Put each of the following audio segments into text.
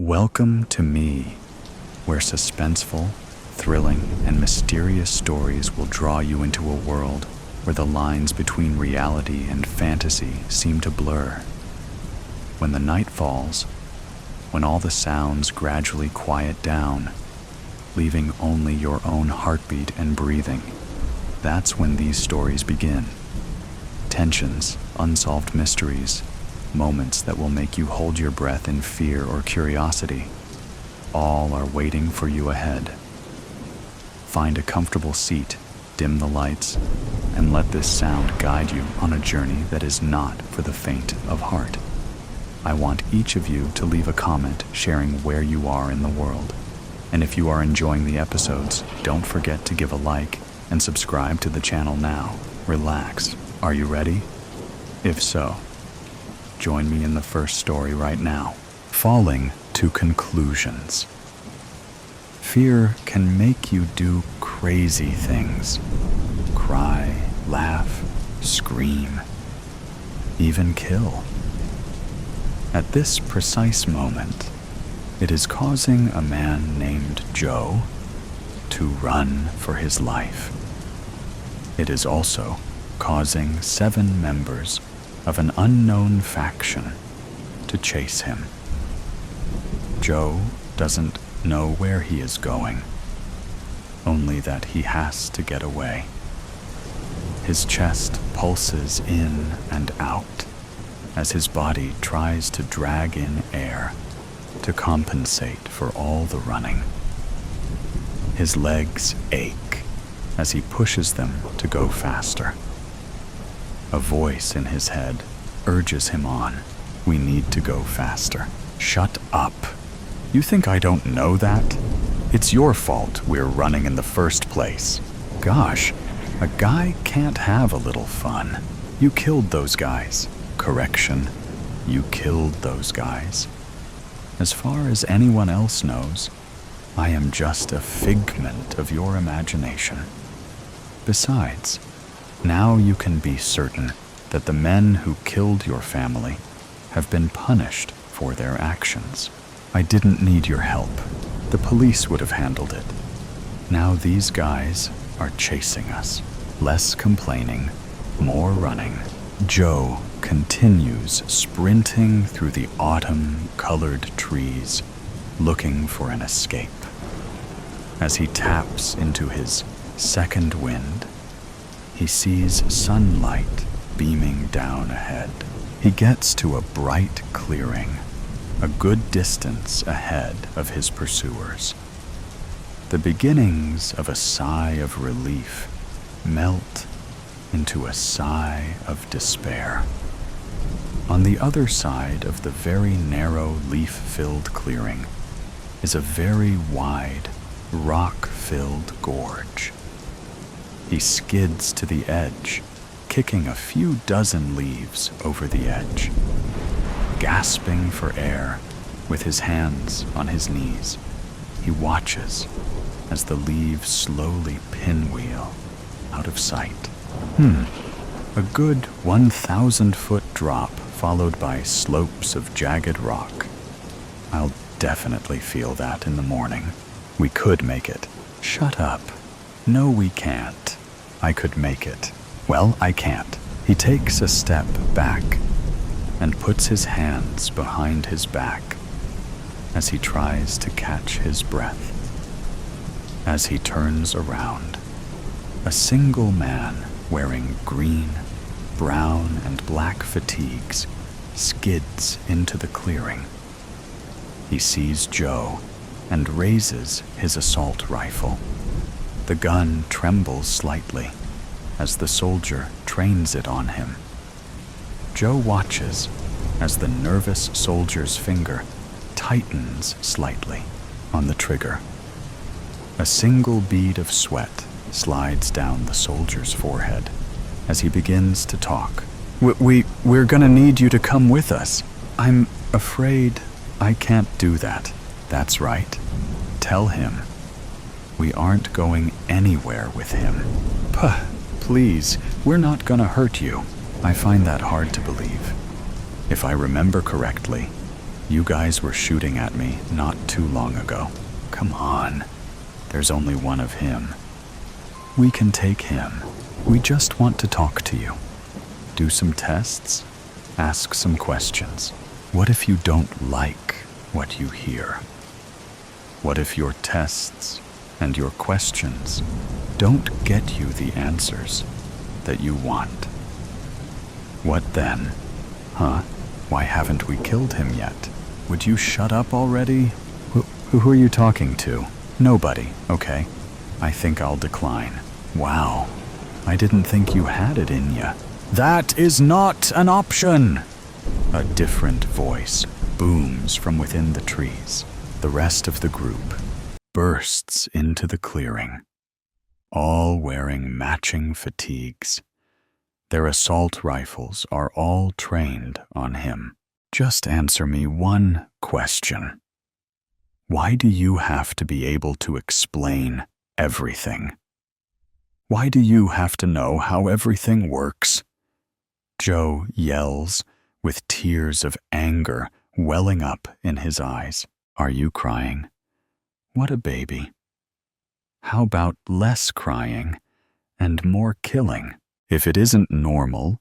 Welcome to me, where suspenseful, thrilling, and mysterious stories will draw you into a world where the lines between reality and fantasy seem to blur. When the night falls, when all the sounds gradually quiet down, leaving only your own heartbeat and breathing, that's when these stories begin. Tensions, unsolved mysteries, moments that will make you hold your breath in fear or curiosity, all are waiting for you ahead. Find a comfortable seat, dim the lights, and let this sound guide you on a journey that is not for the faint of heart. I want each of you to leave a comment sharing where you are in the world. And if you are enjoying the episodes, don't forget to give a like and subscribe to the channel now. Relax. Are you ready? If so, join me in the first story right now. Falling to conclusions. Fear can make you do crazy things. Cry, laugh, scream, even kill. At this precise moment, it is causing a man named Joe to run for his life. It is also causing 7 members of an unknown faction to chase him. Joe doesn't know where he is going, only that he has to get away. His chest pulses in and out as his body tries to drag in air to compensate for all the running. His legs ache as he pushes them to go faster. A voice in his head urges him on. We need to go faster. Shut up. You think I don't know that? It's your fault we're running in the first place. Gosh, a guy can't have a little fun. You killed those guys. Correction, you killed those guys. As far as anyone else knows, I am just a figment of your imagination. Besides, now you can be certain that the men who killed your family have been punished for their actions. I didn't need your help. The police would have handled it. Now these guys are chasing us. Less complaining, more running. Joe continues sprinting through the autumn-colored trees, looking for an escape. As he taps into his second wind, he sees sunlight beaming down ahead. He gets to a bright clearing, a good distance ahead of his pursuers. The beginnings of a sigh of relief melt into a sigh of despair. On the other side of the very narrow leaf-filled clearing is a very wide, rock-filled gorge. He skids to the edge, kicking a few dozen leaves over the edge. Gasping for air, with his hands on his knees, he watches as the leaves slowly pinwheel out of sight. A good 1,000-foot drop followed by slopes of jagged rock. I'll definitely feel that in the morning. We could make it. Shut up. No, we can't. I could make it. Well, I can't. He takes a step back and puts his hands behind his back as he tries to catch his breath. As he turns around, a single man wearing green, brown, and black fatigues skids into the clearing. He sees Joe and raises his assault rifle. The gun trembles slightly as the soldier trains it on him. Joe watches as the nervous soldier's finger tightens slightly on the trigger. A single bead of sweat slides down the soldier's forehead as he begins to talk. We're gonna need you to come with us. I'm afraid I can't do that. That's right. Tell him. We aren't going anywhere with him. Please, we're not gonna hurt you. I find that hard to believe. If I remember correctly, You guys were shooting at me not too long ago. Come on. There's only one of him. We can take him. We just want to talk to you. Do some tests. Ask some questions. What if you don't like what you hear? What if your tests and your questions don't get you the answers that you want? What then? Huh? Why haven't we killed him yet? Would you shut up already? Who are you talking to? Nobody, okay? I think I'll decline. Wow, I didn't think you had it in ya. That is not an option! A different voice booms from within the trees. The rest of the group bursts into the clearing, all wearing matching fatigues. Their assault rifles are all trained on him. Just answer me one question. Why do you have to be able to explain everything? Why do you have to know how everything works? Joe yells with tears of anger welling up in his eyes. Are you crying? What a baby. How about less crying and more killing? If it isn't normal,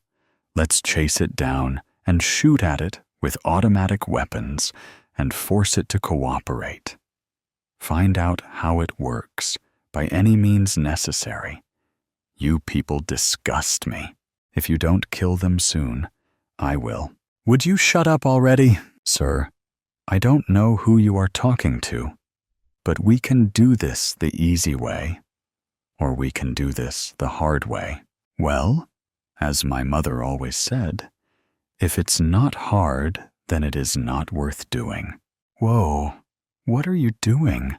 let's chase it down and shoot at it with automatic weapons and force it to cooperate. Find out how it works by any means necessary. You people disgust me. If you don't kill them soon, I will. Would you shut up already, sir? I don't know who you are talking to, but we can do this the easy way, or we can do this the hard way. Well, as my mother always said, if it's not hard, then it is not worth doing. Whoa, what are you doing?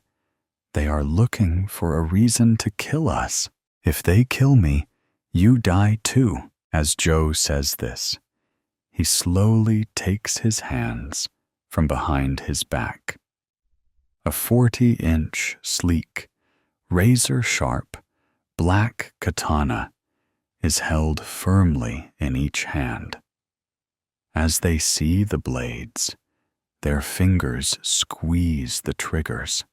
They are looking for a reason to kill us. If they kill me, you die too. As Joe says this, he slowly takes his hands from behind his back. A 40-inch, sleek, razor-sharp, black katana is held firmly in each hand. As they see the blades, their fingers squeeze the triggers.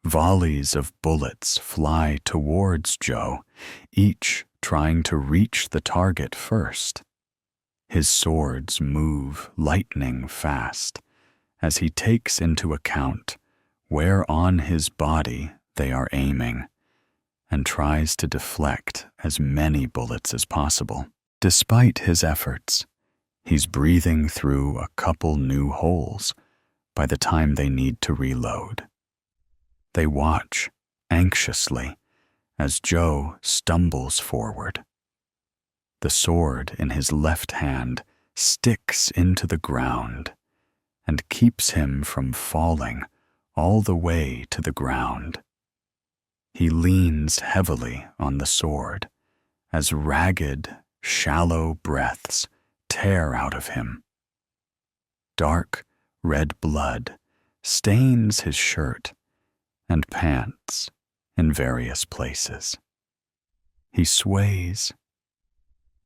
Volleys of bullets fly towards Joe, each trying to reach the target first. His swords move lightning fast as he takes into account where on his body they are aiming and tries to deflect as many bullets as possible. Despite his efforts, he's breathing through a couple new holes by the time they need to reload. They watch anxiously as Joe stumbles forward. The sword in his left hand sticks into the ground and keeps him from falling all the way to the ground. He leans heavily on the sword as ragged, shallow breaths tear out of him. Dark red blood stains his shirt and pants in various places. He sways,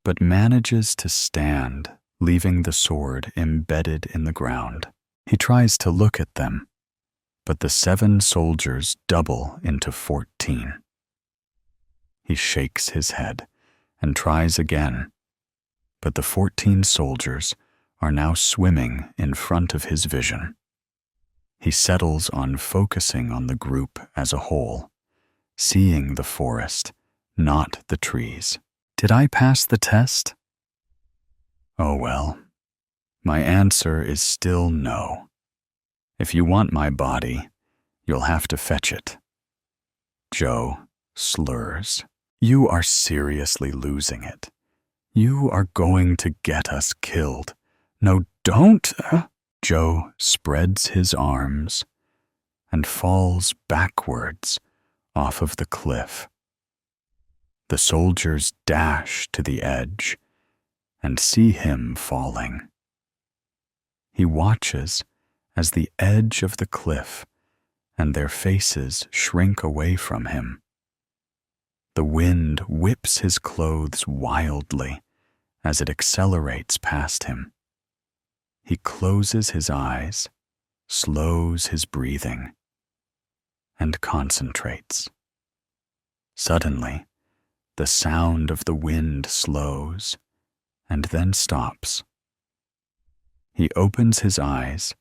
but manages to stand, leaving the sword embedded in the ground. He tries to look at them, but the 7 soldiers double into 14. He shakes his head and tries again, but the 14 soldiers are now swimming in front of his vision. He settles on focusing on the group as a whole, seeing the forest, not the trees. Did I pass the test? Oh well, my answer is still no. If you want my body, you'll have to fetch it. Joe slurs. You are seriously losing it. You are going to get us killed. No, don't! Joe spreads his arms and falls backwards off of the cliff. The soldiers dash to the edge and see him falling. He watches as the edge of the cliff and their faces shrink away from him. The wind whips his clothes wildly as it accelerates past him. He closes his eyes, slows his breathing, and concentrates. Suddenly, the sound of the wind slows and then stops. He opens his eyes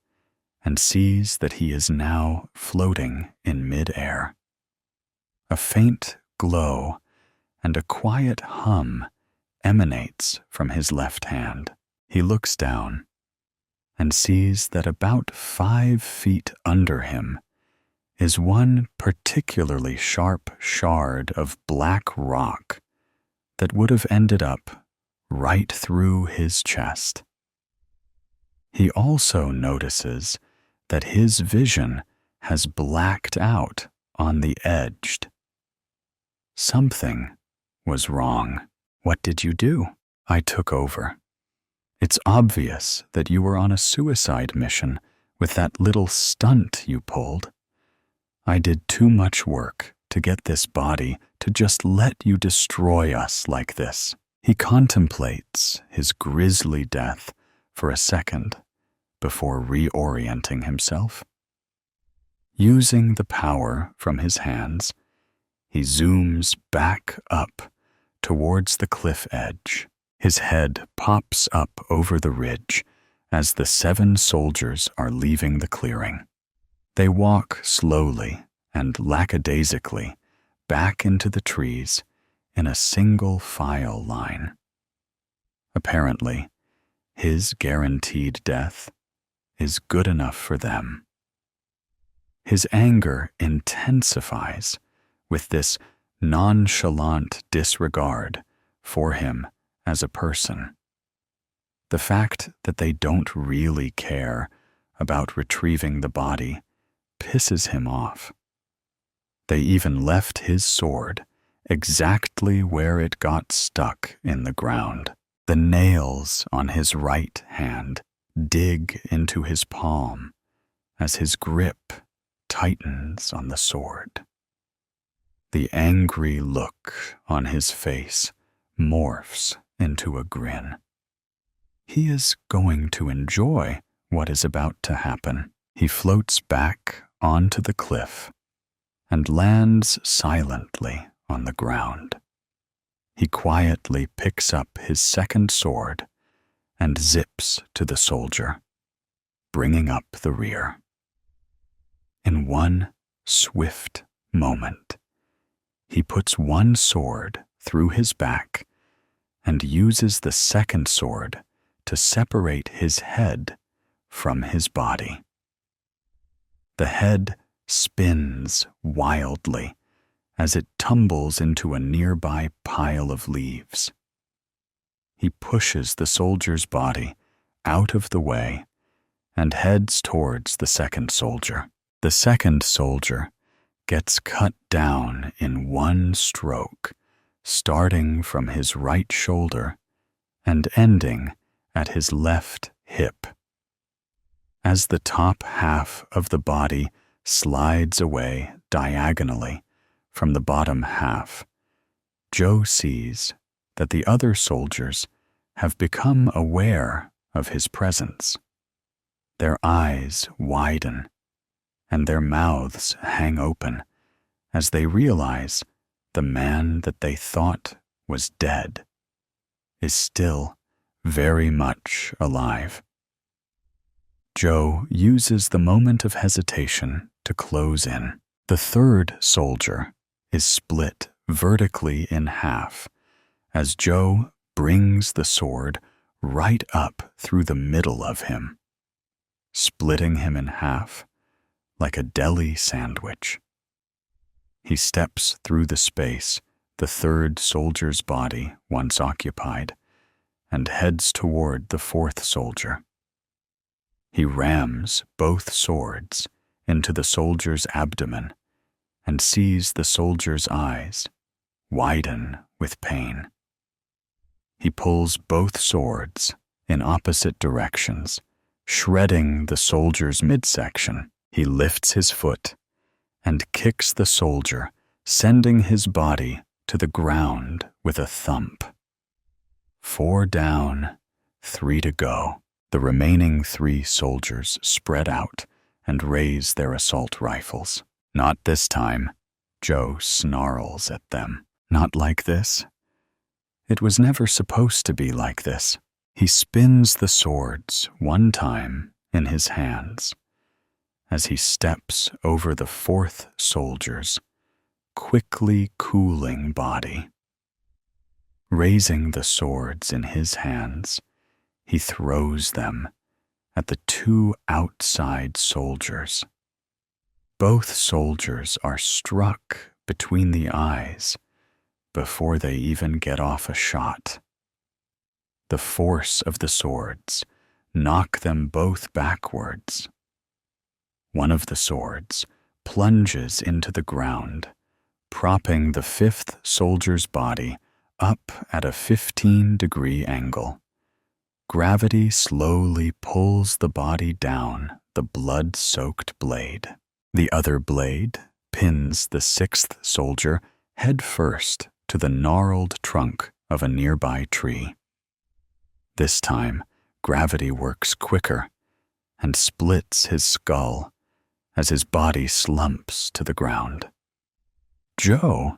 and sees that he is now floating in mid-air. A faint glow and a quiet hum emanates from his left hand. He looks down and sees that about 5 feet under him is one particularly sharp shard of black rock that would have ended up right through his chest. He also notices that his vision has blacked out on the edge. Something was wrong. What did you do? I took over. It's obvious that you were on a suicide mission with that little stunt you pulled. I did too much work to get this body to just let you destroy us like this. He contemplates his grisly death for a second before reorienting himself. Using the power from his hands, he zooms back up towards the cliff edge. His head pops up over the ridge as the 7 soldiers are leaving the clearing. They walk slowly and lackadaisically back into the trees in a single file line. Apparently, his guaranteed death is good enough for them. His anger intensifies with this nonchalant disregard for him as a person. The fact that they don't really care about retrieving the body pisses him off. They even left his sword exactly where it got stuck in the ground. The nails on his right hand dig into his palm as his grip tightens on the sword. The angry look on his face morphs into a grin. He is going to enjoy what is about to happen. He floats back onto the cliff and lands silently on the ground. He quietly picks up his second sword and zips to the soldier, bringing up the rear. In one swift moment, he puts one sword through his back and uses the second sword to separate his head from his body. The head spins wildly as it tumbles into a nearby pile of leaves. He pushes the soldier's body out of the way and heads towards the second soldier. The second soldier gets cut down in one stroke, starting from his right shoulder and ending at his left hip. As the top half of the body slides away diagonally from the bottom half, Joe sees that the other soldiers have become aware of his presence. Their eyes widen and their mouths hang open as they realize the man that they thought was dead is still very much alive. Joe uses the moment of hesitation to close in. The third soldier is split vertically in half as Joe brings the sword right up through the middle of him, splitting him in half like a deli sandwich. He steps through the space the third soldier's body once occupied and heads toward the fourth soldier. He rams both swords into the soldier's abdomen and sees the soldier's eyes widen with pain. He pulls both swords in opposite directions, shredding the soldier's midsection. He lifts his foot and kicks the soldier, sending his body to the ground with a thump. 4 down, 3 to go. The remaining 3 soldiers spread out and raise their assault rifles. Not this time, Joe snarls at them. Not like this. It was never supposed to be like this. He spins the swords one time in his hands as he steps over the 4th soldier's quickly cooling body. Raising the swords in his hands, he throws them at the 2 outside soldiers. Both soldiers are struck between the eyes before they even get off a shot. The force of the swords knock them both backwards. One of the swords plunges into the ground, propping the 5th soldier's body up at a 15-degree angle. Gravity slowly pulls the body down the blood-soaked blade. The other blade pins the 6th soldier head first to the gnarled trunk of a nearby tree. This time, gravity works quicker and splits his skull as his body slumps to the ground. Joe,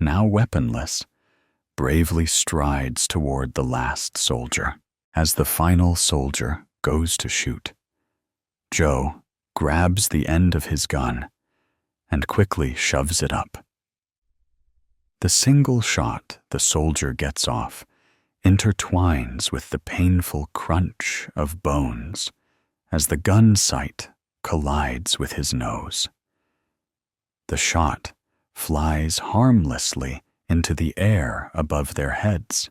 now weaponless, bravely strides toward the last soldier. As the final soldier goes to shoot, Joe grabs the end of his gun and quickly shoves it up. The single shot the soldier gets off intertwines with the painful crunch of bones as the gun sight collides with his nose. The shot flies harmlessly into the air above their heads.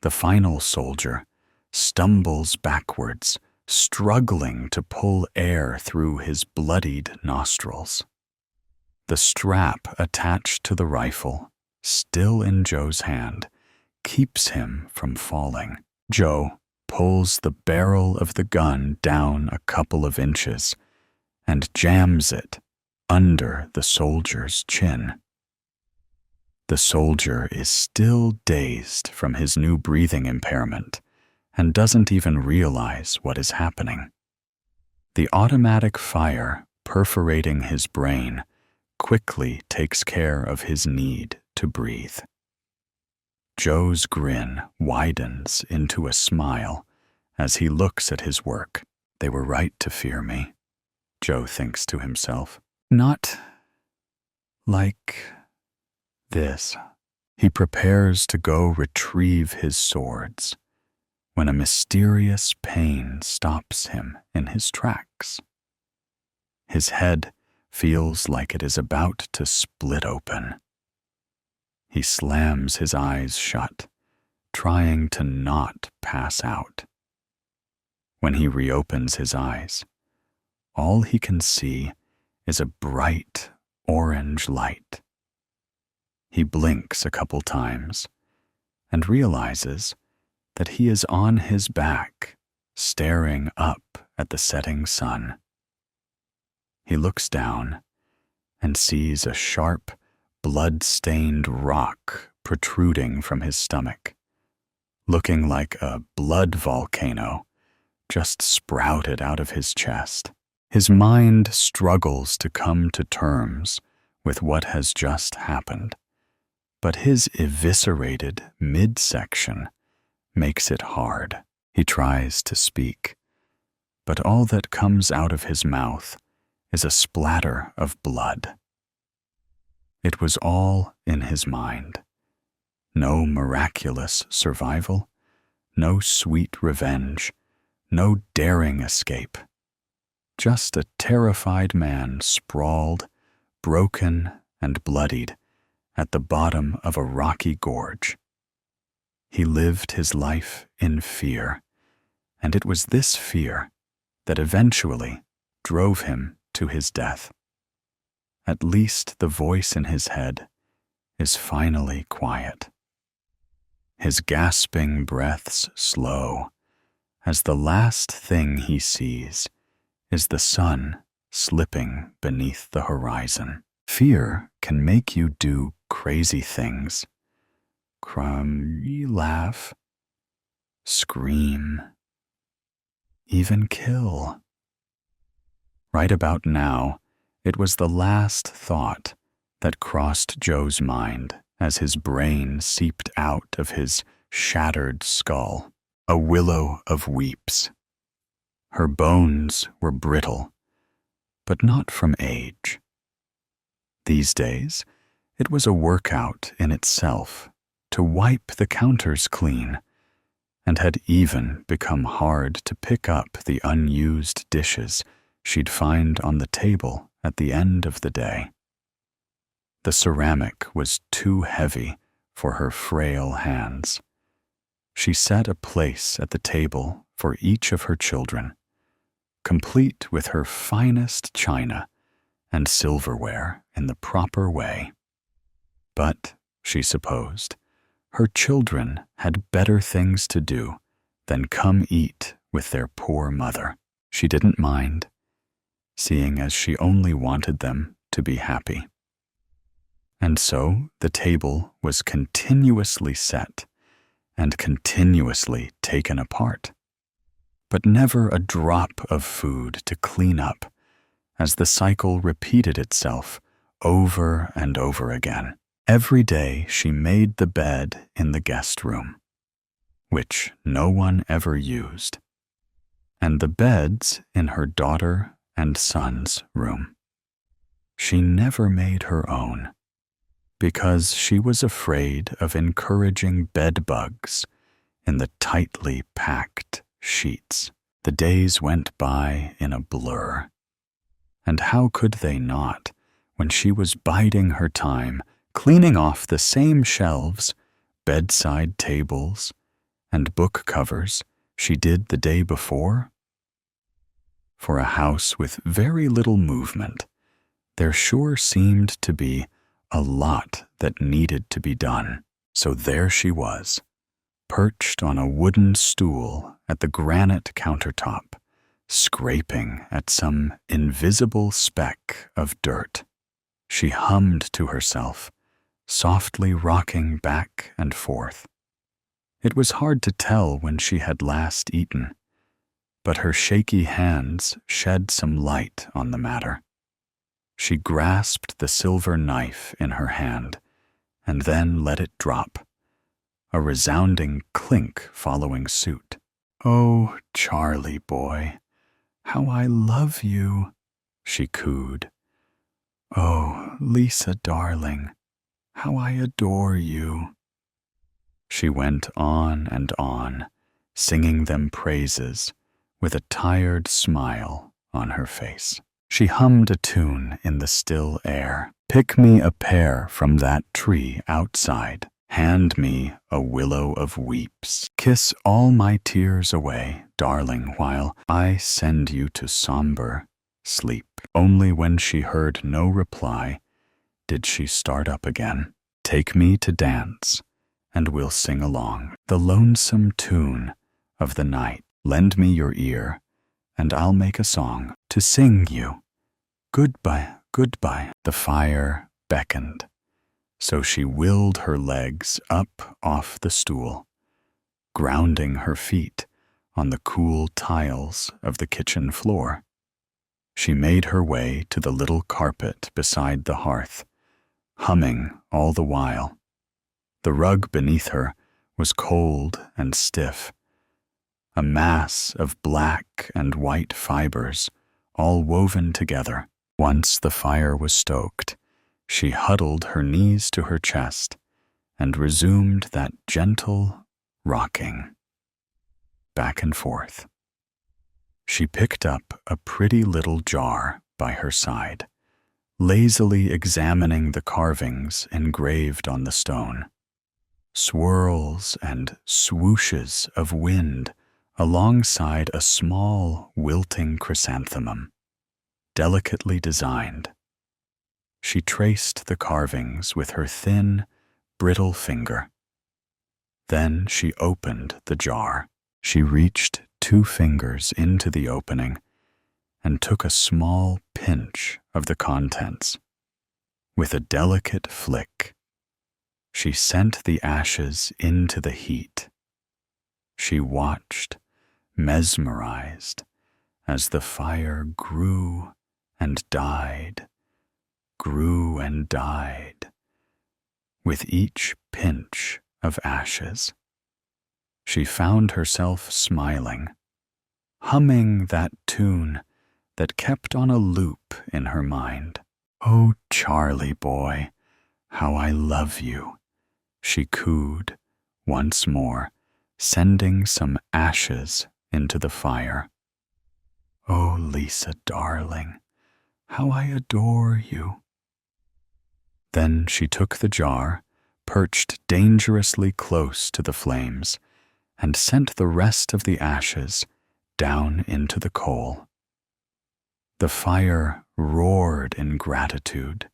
The final soldier stumbles backwards, struggling to pull air through his bloodied nostrils. The strap attached to the rifle, still in Joe's hand, keeps him from falling. Joe pulls the barrel of the gun down a couple of inches and jams it under the soldier's chin. The soldier is still dazed from his new breathing impairment and doesn't even realize what is happening. The automatic fire perforating his brain quickly takes care of his need to breathe. Joe's grin widens into a smile as he looks at his work. They were right to fear me, Joe thinks to himself. Not like this. He prepares to go retrieve his swords when a mysterious pain stops him in his tracks. His head feels like it is about to split open. He slams his eyes shut, trying to not pass out. When he reopens his eyes, all he can see is a bright orange light. He blinks a couple times and realizes that he is on his back, staring up at the setting sun. He looks down and sees a sharp, blood-stained rock protruding from his stomach, looking like a blood volcano just sprouted out of his chest. His mind struggles to come to terms with what has just happened, but his eviscerated midsection makes it hard. He tries to speak, but all that comes out of his mouth is a splatter of blood. It was all in his mind. No miraculous survival, no sweet revenge, no daring escape. Just a terrified man sprawled, broken and bloodied, at the bottom of a rocky gorge. He lived his life in fear, and it was this fear that eventually drove him to his death. At least the voice in his head is finally quiet. His gasping breaths slow, as the last thing he sees is the sun slipping beneath the horizon. Fear can make you do crazy things. Laugh, scream, even kill. Right about now, it was the last thought that crossed Joe's mind as his brain seeped out of his shattered skull. A willow of weeps. Her bones were brittle, but not from age. These days, it was a workout in itself to wipe the counters clean, and had even become hard to pick up the unused dishes she'd find on the table at the end of the day. The ceramic was too heavy for her frail hands. She set a place at the table for each of her children, complete with her finest china and silverware in the proper way. But, she supposed, her children had better things to do than come eat with their poor mother. She didn't mind, seeing as she only wanted them to be happy. And so the table was continuously set and continuously taken apart, but never a drop of food to clean up, as the cycle repeated itself over and over again. Every day she made the bed in the guest room, which no one ever used, and the beds in her daughter and son's room. She never made her own, because she was afraid of encouraging bed bugs in the tightly packed sheets. The days went by in a blur. And how could they not, when she was biding her time, cleaning off the same shelves, bedside tables, and book covers she did the day before? For a house with very little movement, there sure seemed to be a lot that needed to be done. So there she was, perched on a wooden stool at the granite countertop, scraping at some invisible speck of dirt. She hummed to herself, softly rocking back and forth. It was hard to tell when she had last eaten, but her shaky hands shed some light on the matter. She grasped the silver knife in her hand and then let it drop, a resounding clink following suit. "Oh, Charlie boy, how I love you," she cooed. "Oh, Lisa darling, how I adore you." She went on and on, singing them praises with a tired smile on her face. She hummed a tune in the still air. "Pick me a pear from that tree outside. Hand me a willow of weeps. Kiss all my tears away, darling, while I send you to somber sleep." Only when she heard no reply did she start up again. "Take me to dance, and we'll sing along the lonesome tune of the night. Lend me your ear, and I'll make a song to sing you. Goodbye, goodbye." The fire beckoned, so she willed her legs up off the stool, grounding her feet on the cool tiles of the kitchen floor. She made her way to the little carpet beside the hearth, humming all the while. The rug beneath her was cold and stiff, a mass of black and white fibers all woven together. Once the fire was stoked, she huddled her knees to her chest and resumed that gentle rocking back and forth. She picked up a pretty little jar by her side, lazily examining the carvings engraved on the stone. Swirls and swooshes of wind alongside a small wilting chrysanthemum, delicately designed. She traced the carvings with her thin, brittle finger. Then she opened the jar. She reached 2 fingers into the opening and took a small pinch of the contents. With a delicate flick, she sent the ashes into the heat. She watched, mesmerized as the fire grew and died, grew and died, with each pinch of ashes. She found herself smiling, humming that tune that kept on a loop in her mind. "Oh, Charlie boy, how I love you," she cooed once more, sending some ashes into the fire. "Oh, Lisa, darling, how I adore you." Then she took the jar, perched dangerously close to the flames, and sent the rest of the ashes down into the coal. The fire roared in gratitude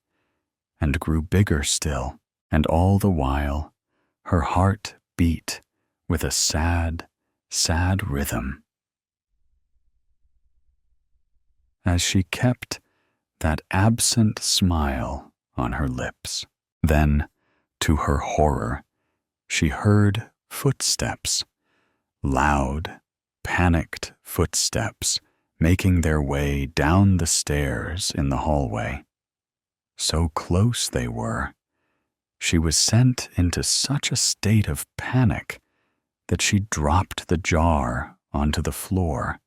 and grew bigger still, and all the while her heart beat with a sad, sad rhythm. As she kept that absent smile on her lips, then, to her horror, she heard footsteps, loud, panicked footsteps making their way down the stairs in the hallway. So close they were, she was sent into such a state of panic that she dropped the jar onto the floor,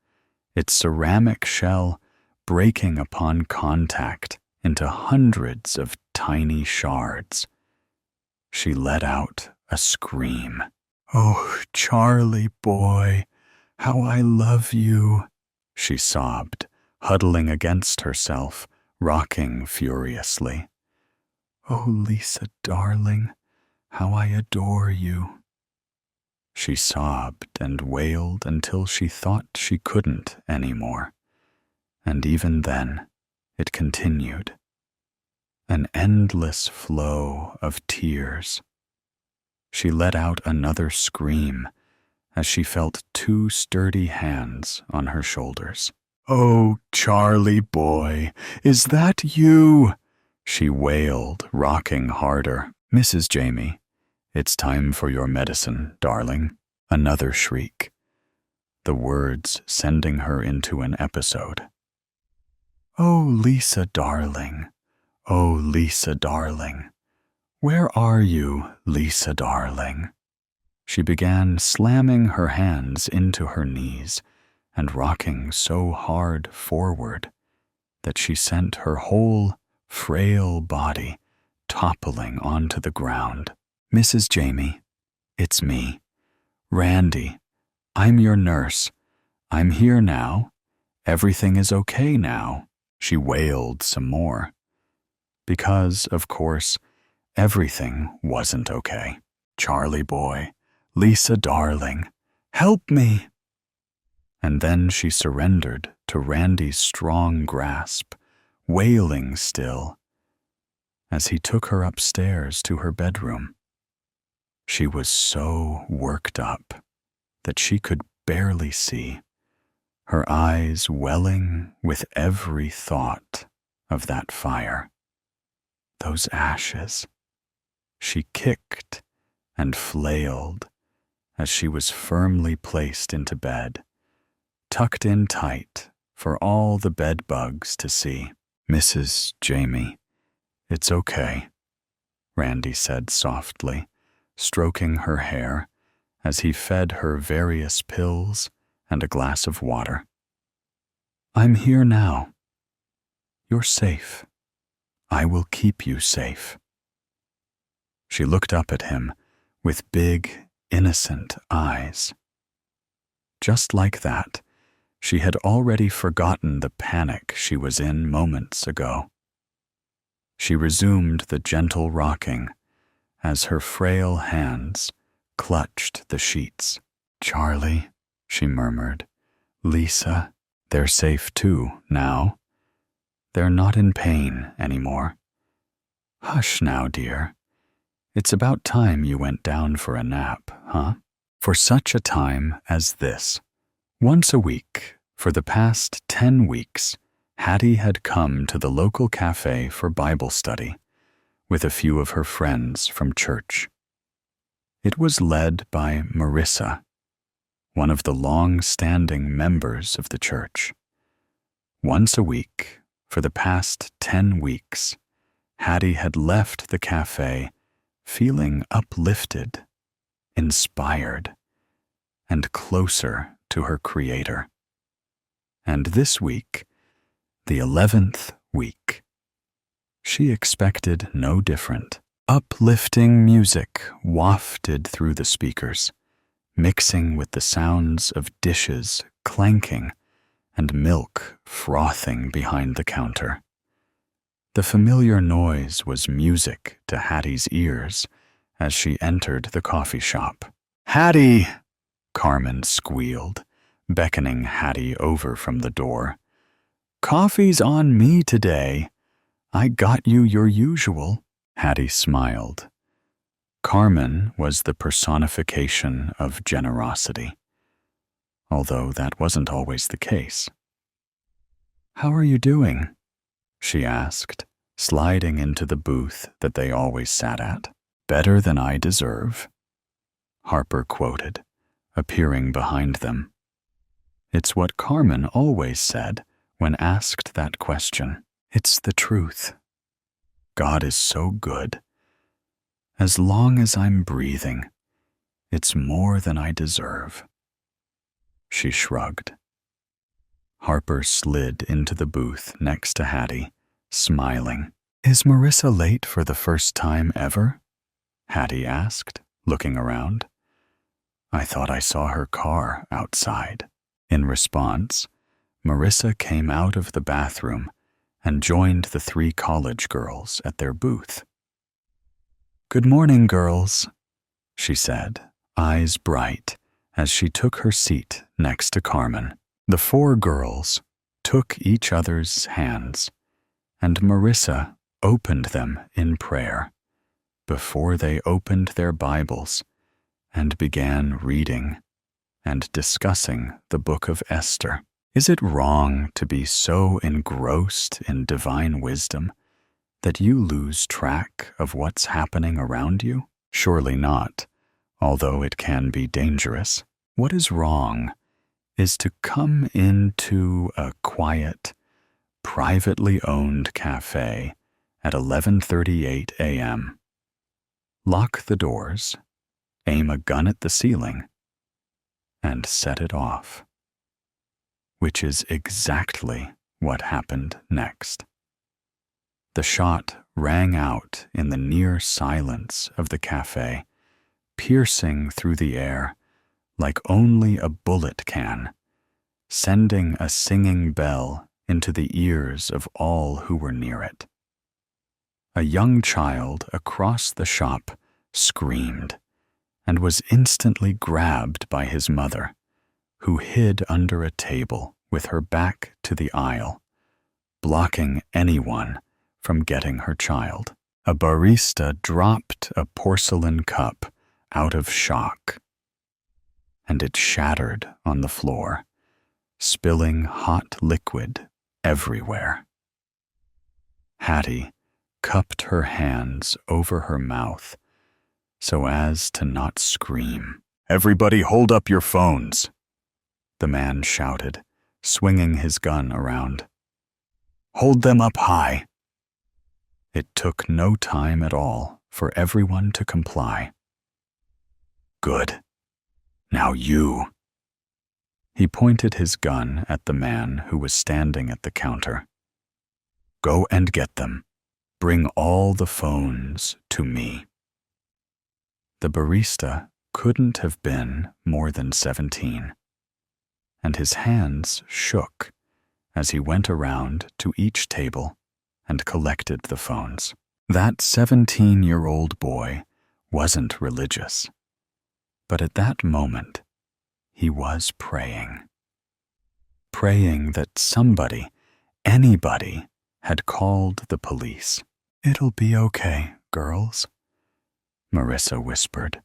its ceramic shell breaking upon contact into hundreds of tiny shards. She let out a scream. "Oh, Charlie boy, how I love you," she sobbed, huddling against herself, rocking furiously. "Oh, Lisa, darling, how I adore you." She sobbed and wailed until she thought she couldn't anymore, and even then it continued, an endless flow of tears. She let out another scream as she felt two sturdy hands on her shoulders. "Oh, Charlie boy, is that you?" she wailed, rocking harder. "Mrs. Jamie, it's time for your medicine, darling." Another shriek, the words sending her into an episode. "Oh, Lisa, darling. Oh, Lisa, darling. Where are you, Lisa, darling?" She began slamming her hands into her knees and rocking so hard forward that she sent her whole frail body toppling onto the ground. "Mrs. Jamie, it's me. Randy, I'm your nurse. I'm here now. Everything is okay now," she wailed some more. Because, of course, everything wasn't okay. "Charlie boy, Lisa darling, help me." And then she surrendered to Randy's strong grasp, wailing still, as he took her upstairs to her bedroom. She was so worked up that she could barely see, her eyes welling with every thought of that fire, those ashes. She kicked and flailed as she was firmly placed into bed, tucked in tight for all the bed bugs to see. "Mrs. Jamie, it's okay," Randy said softly, stroking her hair as he fed her various pills and a glass of water. "I'm here now. You're safe. I will keep you safe." She looked up at him with big, innocent eyes. Just like that, she had already forgotten the panic she was in moments ago. She resumed the gentle rocking as her frail hands clutched the sheets. "Charlie," she murmured, "Lisa, they're safe too now. They're not in pain anymore. Hush now, dear. It's about time you went down for a nap, huh?" For such a time as this, once a week, for the past 10 weeks, Hattie had come to the local cafe for Bible study with a few of her friends from church. It was led by Marissa, one of the long-standing members of the church. Once a week, for the past 10 weeks, Hattie had left the cafe feeling uplifted, inspired, and closer to her Creator. And this week, the 11th week, she expected no different. Uplifting music wafted through the speakers, mixing with the sounds of dishes clanking and milk frothing behind the counter. The familiar noise was music to Hattie's ears as she entered the coffee shop. "Hattie!" Carmen squealed, beckoning Hattie over from the door. "Coffee's on me today. I got you your usual." Hattie smiled. Carmen was the personification of generosity, although that wasn't always the case. "How are you doing?" she asked, sliding into the booth that they always sat at. "Better than I deserve," Harper quoted, appearing behind them. It's what Carmen always said when asked that question. It's the truth. God is so good. As long as I'm breathing, it's more than I deserve. She shrugged. Harper slid into the booth next to Hattie, smiling. "Is Marissa late for the first time ever?" Hattie asked, looking around. "I thought I saw her car outside." In response, Marissa came out of the bathroom and joined the 3 college girls at their booth. "Good morning, girls," she said, eyes bright, as she took her seat next to Carmen. The 4 girls took each other's hands, and Marissa opened them in prayer before they opened their Bibles and began reading and discussing the book of Esther. Is it wrong to be so engrossed in divine wisdom that you lose track of what's happening around you? Surely not, although it can be dangerous. What is wrong is to come into a quiet, privately owned cafe at 11:38 a.m., lock the doors, aim a gun at the ceiling, and set it off. Which is exactly what happened next. The shot rang out in the near silence of the cafe, piercing through the air like only a bullet can, sending a singing bell into the ears of all who were near it. A young child across the shop screamed and was instantly grabbed by his mother, who hid under a table with her back to the aisle, blocking anyone from getting her child. A barista dropped a porcelain cup out of shock, and it shattered on the floor, spilling hot liquid everywhere. Hattie cupped her hands over her mouth so as to not scream. "Everybody hold up your phones," the man shouted, swinging his gun around. "Hold them up high." It took no time at all for everyone to comply. "Good. Now you." He pointed his gun at the man who was standing at the counter. "Go and get them. Bring all the phones to me." The barista couldn't have been more than 17, and his hands shook as he went around to each table and collected the phones. That 17-year-old boy wasn't religious, but at that moment, he was praying. Praying that somebody, anybody, had called the police. "It'll be okay, girls," Marissa whispered.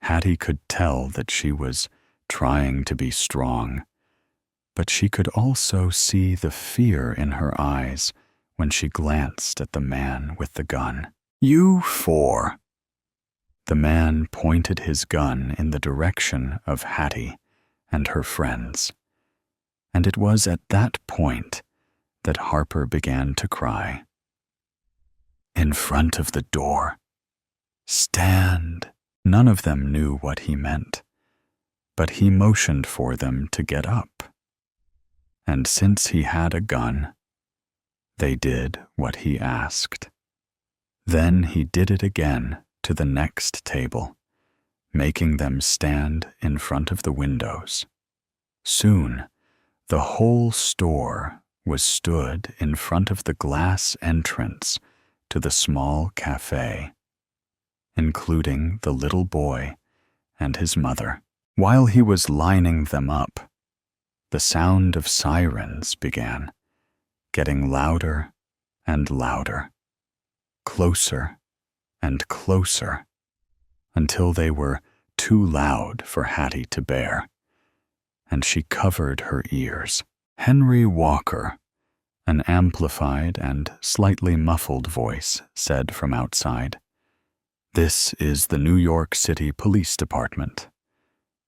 Hattie could tell that she was trying to be strong, but she could also see the fear in her eyes when she glanced at the man with the gun. "You 4. The man pointed his gun in the direction of Hattie and her friends. And it was at that point that Harper began to cry. In front of the door. Stand. None of them knew what he meant, but he motioned for them to get up. And since he had a gun, they did what he asked. Then he did it again to the next table, making them stand in front of the windows. Soon, the whole store was stood in front of the glass entrance to the small cafe, including the little boy and his mother. While he was lining them up, the sound of sirens began, getting louder and louder, closer and closer, until they were too loud for Hattie to bear, and she covered her ears. Henry Walker, an amplified and slightly muffled voice, said from outside, "This is the New York City Police Department.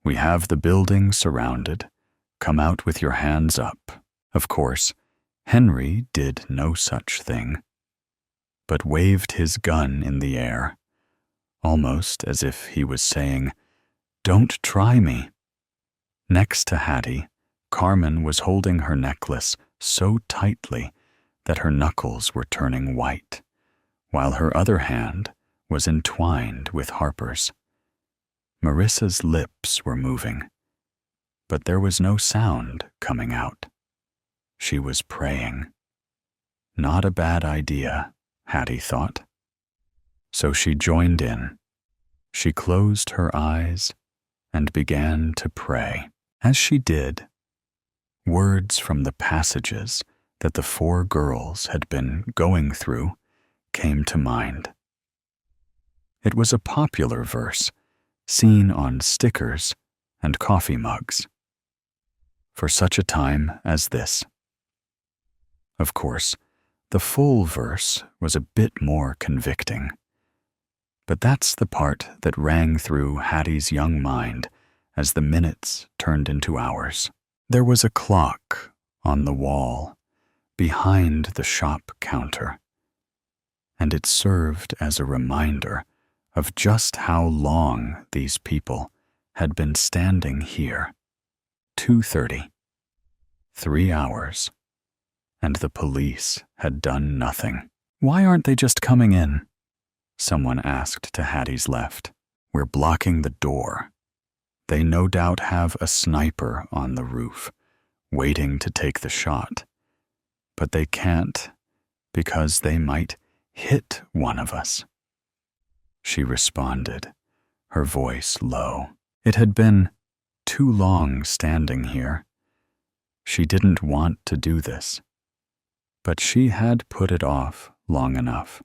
We have the building surrounded. Come out with your hands up." Of course, Henry did no such thing, but waved his gun in the air, almost as if he was saying, "Don't try me." Next to Hattie, Carmen was holding her necklace so tightly that her knuckles were turning white, while her other hand was entwined with Harper's. Marissa's lips were moving, but there was no sound coming out. She was praying. Not a bad idea, Hattie thought. So she joined in. She closed her eyes and began to pray. As she did, words from the passages that the four girls had been going through came to mind. It was a popular verse, seen on stickers and coffee mugs. For such a time as this. Of course, the full verse was a bit more convicting. But that's the part that rang through Hattie's young mind as the minutes turned into hours. There was a clock on the wall behind the shop counter, and it served as a reminder of just how long these people had been standing here. 2:30. 3 hours. And the police had done nothing. "Why aren't they just coming in?" someone asked to Hattie's left. "We're blocking the door. They no doubt have a sniper on the roof, waiting to take the shot. But they can't, because they might hit one of us." She responded, her voice low. It had been too long standing here. She didn't want to do this, but she had put it off long enough.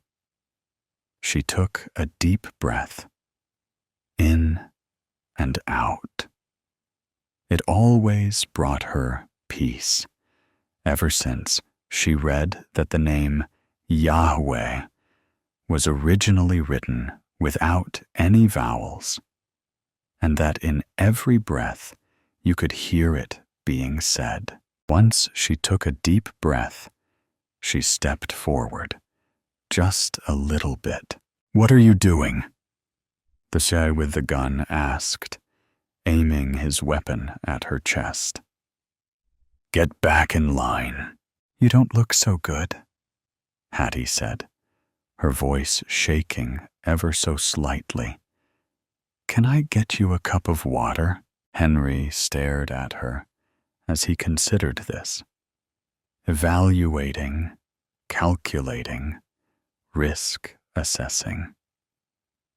She took a deep breath, in and out. It always brought her peace, ever since she read that the name Yahweh was originally written without any vowels, and that in every breath you could hear it being said. Once she took a deep breath, she stepped forward, just a little bit. "What are you doing?" the guy with the gun asked, aiming his weapon at her chest. "Get back in line." "You don't look so good," Hattie said, her voice shaking ever so slightly. "Can I get you a cup of water?" Henry stared at her as he considered this, evaluating, calculating, risk assessing.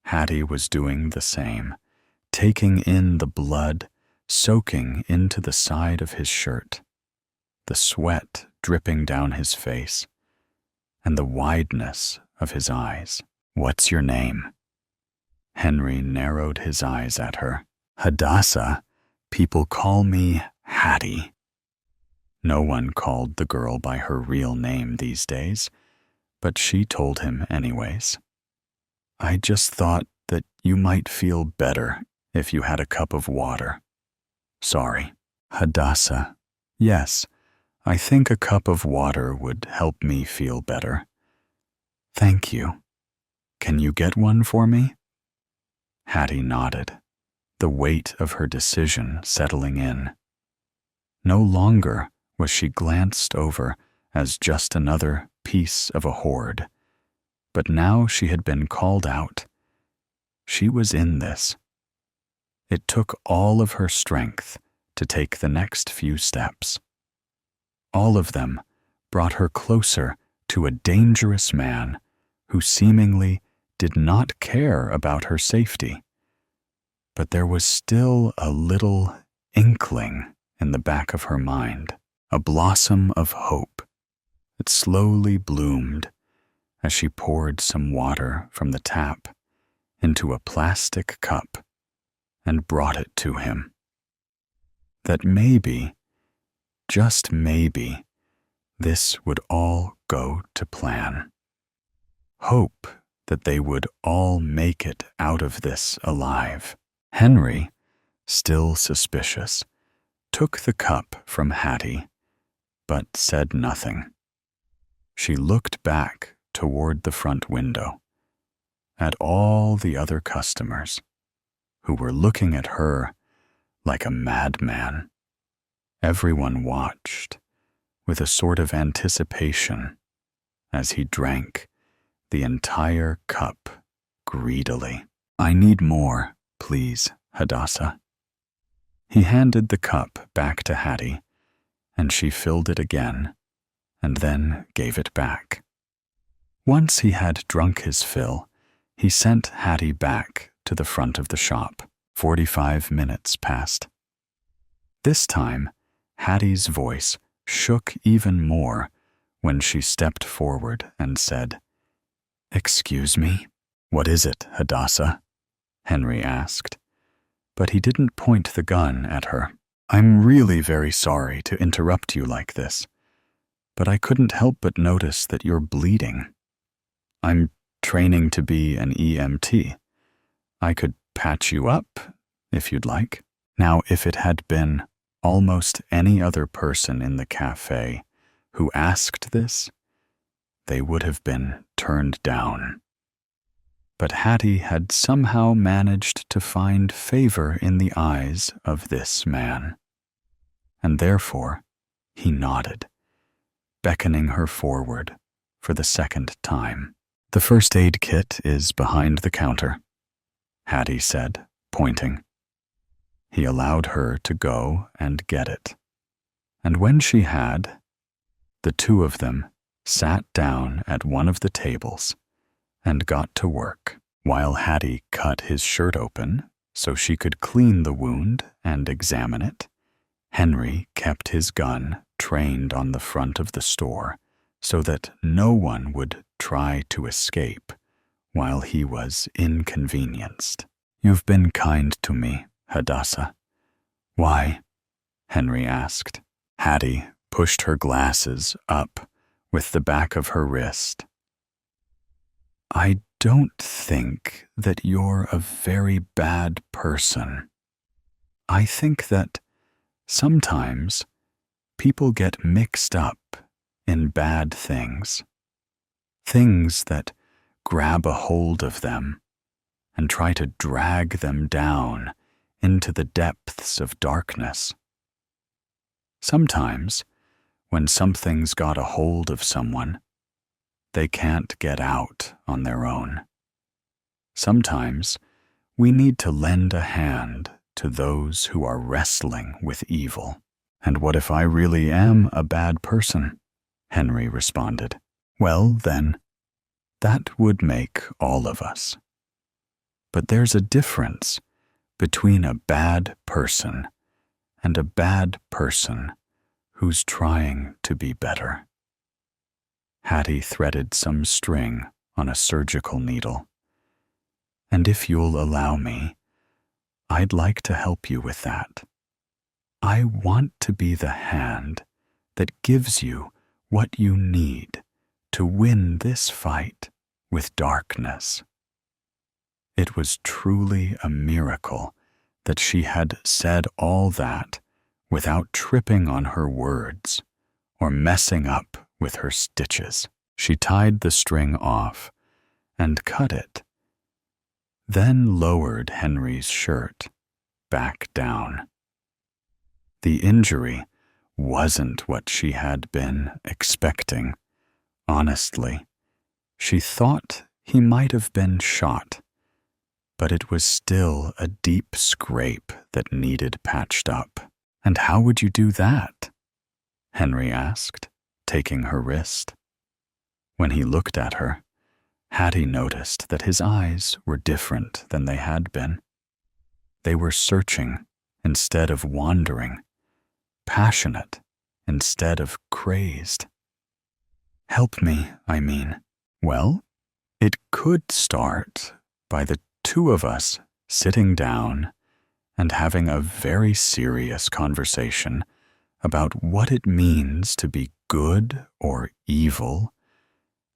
Hattie was doing the same, taking in the blood soaking into the side of his shirt, the sweat dripping down his face, and the wideness of his eyes. "What's your name?" Henry narrowed his eyes at her. "Hadassah. People call me Hattie." No one called the girl by her real name these days, but she told him anyways. "I just thought that you might feel better if you had a cup of water. Sorry." Hadassah, yes, I think a cup of water would help me feel better. Thank you. Can you get one for me? Hattie nodded, the weight of her decision settling in. No longer was she glanced over as just another piece of a hoard, but now she had been called out. She was in this. It took all of her strength to take the next few steps. All of them brought her closer to a dangerous man who seemingly did not care about her safety. But there was still a little inkling in the back of her mind, a blossom of hope that slowly bloomed as she poured some water from the tap into a plastic cup and brought it to him. That maybe, just maybe, this would all go to plan. Hope that they would all make it out of this alive. Henry, still suspicious, took the cup from Hattie, but said nothing. She looked back toward the front window, at all the other customers, who were looking at her like a madman. Everyone watched with a sort of anticipation as he drank the entire cup greedily. I need more, please, Hadassah. He handed the cup back to Hattie, and she filled it again, and then gave it back. Once he had drunk his fill, he sent Hattie back to the front of the shop. 45 minutes passed. This time, Hattie's voice shook even more when she stepped forward and said, "Excuse me?" "What is it, Hadassah?" Henry asked, but he didn't point the gun at her. "I'm really very sorry to interrupt you like this, but I couldn't help but notice that you're bleeding. I'm training to be an EMT. I could patch you up, if you'd like." Now, if it had been almost any other person in the cafe who asked this, they would have been turned down. But Hattie had somehow managed to find favor in the eyes of this man, and therefore he nodded, beckoning her forward for the second time. "The first aid kit is behind the counter," Hattie said, pointing. He allowed her to go and get it, and when she had, the two of them sat down at one of the tables and got to work. While Hattie cut his shirt open so she could clean the wound and examine it, Henry kept his gun trained on the front of the store so that no one would try to escape while he was inconvenienced. "You've been kind to me, Hadassah." "Why?" Henry asked. Hattie pushed her glasses up with the back of her wrist. "I don't think that you're a very bad person. I think that sometimes people get mixed up in bad things, things that grab a hold of them and try to drag them down into the depths of darkness. Sometimes, when something's got a hold of someone, they can't get out on their own. Sometimes, we need to lend a hand to those who are wrestling with evil." "And what if I really am a bad person?" Henry responded. "Well, then, that would make all of us. But there's a difference between a bad person and a bad person who's trying to be better." Hattie threaded some string on a surgical needle. "And if you'll allow me, I'd like to help you with that. I want to be the hand that gives you what you need to win this fight with darkness." It was truly a miracle that she had said all that without tripping on her words or messing up with her stitches. She tied the string off and cut it, then lowered Henry's shirt back down. The injury wasn't what she had been expecting. Honestly, she thought he might have been shot, but it was still a deep scrape that needed patched up. "And how would you do that?" Henry asked, taking her wrist. When he looked at her, Hattie noticed that his eyes were different than they had been. They were searching instead of wandering, passionate instead of crazed. "Help me, I mean." "Well, it could start by the two of us sitting down and having a very serious conversation about what it means to be good or evil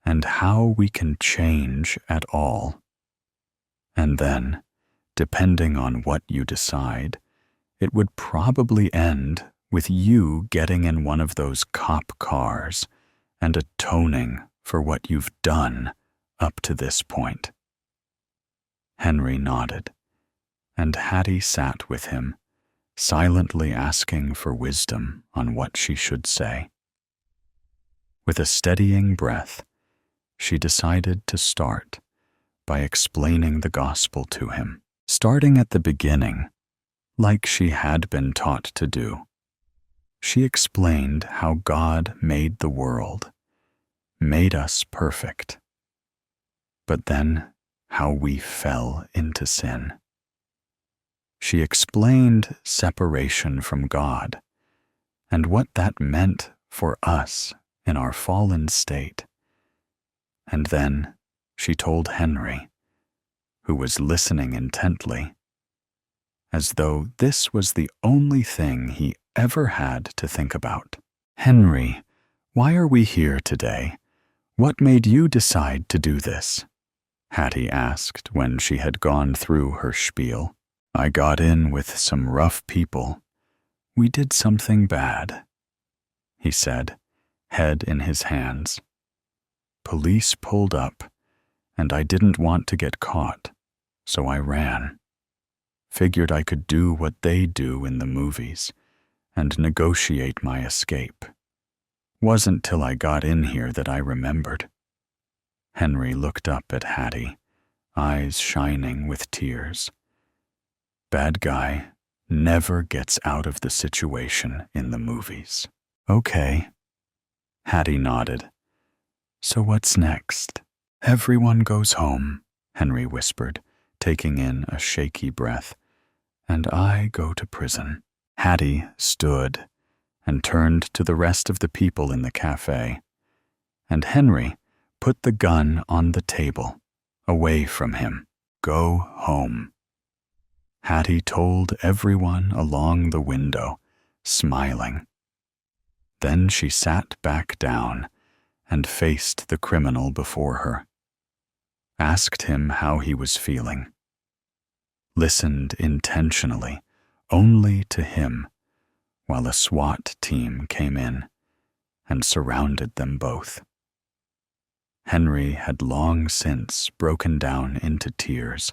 and how we can change at all. And then, depending on what you decide, it would probably end with you getting in one of those cop cars and atoning for what you've done up to this point." Henry nodded, and Hattie sat with him, silently asking for wisdom on what she should say. With a steadying breath, she decided to start by explaining the gospel to him, starting at the beginning, like she had been taught to do. She explained how God made the world, made us perfect, but then how we fell into sin. She explained separation from God and what that meant for us in our fallen state. And then she told Henry, who was listening intently, as though this was the only thing he ever had to think about. "Henry, why are we here today? What made you decide to do this?" Hattie asked when she had gone through her spiel. "I got in with some rough people. We did something bad," he said, head in his hands. "Police pulled up, and I didn't want to get caught, so I ran. Figured I could do what they do in the movies and negotiate my escape. Wasn't till I got in here that I remembered." Henry looked up at Hattie, eyes shining with tears. "Bad guy never gets out of the situation in the movies." "Okay." Hattie nodded. "So what's next?" "Everyone goes home," Henry whispered, taking in a shaky breath, "and I go to prison." Hattie stood and turned to the rest of the people in the cafe, and Henry put the gun on the table, away from him. "Go home." Hattie told everyone along the window, smiling. Then she sat back down and faced the criminal before her, asked him how he was feeling, listened intentionally only to him while a SWAT team came in and surrounded them both. Henry had long since broken down into tears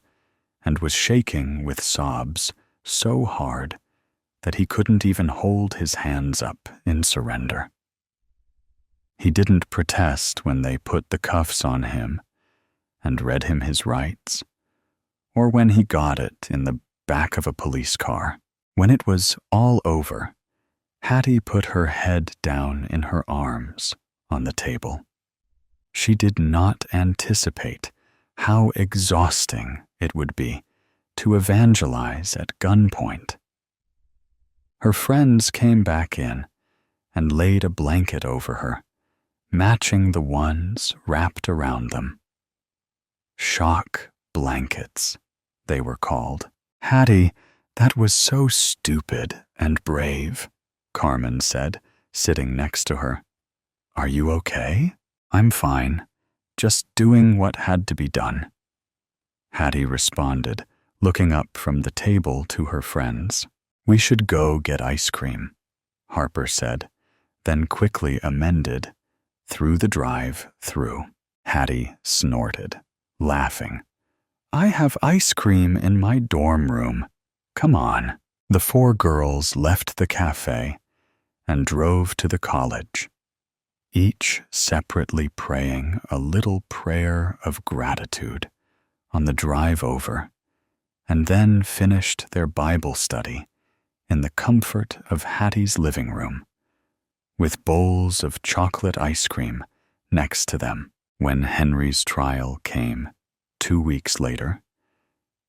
and was shaking with sobs so hard that he couldn't even hold his hands up in surrender. He didn't protest when they put the cuffs on him and read him his rights, or when he got it in the back of a police car. When it was all over, Hattie put her head down in her arms on the table. She did not anticipate how exhausting it would be to evangelize at gunpoint. Her friends came back in and laid a blanket over her, matching the ones wrapped around them. Shock blankets, they were called. "Hattie, that was so stupid and brave," Carmen said, sitting next to her. "Are you okay?" "I'm fine, just doing what had to be done," Hattie responded, looking up from the table to her friends. "We should go get ice cream," Harper said, then quickly amended, "through the drive-through." Hattie snorted, laughing. "I have ice cream in my dorm room. Come on." The four girls left the cafe and drove to the college, each separately praying a little prayer of gratitude on the drive over, and then finished their Bible study in the comfort of Hattie's living room, with bowls of chocolate ice cream next to them. When Henry's trial came 2 weeks later,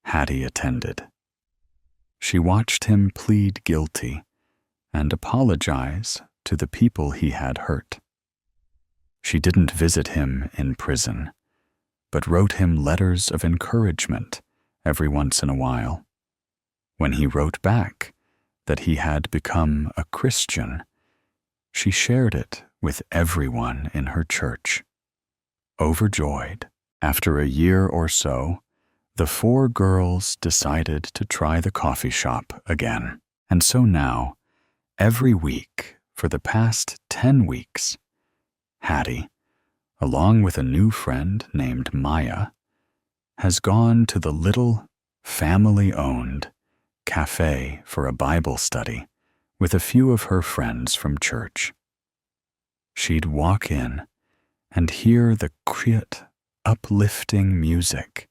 Hattie attended. She watched him plead guilty and apologize to the people he had hurt. She didn't visit him in prison, but wrote him letters of encouragement every once in a while. When he wrote back that he had become a Christian, she shared it with everyone in her church. Overjoyed, after a year or so, the four girls decided to try the coffee shop again. And so now, every week for the past 10 weeks, Hattie, along with a new friend named Maya, has gone to the little, family-owned cafe for a Bible study with a few of her friends from church. She'd walk in and hear the quiet, uplifting music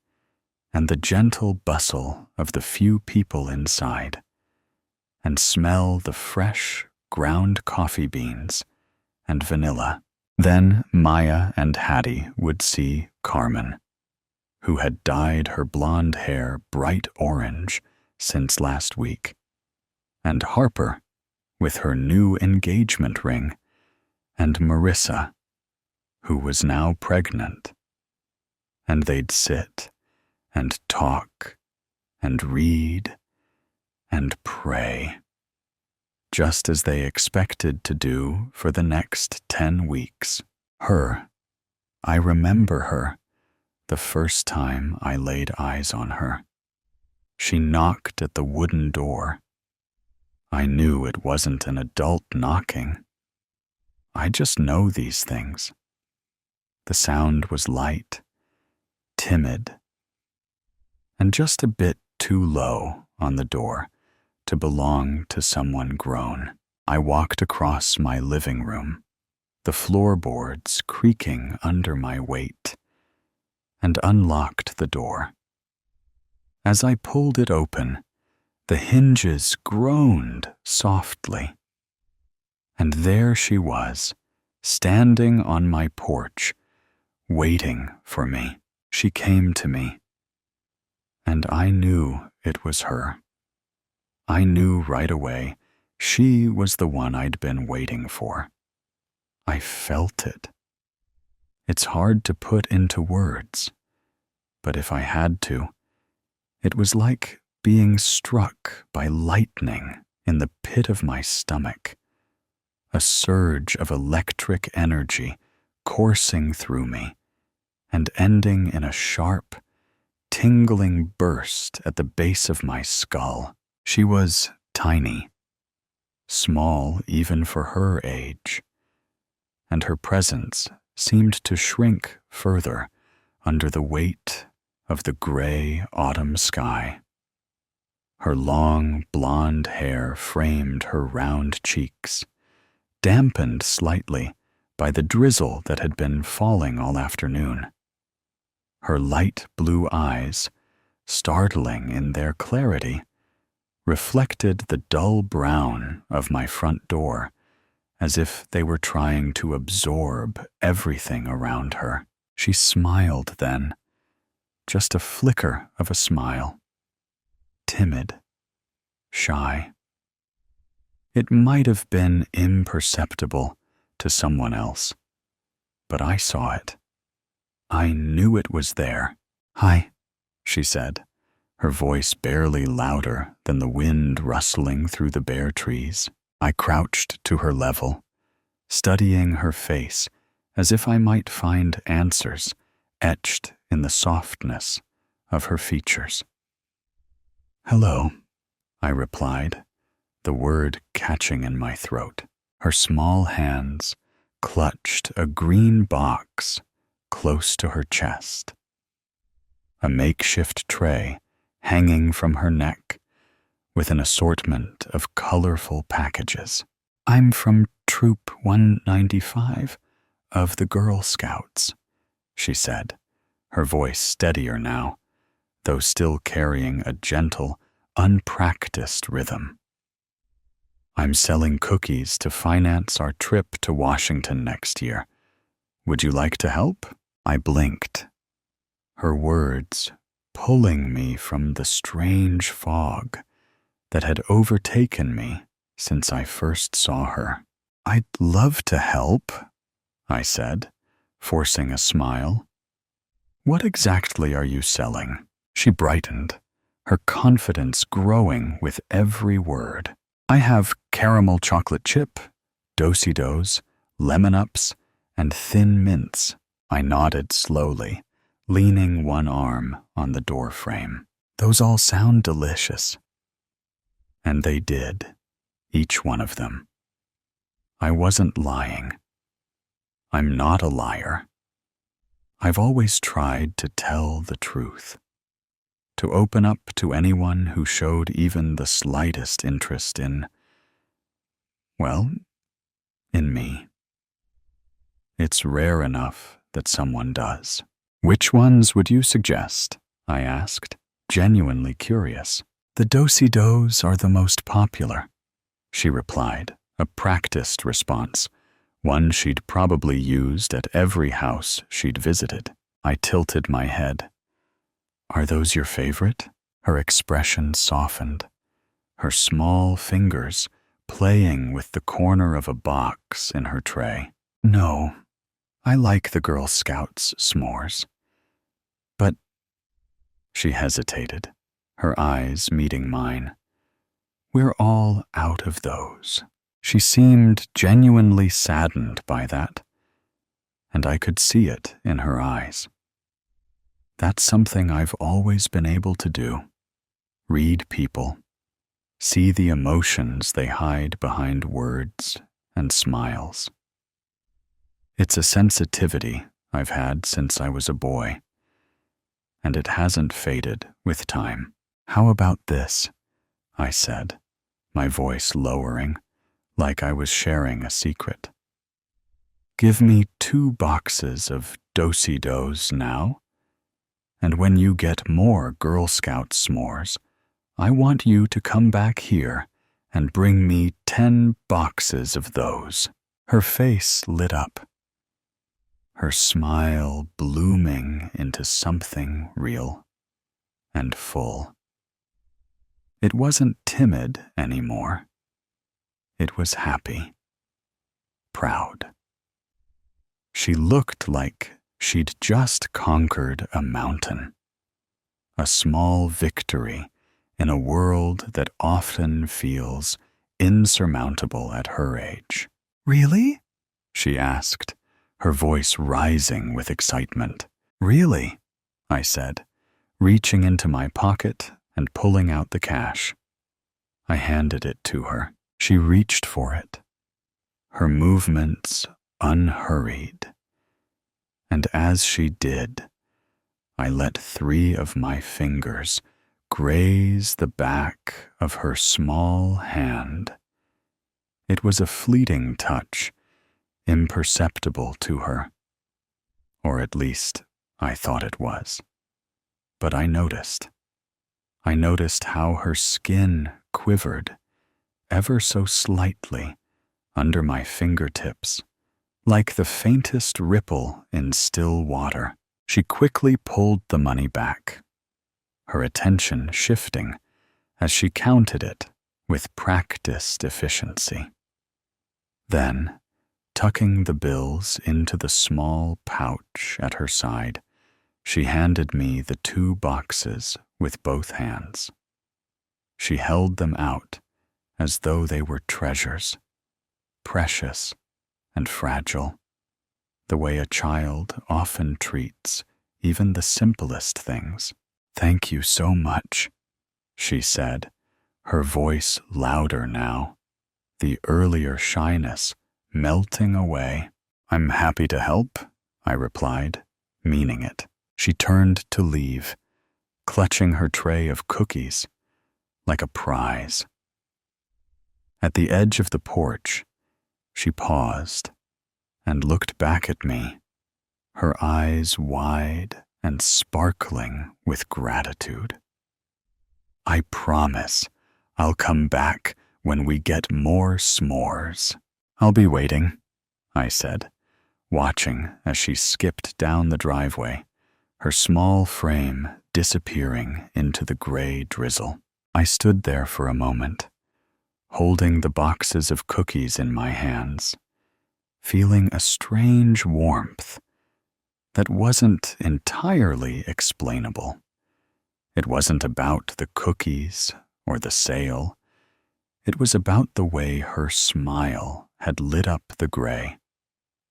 and the gentle bustle of the few people inside, and smell the fresh, ground coffee beans and vanilla. Then Maya and Hattie would see Carmen, who had dyed her blonde hair bright orange since last week, and Harper with her new engagement ring, and Marissa, who was now pregnant. And they'd sit and talk and read and pray, just as they expected to do for the next 10 weeks. I remember her the first time I laid eyes on her. She knocked at the wooden door. I knew it wasn't an adult knocking. I just know these things. The sound was light, timid, and just a bit too low on the door to belong to someone grown. I walked across my living room, the floorboards creaking under my weight, and unlocked the door. As I pulled it open, the hinges groaned softly, and there she was, standing on my porch, waiting for me. She came to me, and I knew it was her. I knew right away she was the one I'd been waiting for. I felt it. It's hard to put into words, but if I had to, it was like being struck by lightning in the pit of my stomach, a surge of electric energy coursing through me and ending in a sharp, tingling burst at the base of my skull. She was tiny, small even for her age, and her presence seemed to shrink further under the weight of the gray autumn sky. Her long blonde hair framed her round cheeks, dampened slightly by the drizzle that had been falling all afternoon. Her light blue eyes, startling in their clarity, reflected the dull brown of my front door as if they were trying to absorb everything around her. She smiled then, just a flicker of a smile, timid, shy. It might have been imperceptible to someone else, but I saw it. I knew it was there. "Hi," she said, her voice barely louder than the wind rustling through the bare trees. I crouched to her level, studying her face as if I might find answers etched in the softness of her features. "Hello," I replied, the word catching in my throat. Her small hands clutched a green box close to her chest, a makeshift tray hanging from her neck with an assortment of colorful packages. "I'm from Troop 195 of the Girl Scouts," she said, her voice steadier now, though still carrying a gentle, unpracticed rhythm. "I'm selling cookies to finance our trip to Washington next year. Would you like to help?" I blinked, her words pulling me from the strange fog that had overtaken me since I first saw her. "I'd love to help," I said, forcing a smile. "What exactly are you selling?" She brightened, her confidence growing with every word. "I have caramel chocolate chip, Do-si-dos, lemon ups, and thin mints." I nodded slowly, leaning one arm on the door frame. "Those all sound delicious." And they did, each one of them. I wasn't lying. I'm not a liar. I've always tried to tell the truth, to open up to anyone who showed even the slightest interest in me. It's rare enough that someone does. "Which ones would you suggest?" I asked, genuinely curious. "The Do-si-dos are the most popular," she replied, a practiced response, one she'd probably used at every house she'd visited. I tilted my head. "Are those your favorite?" Her expression softened, her small fingers playing with the corner of a box in her tray. "No, I like the Girl Scouts s'mores. But—" She hesitated, her eyes meeting mine. "We're all out of those." She seemed genuinely saddened by that, and I could see it in her eyes. That's something I've always been able to do. Read people, see the emotions they hide behind words and smiles. It's a sensitivity I've had since I was a boy, and it hasn't faded with time. "How about this?" I said, my voice lowering, like I was sharing a secret. "Give me 2 boxes of Do-si-dos now, and when you get more Girl Scout s'mores, I want you to come back here and bring me 10 boxes of those." Her face lit up, her smile blooming into something real and full. It wasn't timid anymore. It was happy, proud. She looked like she'd just conquered a mountain, a small victory in a world that often feels insurmountable at her age. "Really?" she asked, her voice rising with excitement. "Really?" I said, reaching into my pocket and pulling out the cash. I handed it to her. She reached for it, her movements unhurried, and as she did, I let 3 of my fingers graze the back of her small hand. It was a fleeting touch, imperceptible to her, or at least I thought it was. But I noticed how her skin quivered ever so slightly under my fingertips, like the faintest ripple in still water. She quickly pulled the money back, her attention shifting as she counted it with practiced efficiency. Then, tucking the bills into the small pouch at her side, she handed me the 2 boxes with both hands. She held them out as though they were treasures, precious and fragile, the way a child often treats even the simplest things. "Thank you so much," she said, her voice louder now, the earlier shyness melting away. "I'm happy to help," I replied, meaning it. She turned to leave, clutching her tray of cookies like a prize. At the edge of the porch, she paused and looked back at me, her eyes wide and sparkling with gratitude. "I promise I'll come back when we get more s'mores." "I'll be waiting," I said, watching as she skipped down the driveway, her small frame disappearing into the gray drizzle. I stood there for a moment, holding the boxes of cookies in my hands, feeling a strange warmth that wasn't entirely explainable. It wasn't about the cookies or the sale. It was about the way her smile had lit up the gray,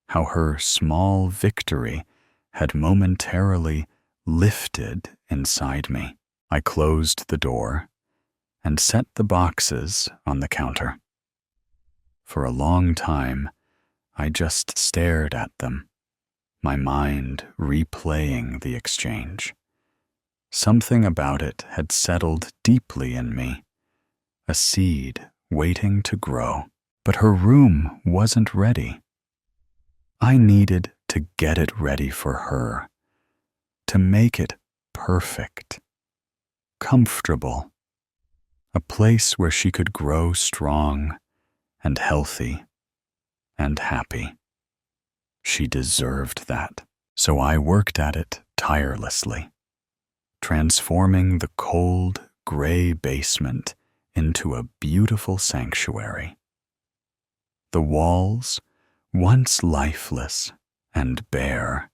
how her small victory had momentarily lifted inside me. I closed the door and set the boxes on the counter. For a long time, I just stared at them, my mind replaying the exchange. Something about it had settled deeply in me, a seed waiting to grow. But her room wasn't ready. I needed to get it ready for her, to make it perfect, comfortable, a place where she could grow strong and healthy and happy. She deserved that, so I worked at it tirelessly, transforming the cold, gray basement into a beautiful sanctuary. The walls, once lifeless and bare,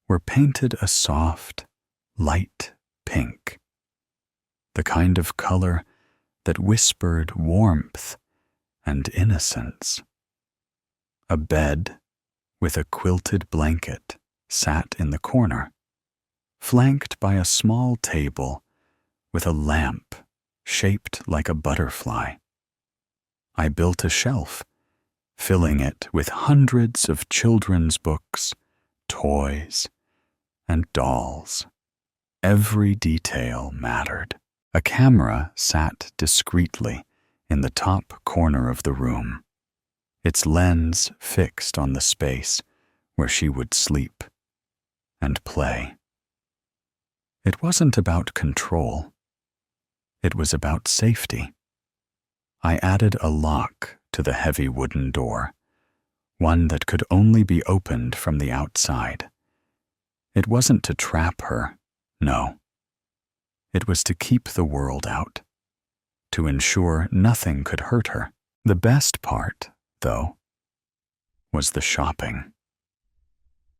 were painted a soft, light pink, the kind of color that whispered warmth and innocence. A bed with a quilted blanket sat in the corner, flanked by a small table with a lamp shaped like a butterfly. I built a shelf, filling it with hundreds of children's books, toys, and dolls. Every detail mattered. A camera sat discreetly in the top corner of the room, its lens fixed on the space where she would sleep and play. It wasn't about control. It was about safety. I added a lock to the heavy wooden door, one that could only be opened from the outside. It wasn't to trap her, no. It was to keep the world out, to ensure nothing could hurt her. The best part, though, was the shopping.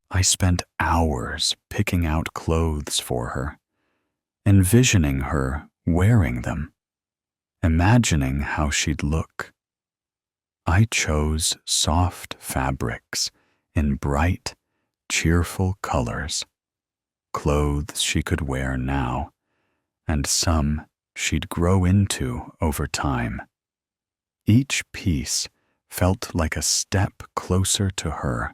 I spent hours picking out clothes for her, envisioning her wearing them, imagining how she'd look. I chose soft fabrics in bright, cheerful colors, clothes she could wear now, and some she'd grow into over time. Each piece felt like a step closer to her,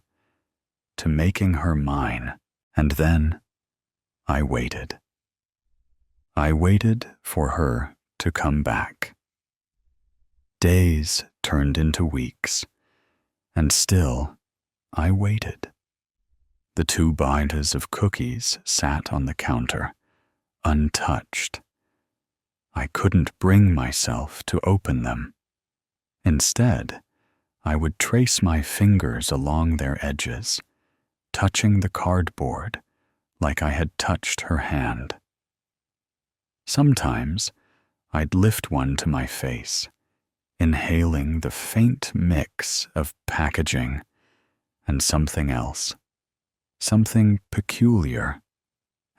to making her mine, and then I waited. I waited for her to come back. Days turned into weeks, and still I waited. The 2 binders of cookies sat on the counter, untouched. I couldn't bring myself to open them. Instead, I would trace my fingers along their edges, touching the cardboard like I had touched her hand. Sometimes I'd lift one to my face, inhaling the faint mix of packaging and something else, something peculiar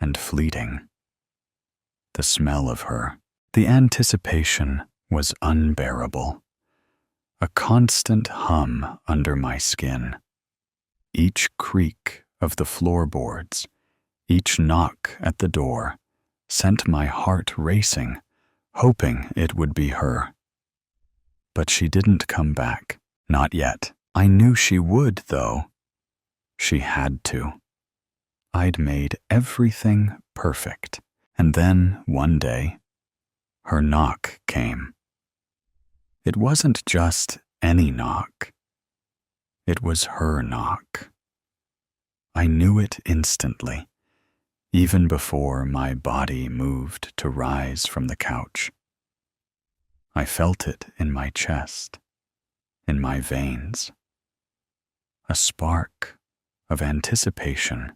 and fleeting. The smell of her, the anticipation was unbearable, a constant hum under my skin. Each creak of the floorboards, each knock at the door, sent my heart racing hoping it would be her. But she didn't come back. Not yet. I knew she would, though. She had to. I'd made everything perfect. And then, one day, her knock came. It wasn't just any knock. It was her knock. I knew it instantly, even before my body moved to rise from the couch. I felt it in my chest, in my veins. A spark of anticipation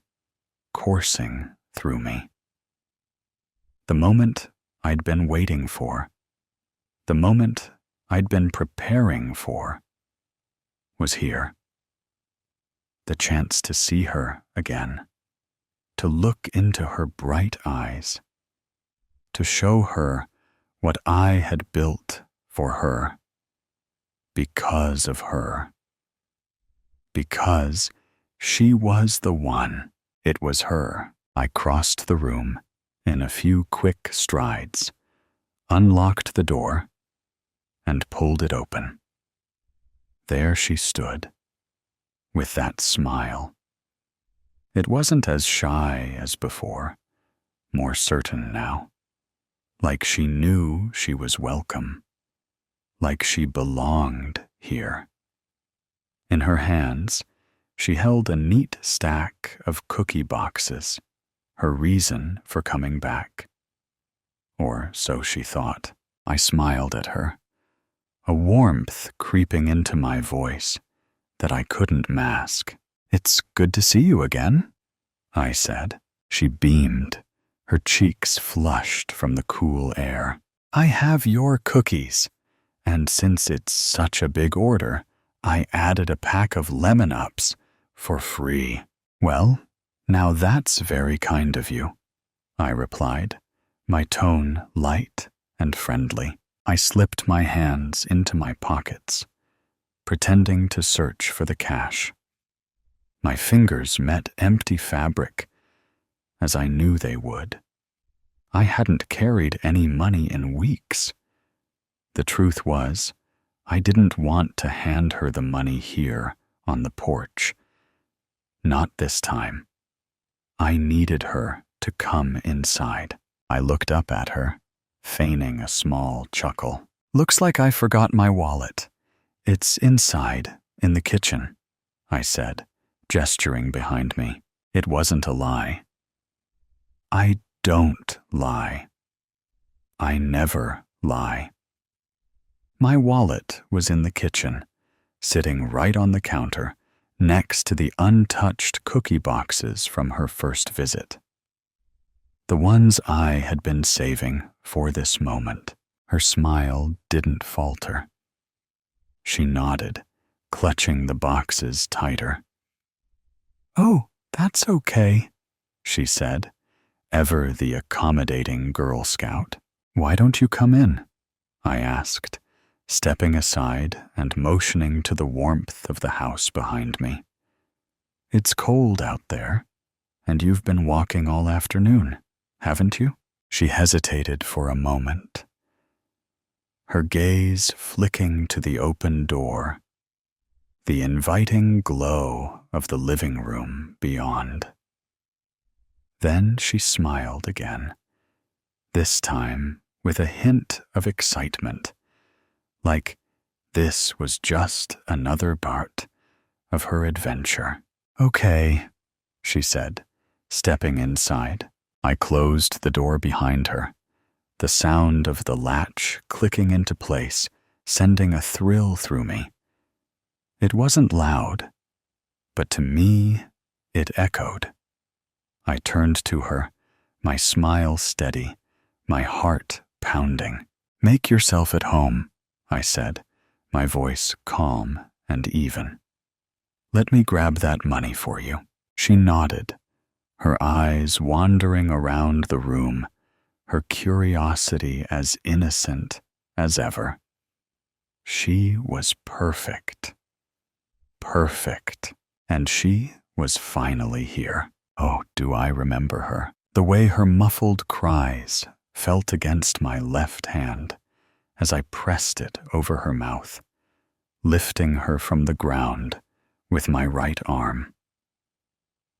coursing through me. The moment I'd been waiting for, the moment I'd been preparing for, was here. The chance to see her again, to look into her bright eyes, to show her what I had built for her, because of her. Because she was the one. It was her. I crossed the room in a few quick strides, unlocked the door, and pulled it open. There she stood, with that smile. It wasn't as shy as before, more certain now, like she knew she was welcome, like she belonged here. In her hands, she held a neat stack of cookie boxes, her reason for coming back. Or so she thought. I smiled at her, a warmth creeping into my voice that I couldn't mask. "It's good to see you again," I said. She beamed, her cheeks flushed from the cool air. "I have your cookies, and since it's such a big order, I added a pack of lemon ups for free." "Well, now that's very kind of you," I replied, my tone light and friendly. I slipped my hands into my pockets, pretending to search for the cash. My fingers met empty fabric, as I knew they would. I hadn't carried any money in weeks. The truth was, I didn't want to hand her the money here on the porch. Not this time. I needed her to come inside. I looked up at her, feigning a small chuckle. "Looks like I forgot my wallet. It's inside, in the kitchen," I said, gesturing behind me. It wasn't a lie. I don't lie. I never lie. My wallet was in the kitchen, sitting right on the counter, next to the untouched cookie boxes from her first visit. The ones I had been saving for this moment. Her smile didn't falter. She nodded, clutching the boxes tighter. "Oh, that's okay," she said, ever the accommodating Girl Scout. "Why don't you come in?" I asked, stepping aside and motioning to the warmth of the house behind me. "It's cold out there, and you've been walking all afternoon, haven't you?" She hesitated for a moment, her gaze flicking to the open door, the inviting glow of the living room beyond. Then she smiled again, this time with a hint of excitement, like this was just another part of her adventure. "Okay," she said, stepping inside. I closed the door behind her, the sound of the latch clicking into place, sending a thrill through me. It wasn't loud, but to me, it echoed. I turned to her, my smile steady, my heart pounding. "Make yourself at home," I said, my voice calm and even. "Let me grab that money for you." She nodded, her eyes wandering around the room, her curiosity as innocent as ever. She was perfect. Perfect. And she was finally here. Oh, do I remember her. The way her muffled cries felt against my left hand as I pressed it over her mouth, lifting her from the ground with my right arm.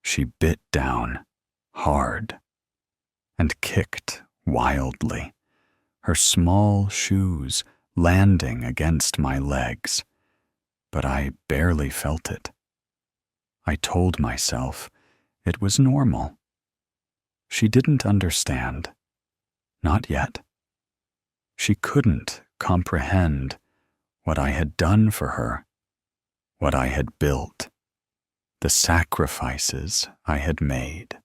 She bit down hard and kicked wildly, her small shoes landing against my legs, but I barely felt it. I told myself it was normal. She didn't understand. Not yet. She couldn't comprehend what I had done for her, what I had built, the sacrifices I had made.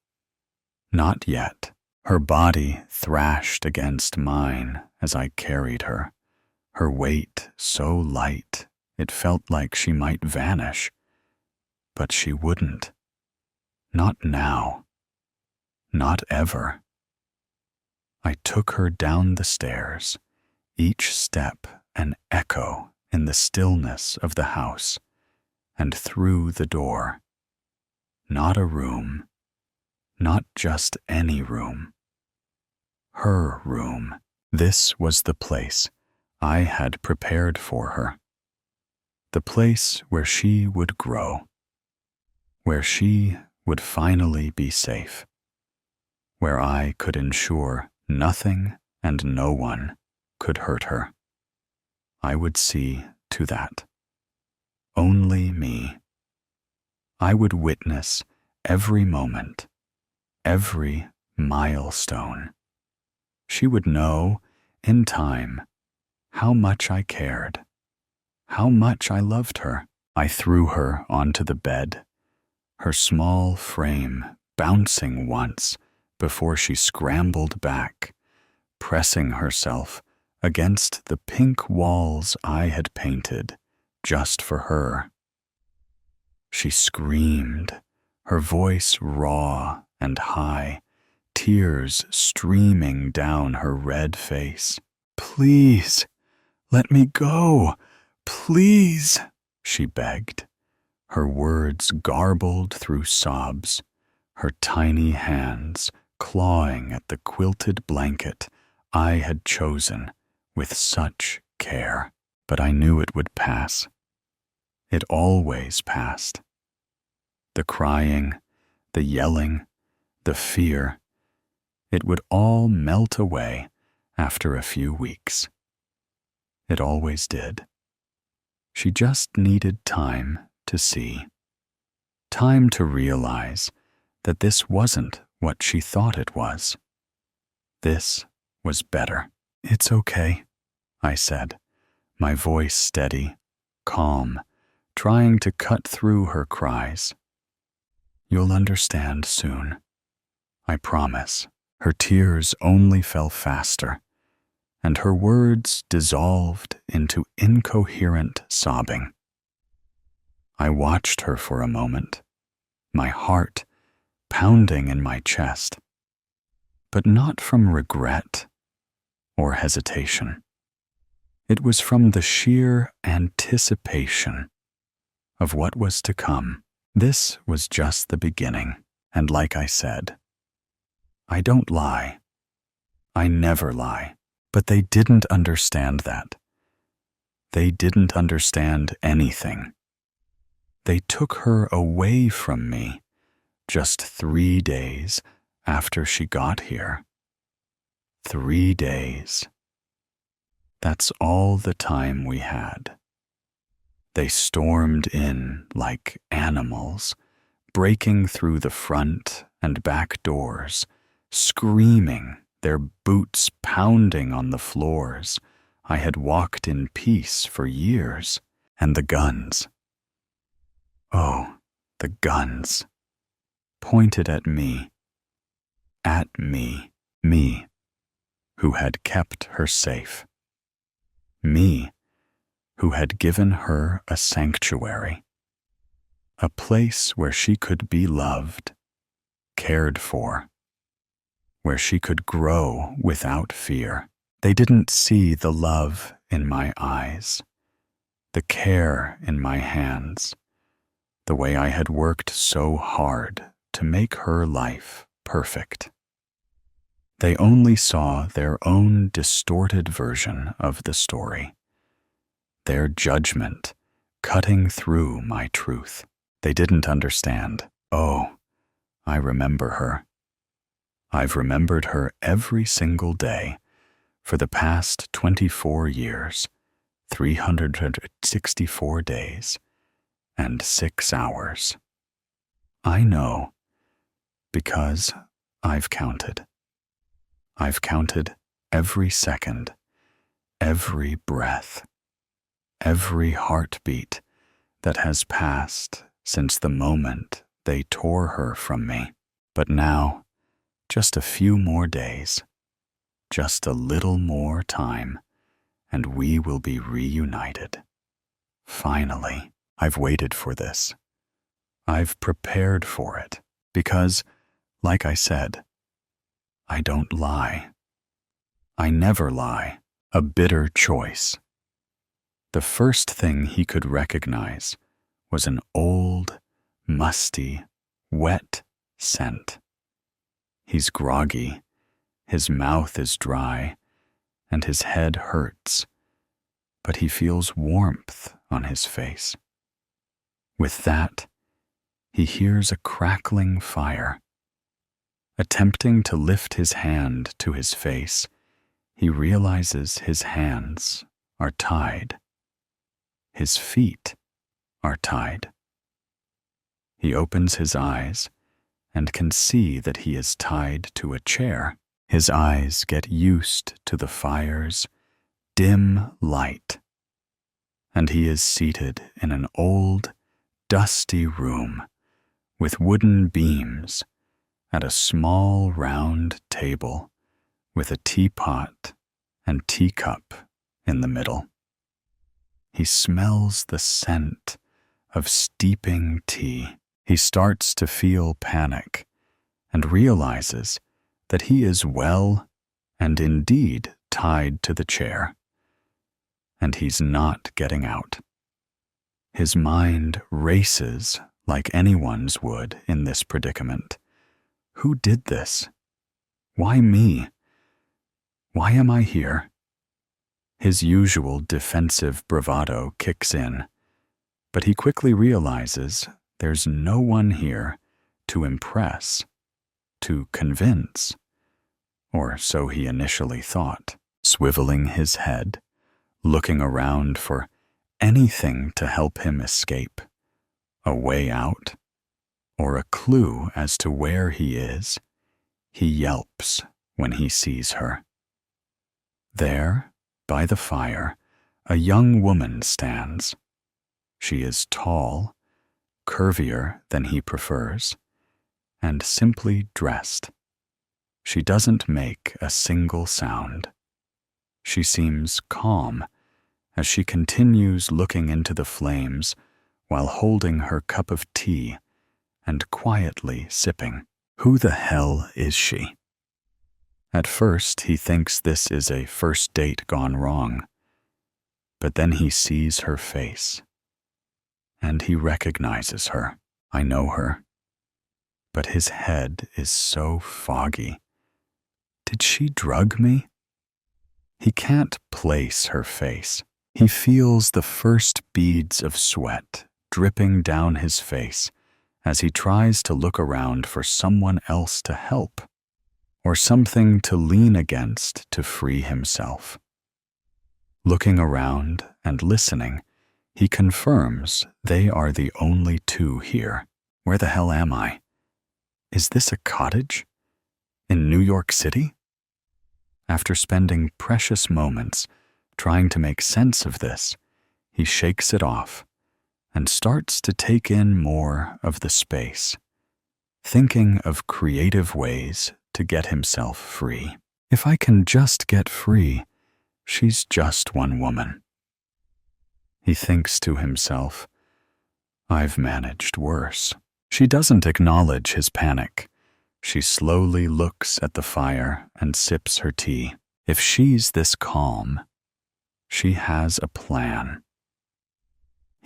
Not yet. Her body thrashed against mine as I carried her, her weight so light it felt like she might vanish. But she wouldn't. Not now. Not ever. I took her down the stairs, each step an echo in the stillness of the house, and through the door. Not a room, not just any room. Her room. This was the place I had prepared for her. The place where she would grow, where she would finally be safe, where I could ensure nothing and no one could hurt her. I would see to that. Only me. I would witness every moment, every milestone. She would know, in time, how much I cared, how much I loved her. I threw her onto the bed, her small frame bouncing once before she scrambled back, pressing herself against the pink walls I had painted just for her. She screamed, her voice raw and high, tears streaming down her red face. "Please, let me go, please," she begged, her words garbled through sobs, her tiny hands clawing at the quilted blanket I had chosen with such care. But I knew it would pass. It always passed. The crying, the yelling, the fear, it would all melt away after a few weeks. It always did. She just needed time to see. Time to realize that this wasn't what she thought it was. This was better. "It's okay," I said, my voice steady, calm, trying to cut through her cries. "You'll understand soon. I promise." Her tears only fell faster, and her words dissolved into incoherent sobbing. I watched her for a moment, my heart pounding in my chest, but not from regret or hesitation. It was from the sheer anticipation of what was to come. This was just the beginning, and like I said, I don't lie. I never lie. But they didn't understand that. They didn't understand anything. They took her away from me just 3 days after she got here. 3 days. That's all the time we had. They stormed in like animals, breaking through the front and back doors, screaming, their boots pounding on the floors I had walked in peace for years, and the guns. Oh, the guns. Pointed at me, me, who had kept her safe. Me, who had given her a sanctuary, a place where she could be loved, cared for, where she could grow without fear. They didn't see the love in my eyes, the care in my hands, the way I had worked so hard to make her life perfect. They only saw their own distorted version of the story, their judgment cutting through my truth. They didn't understand. Oh, I remember her. I've remembered her every single day for the past 24 years, 364 days, and 6 hours. I know because I've counted. I've counted every second, every breath, every heartbeat that has passed since the moment they tore her from me. But now, just a few more days, just a little more time, and we will be reunited. Finally, I've waited for this. I've prepared for it because, like I said, I don't lie. I never lie. A bitter choice. The first thing he could recognize was an old, musty, wet scent. He's groggy, his mouth is dry, and his head hurts, but he feels warmth on his face. With that, he hears a crackling fire. Attempting to lift his hand to his face, he realizes his hands are tied. His feet are tied. He opens his eyes and can see that he is tied to a chair. His eyes get used to the fire's dim light, and he is seated in an old, dusty room with wooden beams at a small round table with a teapot and teacup in the middle. He smells the scent of steeping tea. He starts to feel panic and realizes that he is well and indeed tied to the chair, and he's not getting out. His mind races like anyone's would in this predicament. Who did this? Why me? Why am I here? His usual defensive bravado kicks in, but he quickly realizes there's no one here to impress, to convince, or so he initially thought. Swiveling his head, looking around for anything to help him escape, a way out, or a clue as to where he is, he yelps when he sees her. There, by the fire, a young woman stands. She is tall, curvier than he prefers, and simply dressed. She doesn't make a single sound. She seems calm as she continues looking into the flames while holding her cup of tea and quietly sipping. Who the hell is she? At first, he thinks this is a first date gone wrong, but then he sees her face, and he recognizes her. I know her, but his head is so foggy. Did she drug me? He can't place her face. He feels the first beads of sweat dripping down his face as he tries to look around for someone else to help, or something to lean against to free himself. Looking around and listening, he confirms they are the only two here. Where the hell am I? Is this a cottage? In New York City? After spending precious moments trying to make sense of this, he shakes it off and starts to take in more of the space, thinking of creative ways to get himself free. If I can just get free, she's just one woman. He thinks to himself, I've managed worse. She doesn't acknowledge his panic. She slowly looks at the fire and sips her tea. If she's this calm, she has a plan.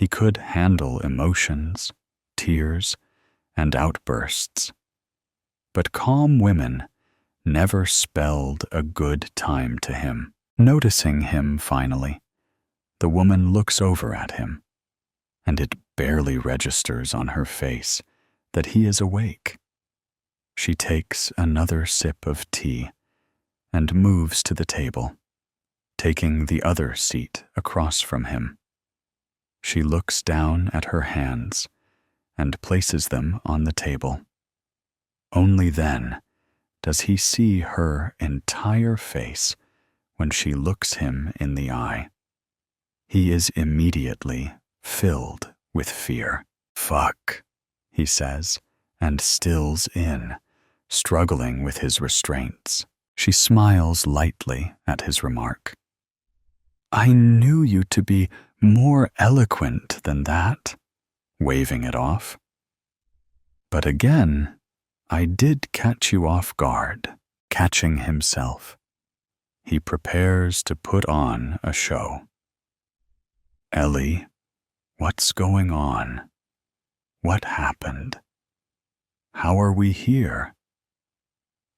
He could handle emotions, tears, and outbursts. But calm women never spelled a good time to him. Noticing him finally, the woman looks over at him, and it barely registers on her face that he is awake. She takes another sip of tea and moves to the table, taking the other seat across from him. She looks down at her hands and places them on the table. Only then does he see her entire face when she looks him in the eye. He is immediately filled with fear. "Fuck," he says, and stills in, struggling with his restraints. She smiles lightly at his remark. "I knew you to be more eloquent than that," waving it off. "But again, I did catch you off guard." Catching himself, he prepares to put on a show. "Ellie, what's going on? What happened? How are we here?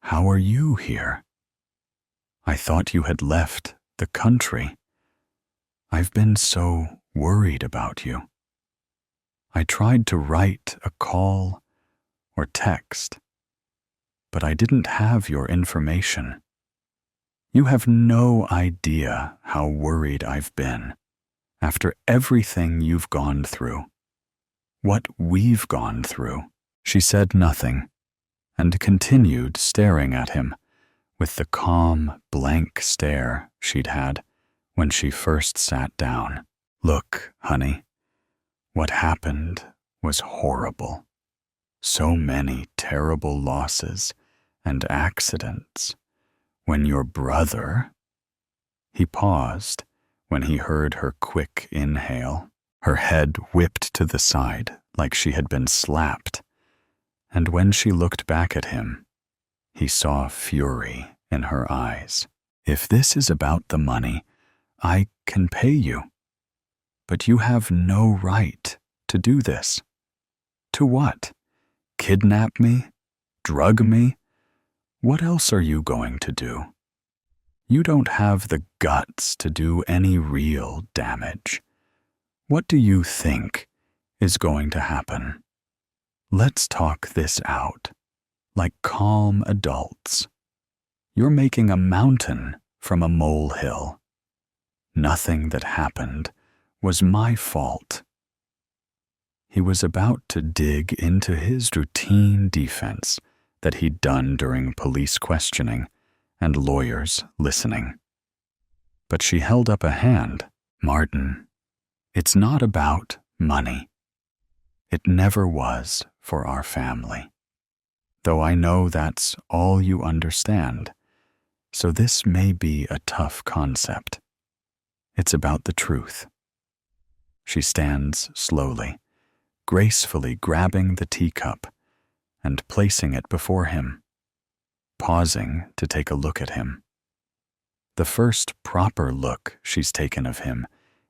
How are you here? I thought you had left the country. I've been so worried about you. I tried to write a call or text, but I didn't have your information. You have no idea how worried I've been after everything you've gone through, what we've gone through." She said nothing and continued staring at him with the calm, blank stare she'd had when she first sat down. "Look, honey, what happened was horrible. So many terrible losses and accidents. When your brother—" He paused when he heard her quick inhale. Her head whipped to the side like she had been slapped, and when she looked back at him, he saw fury in her eyes. "If this is about the money, I can pay you. But you have no right to do this. To what? Kidnap me? Drug me? What else are you going to do? You don't have the guts to do any real damage. What do you think is going to happen? Let's talk this out, like calm adults. You're making a mountain from a molehill. Nothing that happened was my fault." He was about to dig into his routine defense that he'd done during police questioning and lawyers listening. But she held up a hand. "Martin, it's not about money. It never was for our family. Though I know that's all you understand, so this may be a tough concept. It's about the truth." She stands slowly, gracefully grabbing the teacup and placing it before him, pausing to take a look at him. The first proper look she's taken of him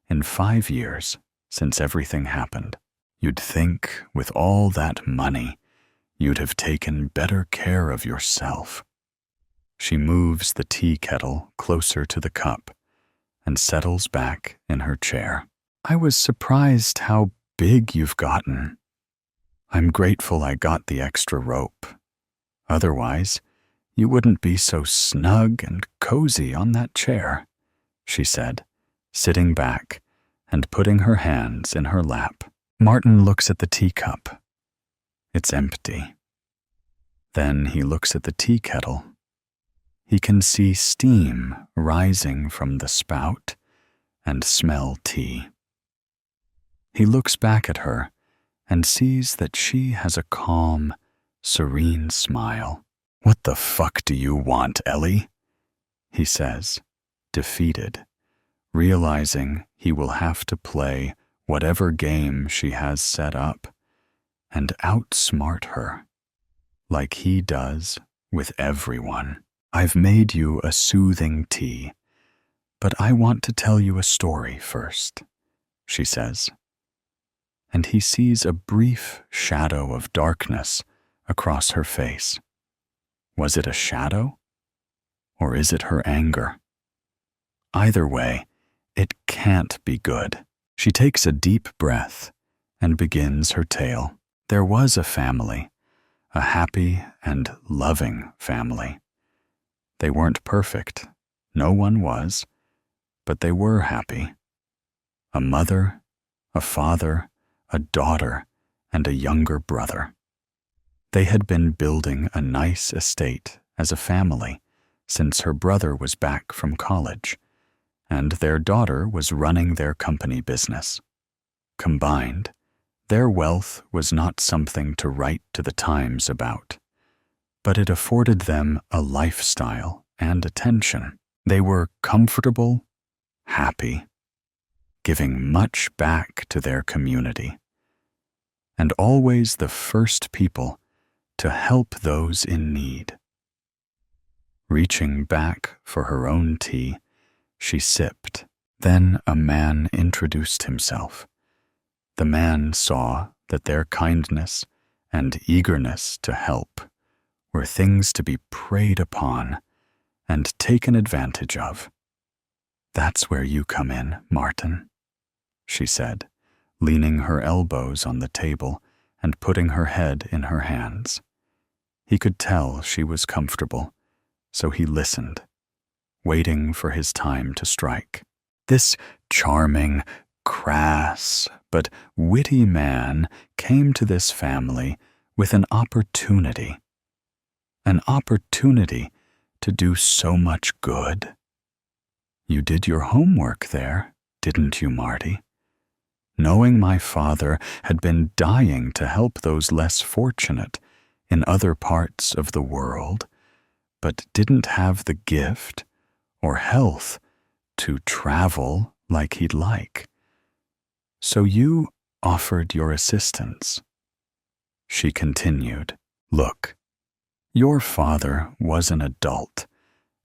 in 5 years since everything happened. You'd think with all that money, you'd have taken better care of yourself. She moves the tea kettle closer to the cup and settles back in her chair. "I was surprised how big you've gotten. I'm grateful I got the extra rope. Otherwise, you wouldn't be so snug and cozy on that chair," she said, sitting back and putting her hands in her lap. Martin looks at the teacup. It's empty. Then he looks at the tea kettle. He can see steam rising from the spout and smell tea. He looks back at her and sees that she has a calm, serene smile. "What the fuck do you want, Ellie?" he says, defeated, realizing he will have to play whatever game she has set up and outsmart her, like he does with everyone. "I've made you a soothing tea, but I want to tell you a story first," she says. And he sees a brief shadow of darkness across her face. Was it a shadow Or is it her anger? Either way, it can't be good. She takes a deep breath and begins her tale. There was a family, a happy and loving family. They weren't perfect, no one was, but they were happy. A mother, a father, a daughter, and a younger brother. They had been building a nice estate as a family since her brother was back from college, and their daughter was running their company business. Combined, their wealth was not something to write to the Times about, but it afforded them a lifestyle and attention. They were comfortable, happy, giving much back to their community, and always the first people to help those in need. Reaching back for her own tea, she sipped. Then a man introduced himself. The man saw that their kindness and eagerness to help were things to be preyed upon and taken advantage of. "That's where you come in, Martin," she said, leaning her elbows on the table and putting her head in her hands. He could tell she was comfortable, so he listened, waiting for his time to strike. This charming, crass, but witty man came to this family with an opportunity to do so much good. "You did your homework there, didn't you, Marty? Knowing my father had been dying to help those less fortunate in other parts of the world, but didn't have the gift or health to travel like he'd like. So you offered your assistance." She continued, "Look, your father was an adult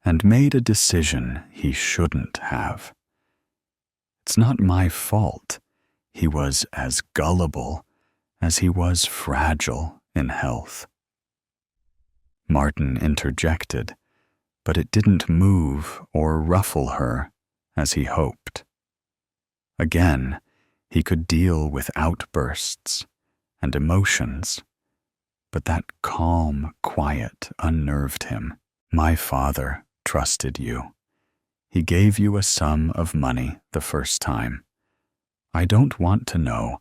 and made a decision he shouldn't have. It's not my fault he was as gullible as he was fragile in health." Martin interjected, but it didn't move or ruffle her as he hoped. Again, he could deal with outbursts and emotions, but that calm quiet unnerved him. "My father trusted you. He gave you a sum of money the first time. I don't want to know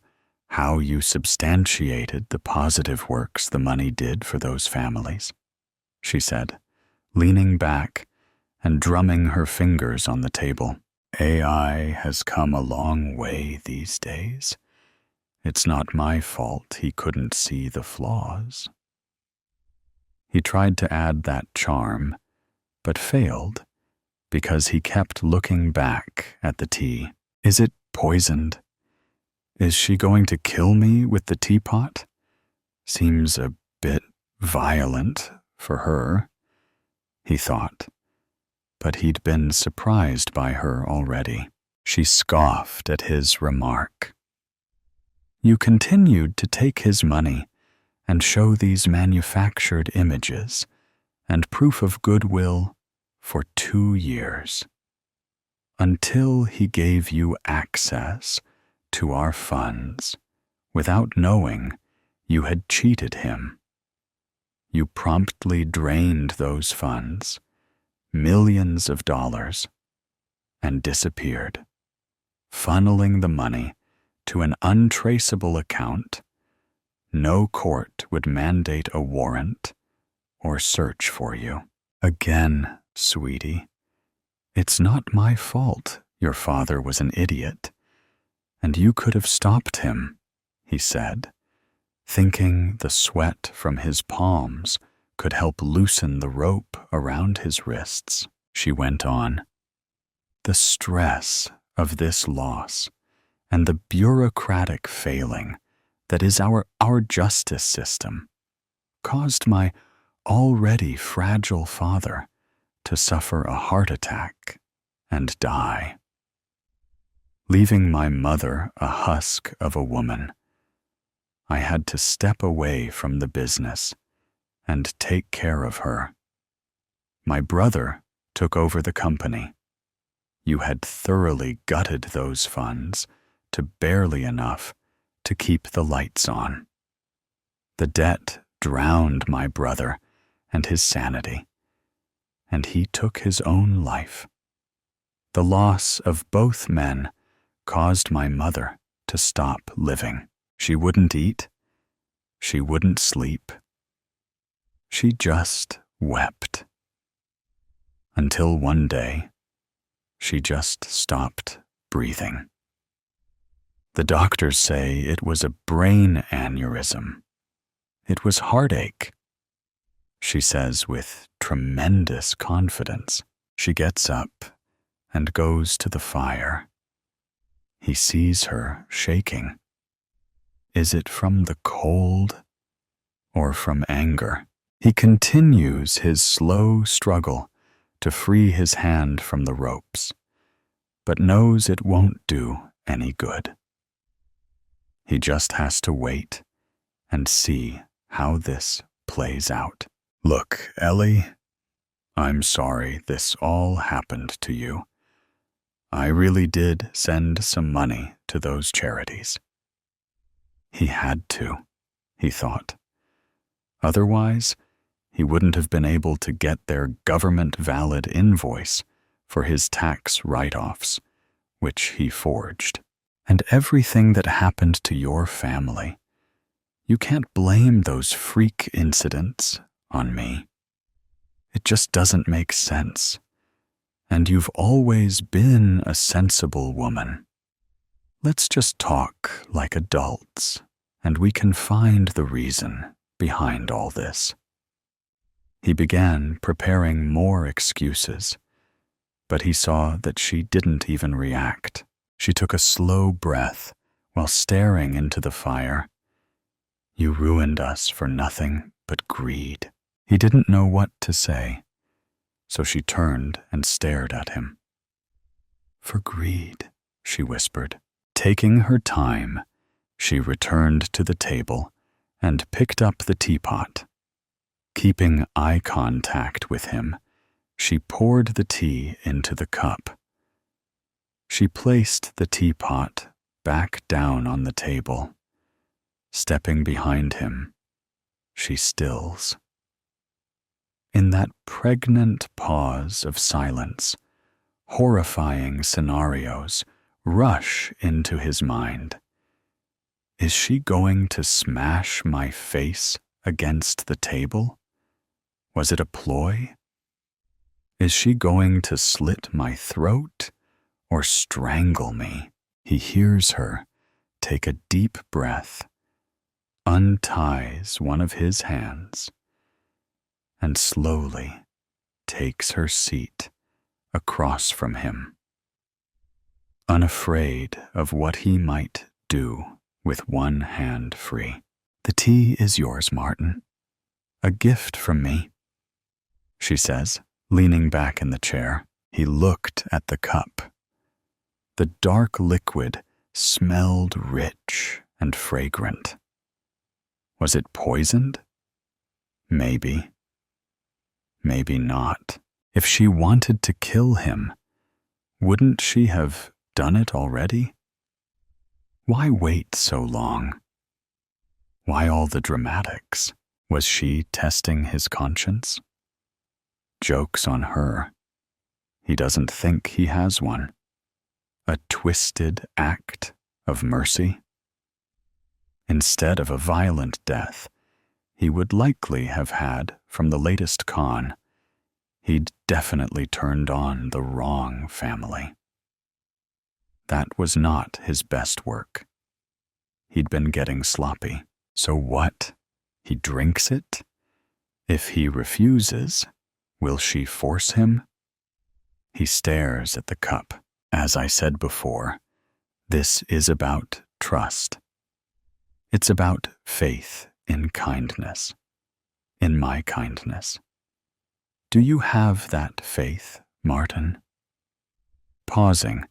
how you substantiated the positive works the money did for those families," she said, leaning back and drumming her fingers on the table. "AI has come a long way these days. It's not my fault he couldn't see the flaws." He tried to add that charm, but failed because he kept looking back at the tea. "Is it poisoned? Is she going to kill me with the teapot? Seems a bit violent for her," he thought, but he'd been surprised by her already. She scoffed at his remark. "You continued to take his money and show these manufactured images and proof of goodwill for 2 years, until he gave you access to our funds without knowing you had cheated him. You promptly drained those funds, millions of dollars, and disappeared, funneling the money to an untraceable account. No court would mandate a warrant or search for you. Again, sweetie, it's not my fault your father was an idiot, and you could have stopped him," he said, thinking the sweat from his palms could help loosen the rope around his wrists. She went on, "The stress of this loss and the bureaucratic failing that is our justice system caused my already fragile father to suffer a heart attack and die, leaving my mother a husk of a woman. I had to step away from the business and take care of her. My brother took over the company. You had thoroughly gutted those funds to barely enough to keep the lights on. The debt drowned my brother and his sanity, and he took his own life. The loss of both men caused my mother to stop living. She wouldn't eat. She wouldn't sleep. She just wept. Until one day, she just stopped breathing. The doctors say it was a brain aneurysm. It was heartache. She says with tremendous confidence. She gets up and goes to the fire. He sees her shaking. Is it from the cold or from anger? He continues his slow struggle to free his hand from the ropes, but knows it won't do any good. He just has to wait and see how this plays out. Look, Ellie, I'm sorry this all happened to you. I really did send some money to those charities. He had to, he thought. Otherwise, he wouldn't have been able to get their government-valid invoice for his tax write-offs, which he forged. And everything that happened to your family, you can't blame those freak incidents on me. It just doesn't make sense. And you've always been a sensible woman. Let's just talk like adults, and we can find the reason behind all this. He began preparing more excuses, but he saw that she didn't even react. She took a slow breath while staring into the fire. You ruined us for nothing but greed. He didn't know what to say, so she turned and stared at him. For greed, she whispered. Taking her time, she returned to the table and picked up the teapot. Keeping eye contact with him, she poured the tea into the cup. She placed the teapot back down on the table. Stepping behind him, she stills. In that pregnant pause of silence, horrifying scenarios rush into his mind. Is she going to smash my face against the table? Was it a ploy? Is she going to slit my throat or strangle me? He hears her take a deep breath, unties one of his hands, and slowly takes her seat across from him. Unafraid of what he might do with one hand free. The tea is yours, Martin. A gift from me, she says, leaning back in the chair. He looked at the cup. The dark liquid smelled rich and fragrant. Was it poisoned? Maybe. Maybe not. If she wanted to kill him, wouldn't she have done it already? Why wait so long? Why all the dramatics? Was she testing his conscience? Joke's on her. He doesn't think he has one. A twisted act of mercy? Instead of a violent death, he would likely have had from the latest con. He'd definitely turned on the wrong family. That was not his best work. He'd been getting sloppy. So what? He drinks it? If he refuses, will she force him? He stares at the cup. As I said before, this is about trust. It's about faith in kindness, in my kindness. Do you have that faith, Martin? Pausing,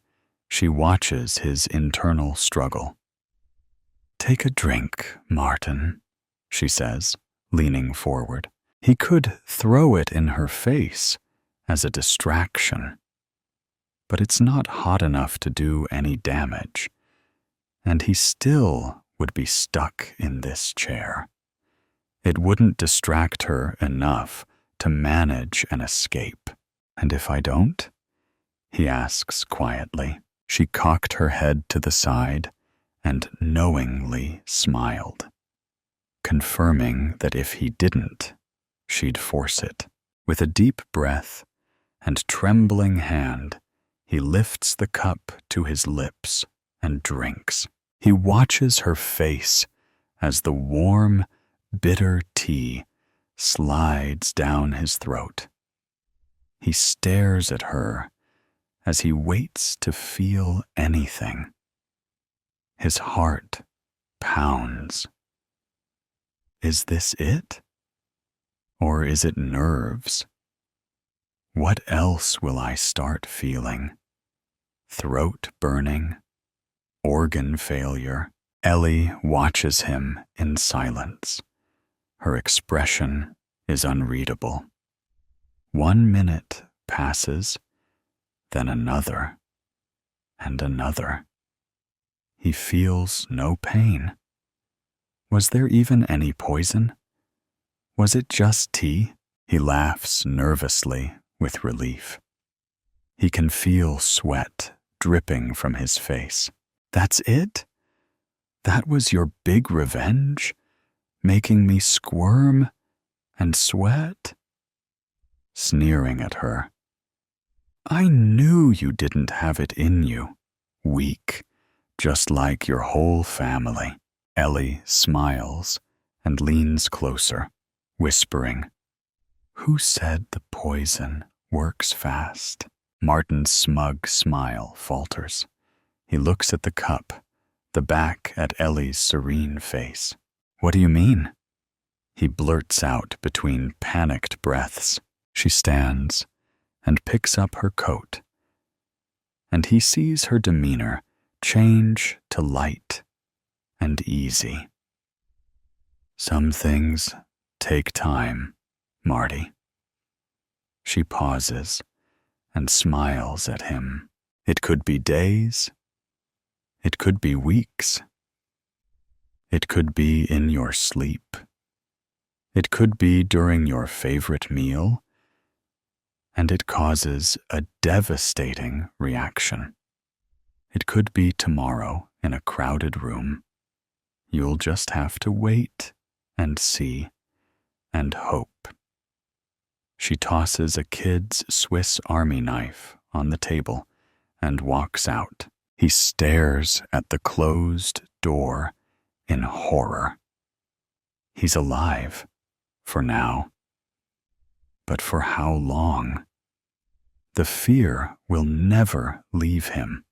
she watches his internal struggle. Take a drink, Martin, she says, leaning forward. He could throw it in her face as a distraction. But it's not hot enough to do any damage, and he still would be stuck in this chair. It wouldn't distract her enough to manage an escape. And if I don't? He asks quietly. She cocked her head to the side and knowingly smiled, confirming that if he didn't, she'd force it. With a deep breath and trembling hand, he lifts the cup to his lips and drinks. He watches her face as the warm, bitter tea slides down his throat. He stares at her as he waits to feel anything. His heart pounds. Is this it? Or is it nerves? What else will I start feeling? Throat burning? Organ failure? Ellie watches him in silence. Her expression is unreadable. 1 minute passes, then another, and another. He feels no pain. Was there even any poison? Was it just tea? He laughs nervously with relief. He can feel sweat dripping from his face. That's it? That was your big revenge? Making me squirm and sweat? Sneering at her. I knew you didn't have it in you. Weak, just like your whole family. Ellie smiles and leans closer, whispering, Who said the poison works fast? Martin's smug smile falters. He looks at the cup, the back at Ellie's serene face. What do you mean? He blurts out between panicked breaths. She stands and picks up her coat, and he sees her demeanor change to light and easy. Some things take time, Marty. She pauses and smiles at him. It could be days. It could be weeks. It could be in your sleep. It could be during your favorite meal, and it causes a devastating reaction. It could be tomorrow in a crowded room. You'll just have to wait and see and hope. She tosses a kid's Swiss Army knife on the table and walks out. He stares at the closed door in horror. He's alive, for now. But for how long? The fear will never leave him.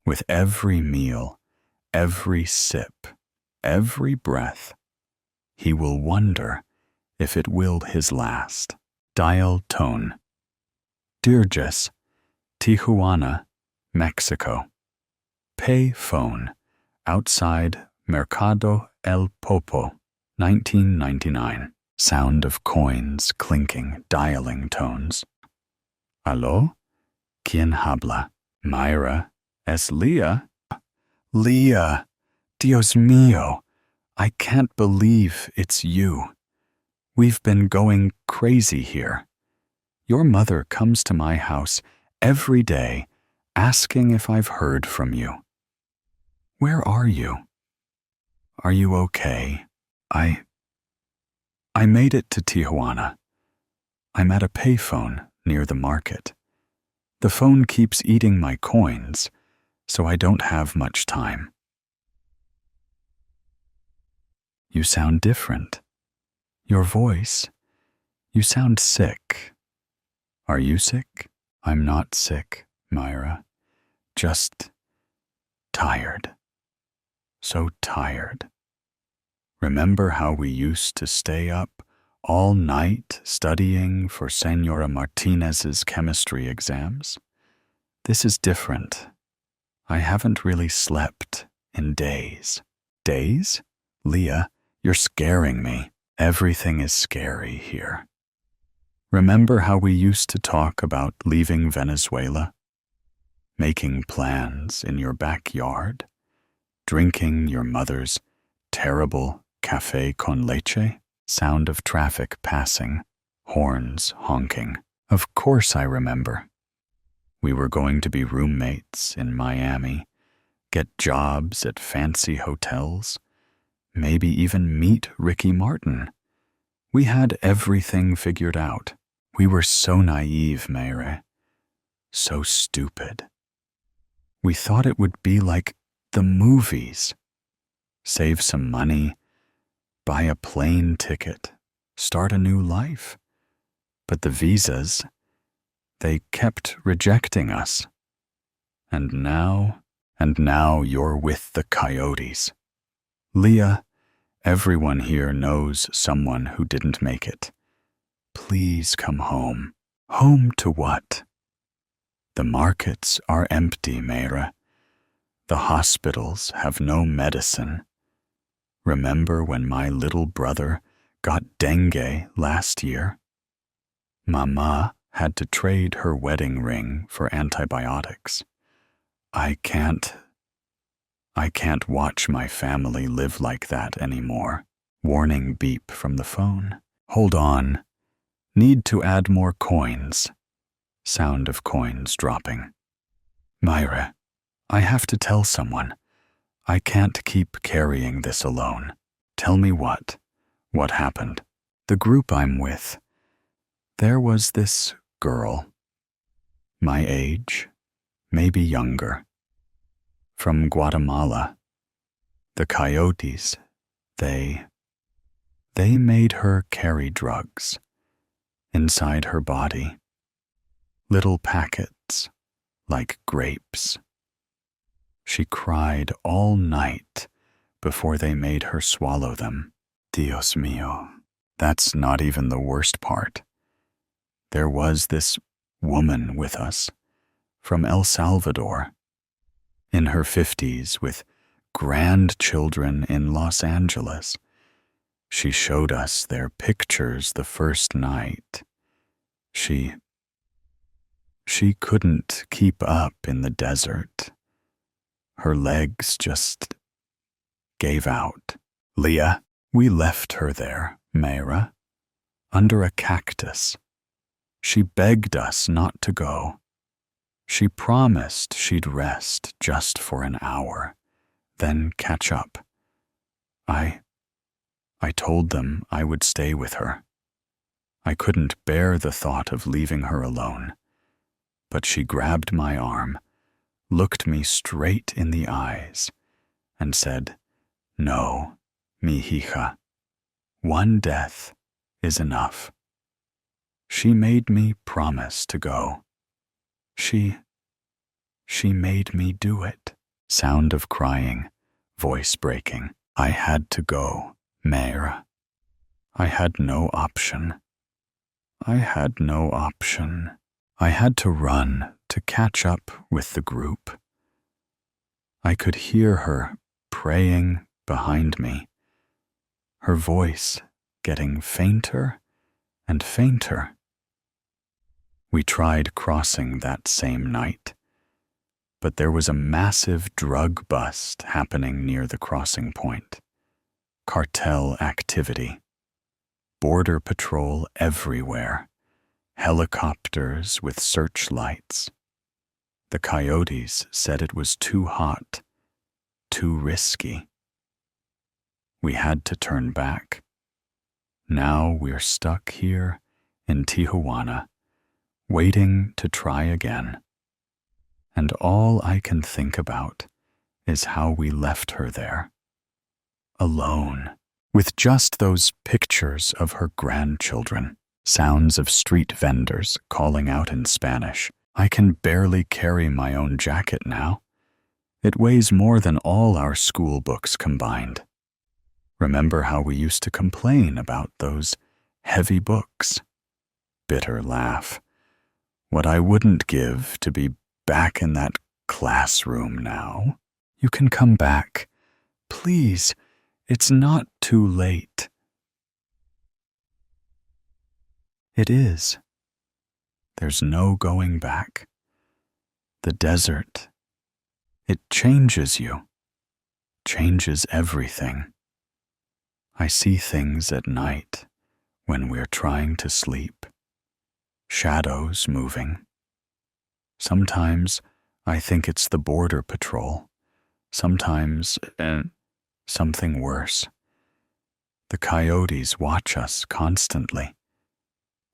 With every meal, every sip, every breath, he will wonder if it will his last. Dial tone. Dirges, Tijuana, Mexico. Pay phone, outside Mercado El Popo, 1999. Sound of coins clinking, dialing tones. Aló? ¿Quién habla? Myra. Es Leah? Leah! Dios mío! I can't believe it's you. We've been going crazy here. Your mother comes to my house every day asking if I've heard from you. Where are you? Are you okay? I made it to Tijuana. I'm at a payphone near the market. The phone keeps eating my coins, so I don't have much time. You sound different. Your voice, you sound sick. Are you sick? I'm not sick, Myra. Just tired. So tired. Remember how we used to stay up all night studying for Senora Martinez's chemistry exams? This is different. I haven't really slept in days. Days? Leah, you're scaring me. Everything is scary here. Remember how we used to talk about leaving Venezuela? Making plans in your backyard? Drinking your mother's terrible café con leche? Sound of traffic passing, horns honking. Of course I remember. We were going to be roommates in Miami, get jobs at fancy hotels, maybe even meet Ricky Martin. We had everything figured out. We were so naive, Mayre. So stupid. We thought it would be like the movies. Save some money, buy a plane ticket, start a new life. But the visas, they kept rejecting us. And now you're with the coyotes. Leah, everyone here knows someone who didn't make it. Please come home. Home to what? The markets are empty, Mayra. The hospitals have no medicine. Remember when my little brother got dengue last year? Mama had to trade her wedding ring for antibiotics. I can't watch my family live like that anymore. Warning beep from the phone. Hold on. Need to add more coins. Sound of coins dropping. Myra, I have to tell someone. I can't keep carrying this alone. Tell me what? What happened? The group I'm with. There was this girl. My age, maybe younger. From Guatemala. The coyotes, they made her carry drugs. Inside her body. Little packets, like grapes. She cried all night before they made her swallow them. Dios mío, that's not even the worst part. There was this woman with us, from El Salvador, in her 50s with grandchildren in Los Angeles. She showed us their pictures the first night. She couldn't keep up in the desert. Her legs just gave out. Leah, we left her there, Mayra, under a cactus. She begged us not to go. She promised she'd rest just for an hour, then catch up. I told them I would stay with her. I couldn't bear the thought of leaving her alone. But she grabbed my arm, looked me straight in the eyes, and said, "No, mi hija. One death is enough." She made me promise to go. She made me do it. Sound of crying, voice breaking. I had to go, Mayra. I had no option. I had no option. I had to run to catch up with the group. I could hear her praying behind me, her voice getting fainter and fainter. We tried crossing that same night, but there was a massive drug bust happening near the crossing point. Cartel activity. Border patrol everywhere. Helicopters with searchlights. The coyotes said it was too hot, too risky. We had to turn back. Now we're stuck here in Tijuana, waiting to try again. And all I can think about is how we left her there. Alone, with just those pictures of her grandchildren. Sounds of street vendors calling out in Spanish. I can barely carry my own jacket now. It weighs more than all our school books combined. Remember how we used to complain about those heavy books? Bitter laugh. What I wouldn't give to be back in that classroom now. You can come back. Please, it's not too late. It is. There's no going back. The desert, it changes you, changes everything. I see things at night when we're trying to sleep, shadows moving. Sometimes I think it's the border patrol, sometimes something worse. The coyotes watch us constantly.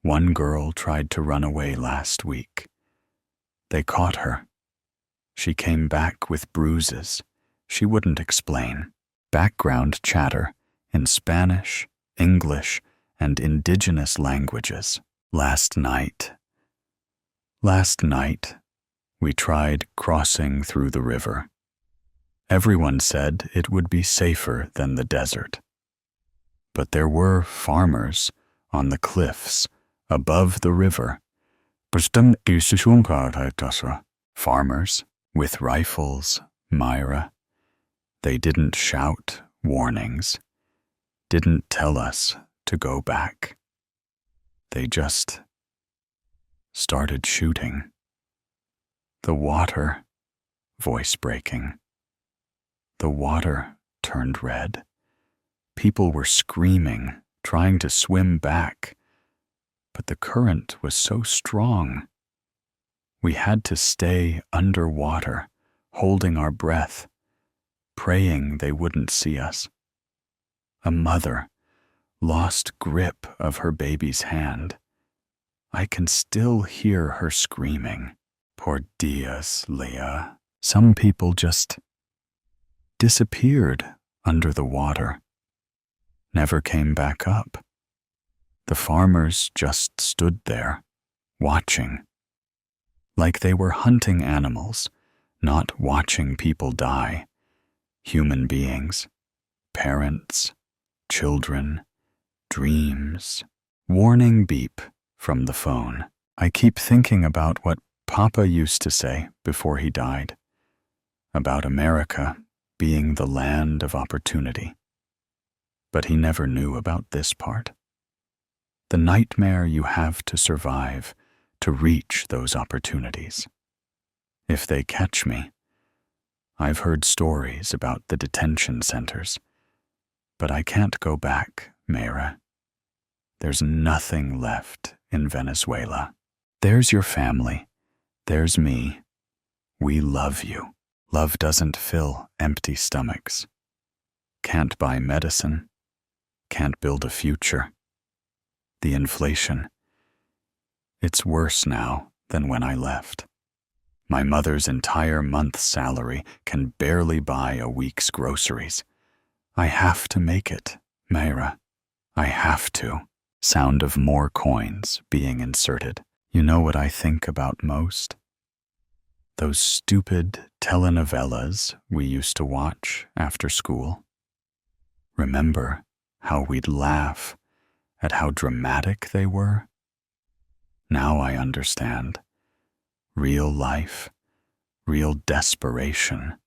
One girl tried to run away last week. They caught her. She came back with bruises. She wouldn't explain. Background chatter in Spanish, English, and indigenous languages. Last night, we tried crossing through the river. Everyone said it would be safer than the desert. But there were farmers on the cliffs above the river. Farmers with rifles, Myra. They didn't shout warnings, didn't tell us to go back. They just started shooting. The water, voice breaking. The water turned red. People were screaming, trying to swim back, but the current was so strong. We had to stay underwater, holding our breath, praying they wouldn't see us. A mother lost grip of her baby's hand. I can still hear her screaming, "Por Dios, Leah." Some people just disappeared under the water, never came back up. The farmers just stood there, watching, like they were hunting animals, not watching people die. Human beings, parents, children, dreams. Warning beep from the phone. I keep thinking about what Papa used to say before he died, about America being the land of opportunity. But he never knew about this part. The nightmare you have to survive to reach those opportunities. If they catch me, I've heard stories about the detention centers, but I can't go back, Mayra. There's nothing left in Venezuela. There's your family. There's me. We love you. Love doesn't fill empty stomachs. Can't buy medicine. Can't build a future. The inflation. It's worse now than when I left. My mother's entire month's salary can barely buy a week's groceries. I have to make it, Mayra. I have to. Sound of more coins being inserted. You know what I think about most? Those stupid telenovelas we used to watch after school. Remember how we'd laugh at how dramatic they were? Now I understand. Real life, real desperation.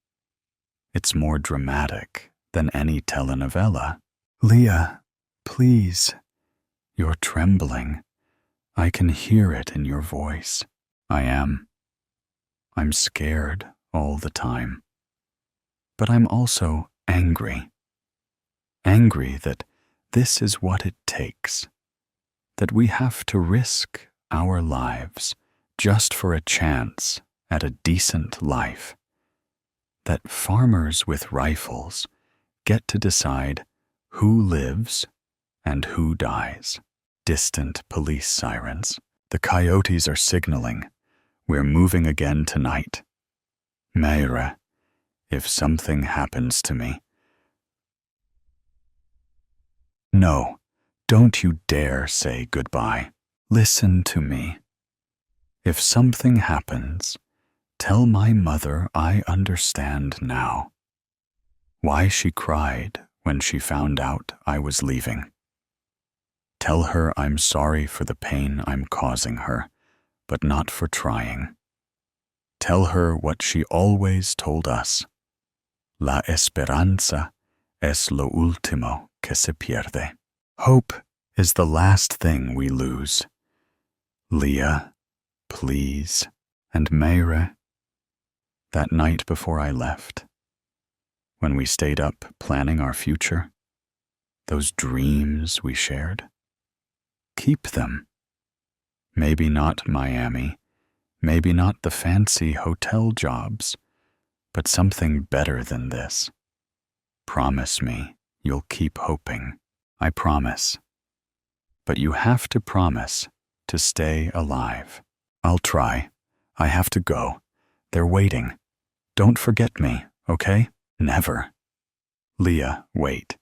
It's more dramatic than any telenovela. Leah, please. You're trembling. I can hear it in your voice. I am. I'm scared all the time. But I'm also angry. Angry that this is what it takes. That we have to risk our lives just for a chance at a decent life. That farmers with rifles get to decide who lives and who dies. Distant police sirens. The coyotes are signaling. We're moving again tonight. Mayra, if something happens to me. No, don't you dare say goodbye. Listen to me. If something happens, tell my mother I understand now. Why she cried when she found out I was leaving. Tell her I'm sorry for the pain I'm causing her, but not for trying. Tell her what she always told us. La esperanza es lo último que se pierde. Hope is the last thing we lose. Leah, please. And Meire, that night before I left, when we stayed up planning our future, those dreams we shared, keep them. Maybe not Miami, maybe not the fancy hotel jobs, but something better than this. Promise me you'll keep hoping. I promise. But you have to promise to stay alive. I'll try. I have to go. They're waiting. Don't forget me, okay? Never. Leah, wait.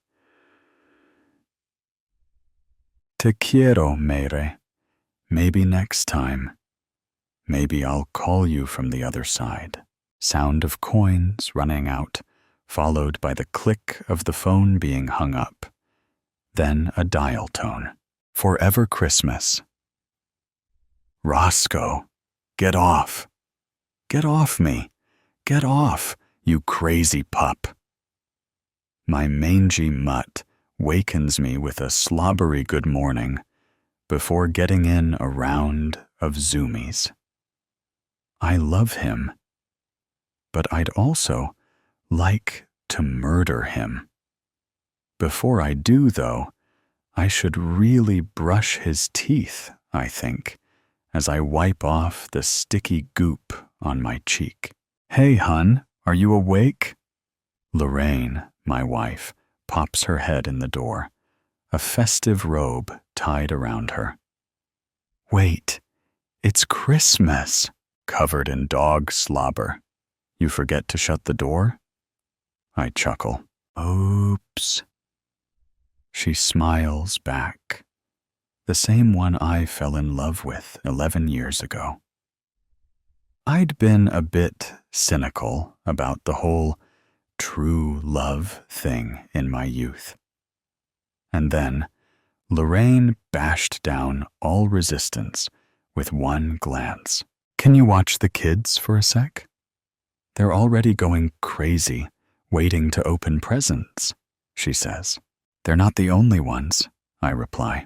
Te quiero, Meire. Maybe next time. Maybe I'll call you from the other side. Sound of coins running out, followed by the click of the phone being hung up. Then a dial tone. Forever Christmas. Roscoe, get off. Get off me. Get off, you crazy pup. My mangy mutt wakens me with a slobbery good morning before getting in a round of zoomies. I love him, but I'd also like to murder him. Before I do, though, I should really brush his teeth, I think, as I wipe off the sticky goop on my cheek. Hey, hun, are you awake? Lorraine, my wife, pops her head in the door, a festive robe tied around her. Wait, it's Christmas, covered in dog slobber. You forget to shut the door? I chuckle. Oops. She smiles back, the same one I fell in love with 11 years ago. I'd been a bit cynical about the whole true love thing in my youth. And then Lorraine bashed down all resistance with one glance. Can you watch the kids for a sec? They're already going crazy, waiting to open presents, she says. They're not the only ones, I reply.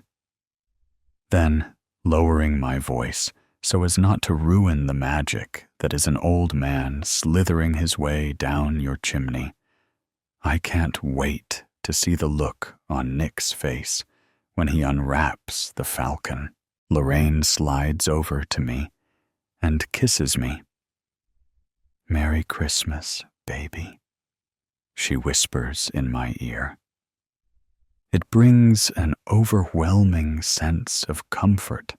Then, lowering my voice so as not to ruin the magic that is an old man slithering his way down your chimney, I can't wait to see the look on Nick's face when he unwraps the falcon. Lorraine slides over to me and kisses me. Merry Christmas, baby, she whispers in my ear. It brings an overwhelming sense of comfort,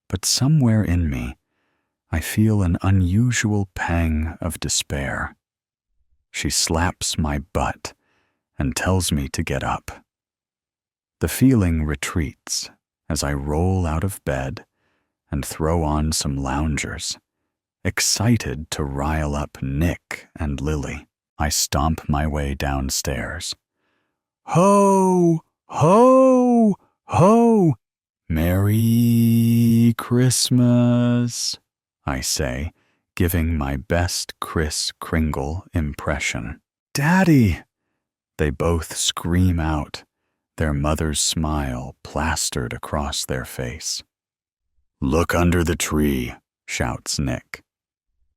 but somewhere in me, I feel an unusual pang of despair. She slaps my butt and tells me to get up. The feeling retreats as I roll out of bed and throw on some loungers, excited to rile up Nick and Lily. I stomp my way downstairs. Ho, ho, ho, Merry Christmas, I say, giving my best Kris Kringle impression. Daddy! They both scream out, their mother's smile plastered across their face. Look under the tree, shouts Nick.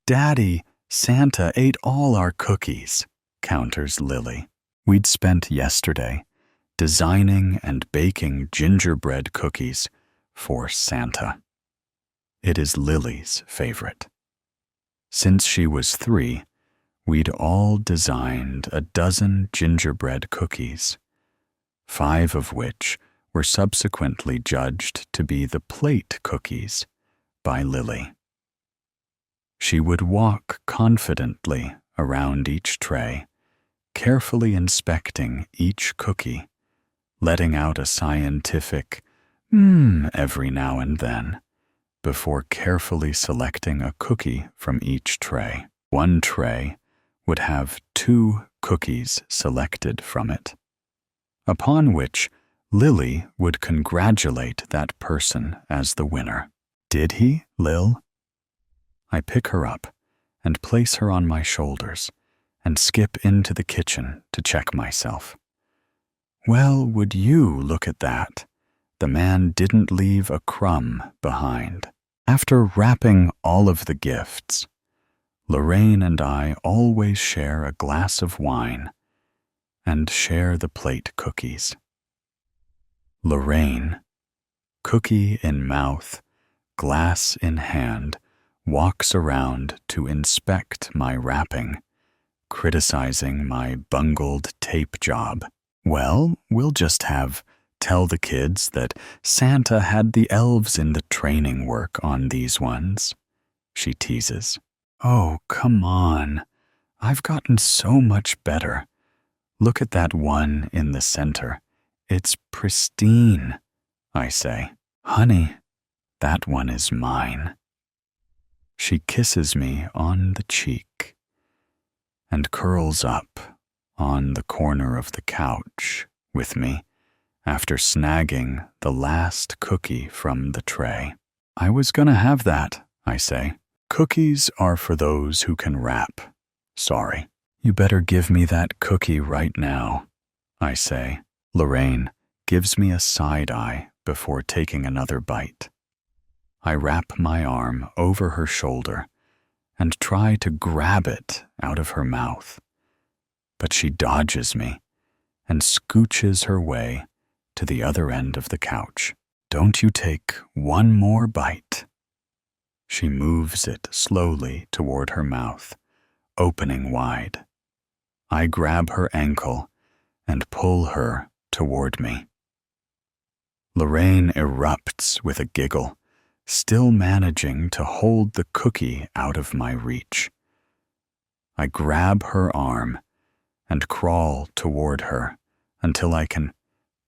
Daddy, Santa ate all our cookies, counters Lily. We'd spent yesterday designing and baking gingerbread cookies for Santa. It is Lily's favorite. Since she was 3, we'd all designed a dozen gingerbread cookies, 5 of which were subsequently judged to be the plate cookies by Lily. She would walk confidently around each tray, carefully inspecting each cookie, letting out a scientific every now and then, before carefully selecting a cookie from each tray. One tray would have 2 cookies selected from it, upon which Lily would congratulate that person as the winner. Did he, Lil? I pick her up and place her on my shoulders and skip into the kitchen to check myself. Well, would you look at that? The man didn't leave a crumb behind. After wrapping all of the gifts, Lorraine and I always share a glass of wine and share the plate cookies. Lorraine, cookie in mouth, glass in hand, walks around to inspect my wrapping, criticizing my bungled tape job. Well, we'll just tell the kids that Santa had the elves in the training work on these ones, she teases. Oh, come on. I've gotten so much better. Look at that one in the center. It's pristine, I say. Honey, that one is mine. She kisses me on the cheek and curls up on the corner of the couch with me after snagging the last cookie from the tray. I was gonna have that, I say. Cookies are for those who can wrap. Sorry. You better give me that cookie right now, I say. Lorraine gives me a side eye before taking another bite. I wrap my arm over her shoulder and try to grab it out of her mouth, but she dodges me and scooches her way to the other end of the couch. Don't you take one more bite? She moves it slowly toward her mouth, opening wide. I grab her ankle and pull her toward me. Lorraine erupts with a giggle, still managing to hold the cookie out of my reach. I grab her arm and crawl toward her until I can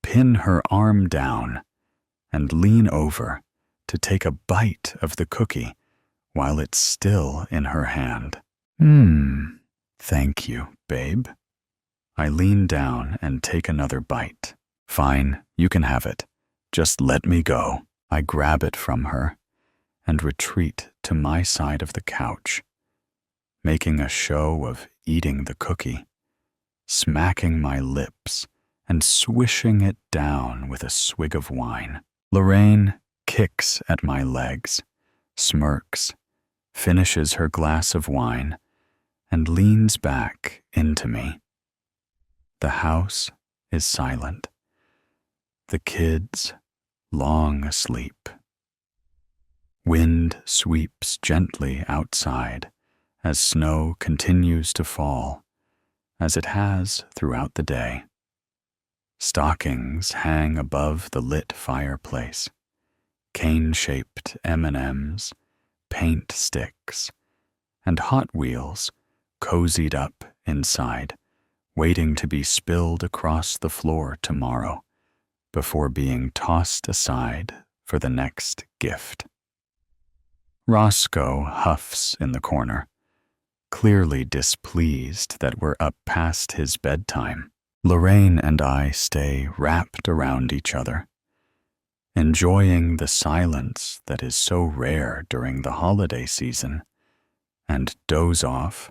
pin her arm down and lean over to take a bite of the cookie while it's still in her hand. Thank you, babe. I lean down and take another bite. Fine, you can have it. Just let me go. I grab it from her and retreat to my side of the couch, making a show of eating the cookie, smacking my lips and swishing it down with a swig of wine. Lorraine kicks at my legs, smirks, finishes her glass of wine, and leans back into me. The house is silent. The kids long asleep. Wind sweeps gently outside as snow continues to fall, as it has throughout the day. Stockings hang above the lit fireplace. Cane-shaped M&Ms, paint sticks, and Hot Wheels cozied up inside, waiting to be spilled across the floor tomorrow before being tossed aside for the next gift. Roscoe huffs in the corner, clearly displeased that we're up past his bedtime. Lorraine and I stay wrapped around each other, enjoying the silence that is so rare during the holiday season, and doze off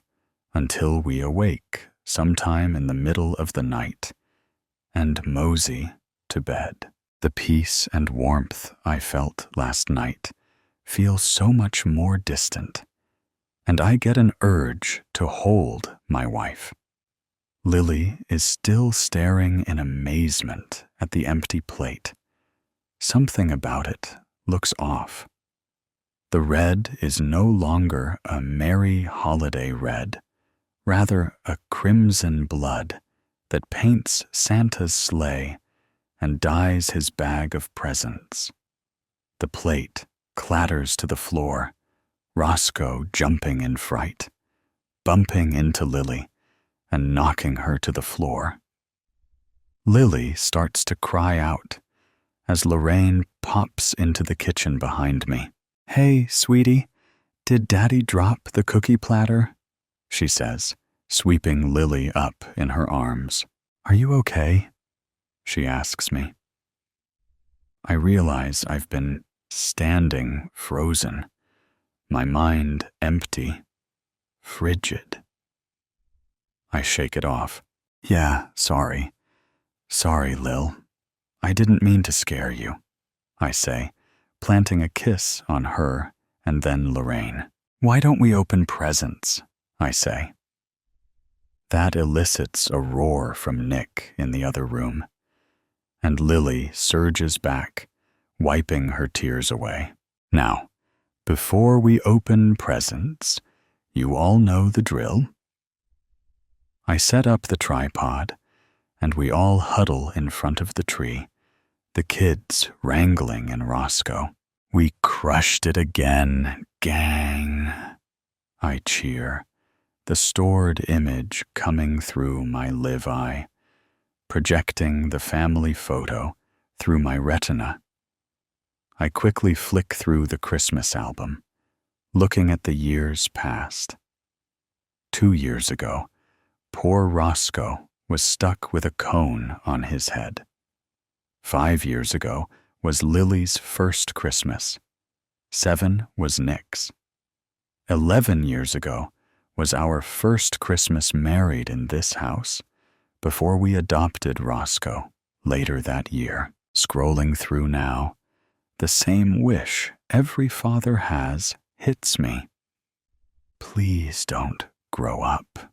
until we awake sometime in the middle of the night and mosey to bed. The peace and warmth I felt last night feel so much more distant, and I get an urge to hold my wife. Lily is still staring in amazement at the empty plate. Something about it looks off. The red is no longer a merry holiday red, rather a crimson blood that paints Santa's sleigh and dyes his bag of presents. The plate clatters to the floor, Roscoe jumping in fright, bumping into Lily and knocking her to the floor. Lily starts to cry out as Lorraine pops into the kitchen behind me. Hey, sweetie, did Daddy drop the cookie platter? She says, sweeping Lily up in her arms. Are you okay? She asks me. I realize I've been standing frozen, my mind empty, frigid. I shake it off. Yeah, sorry. Sorry, Lil. I didn't mean to scare you, I say, planting a kiss on her and then Lorraine. "Why don't we open presents?" I say. That elicits a roar from Nick in the other room, and Lily surges back, wiping her tears away. "Now, before we open presents, you all know the drill." I set up the tripod, and we all huddle in front of the tree, the kids wrangling in Roscoe. "We crushed it again, gang," I cheer, the stored image coming through my live eye, projecting the family photo through my retina. I quickly flick through the Christmas album, looking at the years past. 2 years ago, poor Roscoe was stuck with a cone on his head. 5 years ago was Lily's first Christmas. 7 was Nick's. 11 years ago was our first Christmas married in this house, before we adopted Roscoe later that year. Scrolling through now, the same wish every father has hits me. Please don't grow up.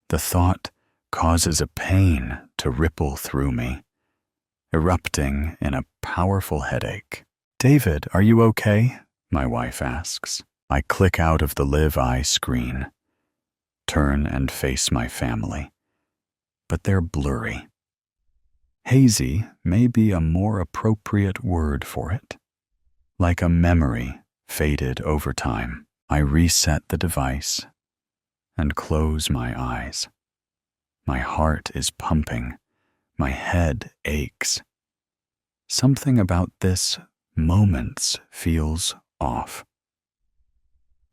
The thought causes a pain to ripple through me, erupting in a powerful headache. "David, are you okay?" my wife asks. I click out of the Live Eye screen, turn and face my family, but they're blurry. Hazy may be a more appropriate word for it. Like a memory faded over time, I reset the device and close my eyes. My heart is pumping, my head aches. Something about this moment feels off.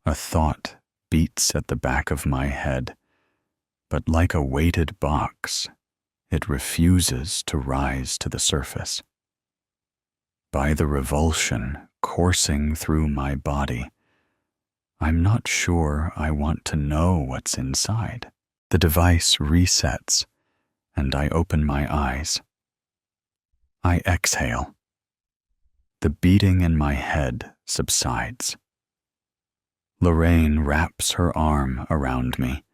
A thought beats at the back of my head, but like a weighted box, it refuses to rise to the surface. By the revulsion coursing through my body, I'm not sure I want to know what's inside. The device resets, and I open my eyes. I exhale. The beating in my head subsides. Lorraine wraps her arm around me,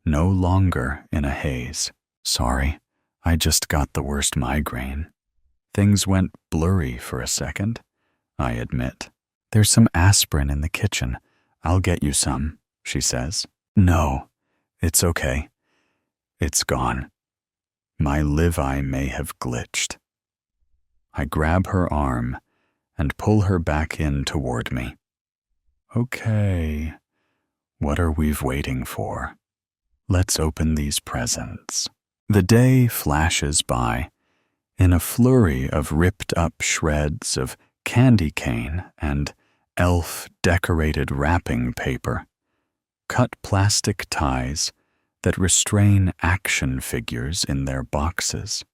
no longer in a haze. "Sorry, I just got the worst migraine." Things went blurry for a second, I admit. "There's some aspirin in the kitchen. I'll get you some," she says. "No, it's okay. It's gone. My live eye may have glitched." I grab her arm and pull her back in toward me. "Okay, what are we waiting for? Let's open these presents." The day flashes by in a flurry of ripped-up shreds of candy cane and elf-decorated wrapping paper, cut plastic ties that restrain action figures in their boxes,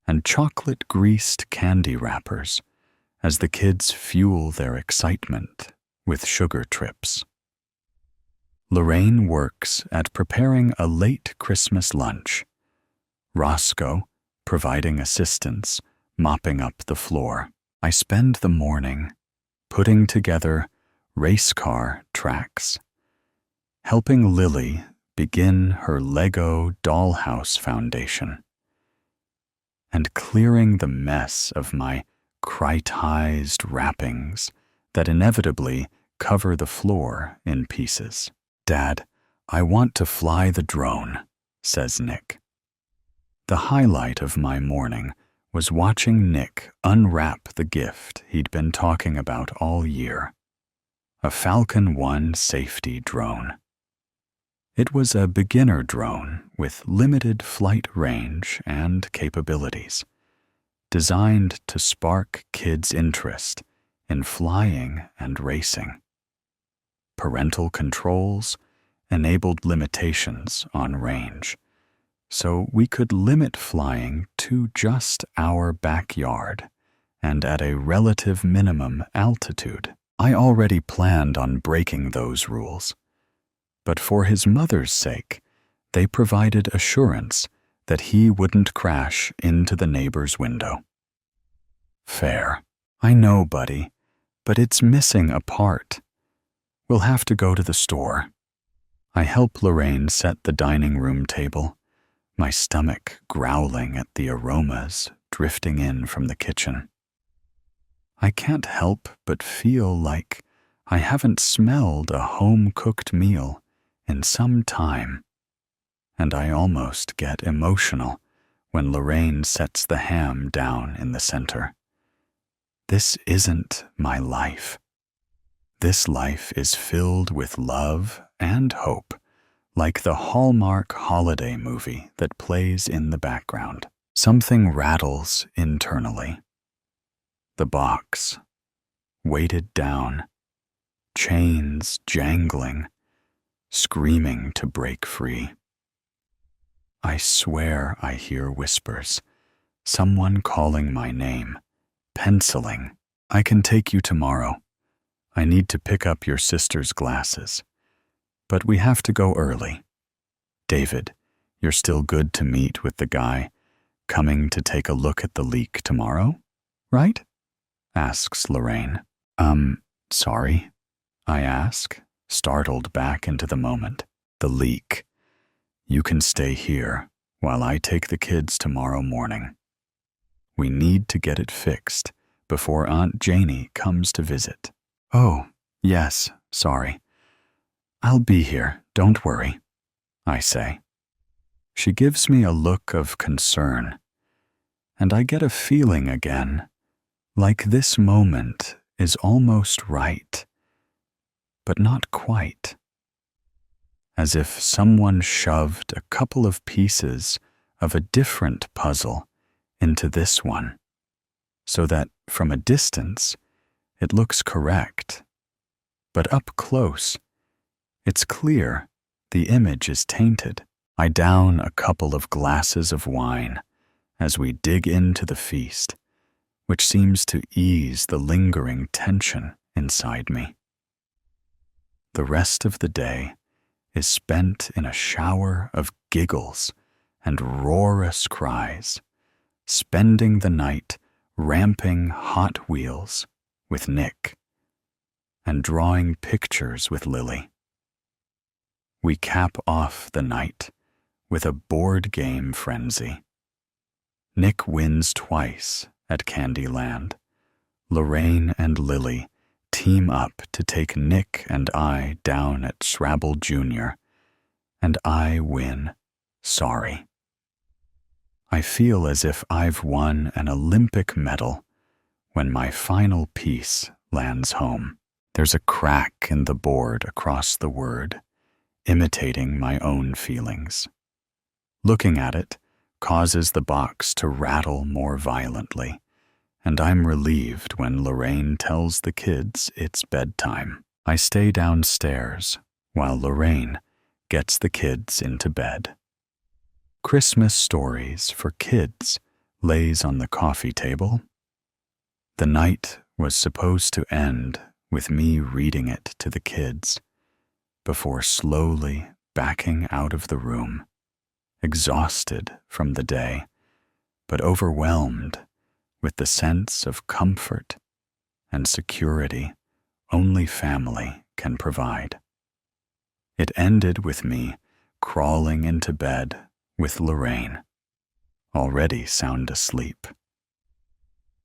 and chocolate-greased candy wrappers as the kids fuel their excitement with sugar trips. Lorraine works at preparing a late Christmas lunch, Roscoe providing assistance, mopping up the floor. I spend the morning putting together race car tracks, helping Lily begin her Lego dollhouse foundation, and clearing the mess of my critized wrappings that inevitably cover the floor in pieces. "Dad, I want to fly the drone," says Nick. The highlight of my morning was watching Nick unwrap the gift he'd been talking about all year, a Falcon 1 safety drone. It was a beginner drone with limited flight range and capabilities, designed to spark kids' interest in flying and racing. Parental controls enabled limitations on range, so we could limit flying to just our backyard and at a relative minimum altitude. I already planned on breaking those rules, but for his mother's sake, they provided assurance that he wouldn't crash into the neighbor's window. Fair. I know, buddy, but it's missing a part. We'll have to go to the store. I help Lorraine set the dining room table, my stomach growling at the aromas drifting in from the kitchen. I can't help but feel like I haven't smelled a home-cooked meal in some time, and I almost get emotional when Lorraine sets the ham down in the center. This isn't my life. This life is filled with love and hope, like the Hallmark holiday movie that plays in the background. Something rattles internally. The box, weighted down, chains jangling, screaming to break free. I swear I hear whispers, someone calling my name, penciling. I can take you tomorrow. I need to pick up your sister's glasses. But we have to go early. David, you're still good to meet with the guy coming to take a look at the leak tomorrow, right? Asks Lorraine. Sorry, I ask, startled back into the moment. The leak. You can stay here while I take the kids tomorrow morning. We need to get it fixed before Aunt Janie comes to visit. Oh, yes, sorry. I'll be here, don't worry, I say. She gives me a look of concern, and I get a feeling again, like this moment is almost right, but not quite. As if someone shoved a couple of pieces of a different puzzle into this one, so that from a distance it looks correct, but up close it's clear the image is tainted. I down a couple of glasses of wine as we dig into the feast, which seems to ease the lingering tension inside me. The rest of the day is spent in a shower of giggles and roarous cries, spending the night ramping Hot Wheels with Nick and drawing pictures with Lily. We cap off the night with a board game frenzy. Nick wins twice at Candyland. Lorraine and Lily team up to take Nick and I down at Scrabble Jr., and I win. Sorry. I feel as if I've won an Olympic medal when my final piece lands home. There's a crack in the board across the word, imitating my own feelings. Looking at it causes the box to rattle more violently, and I'm relieved when Lorraine tells the kids it's bedtime. I stay downstairs while Lorraine gets the kids into bed. Christmas Stories for Kids lays on the coffee table. The night was supposed to end with me reading it to the kids before slowly backing out of the room, exhausted from the day, but overwhelmed with the sense of comfort and security only family can provide. It ended with me crawling into bed with Lorraine, already sound asleep.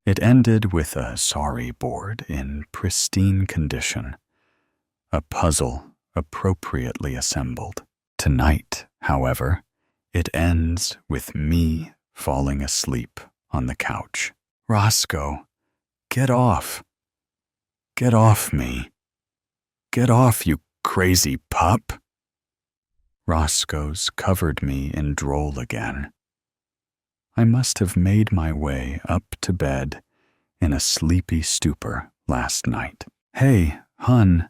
It ended with a sorry board in pristine condition, a puzzle appropriately assembled. Tonight, however, it ends with me falling asleep on the couch. Roscoe, get off. Get off me. Get off, you crazy pup. Roscoe's covered me in droll again. I must have made my way up to bed in a sleepy stupor last night. Hey, hun,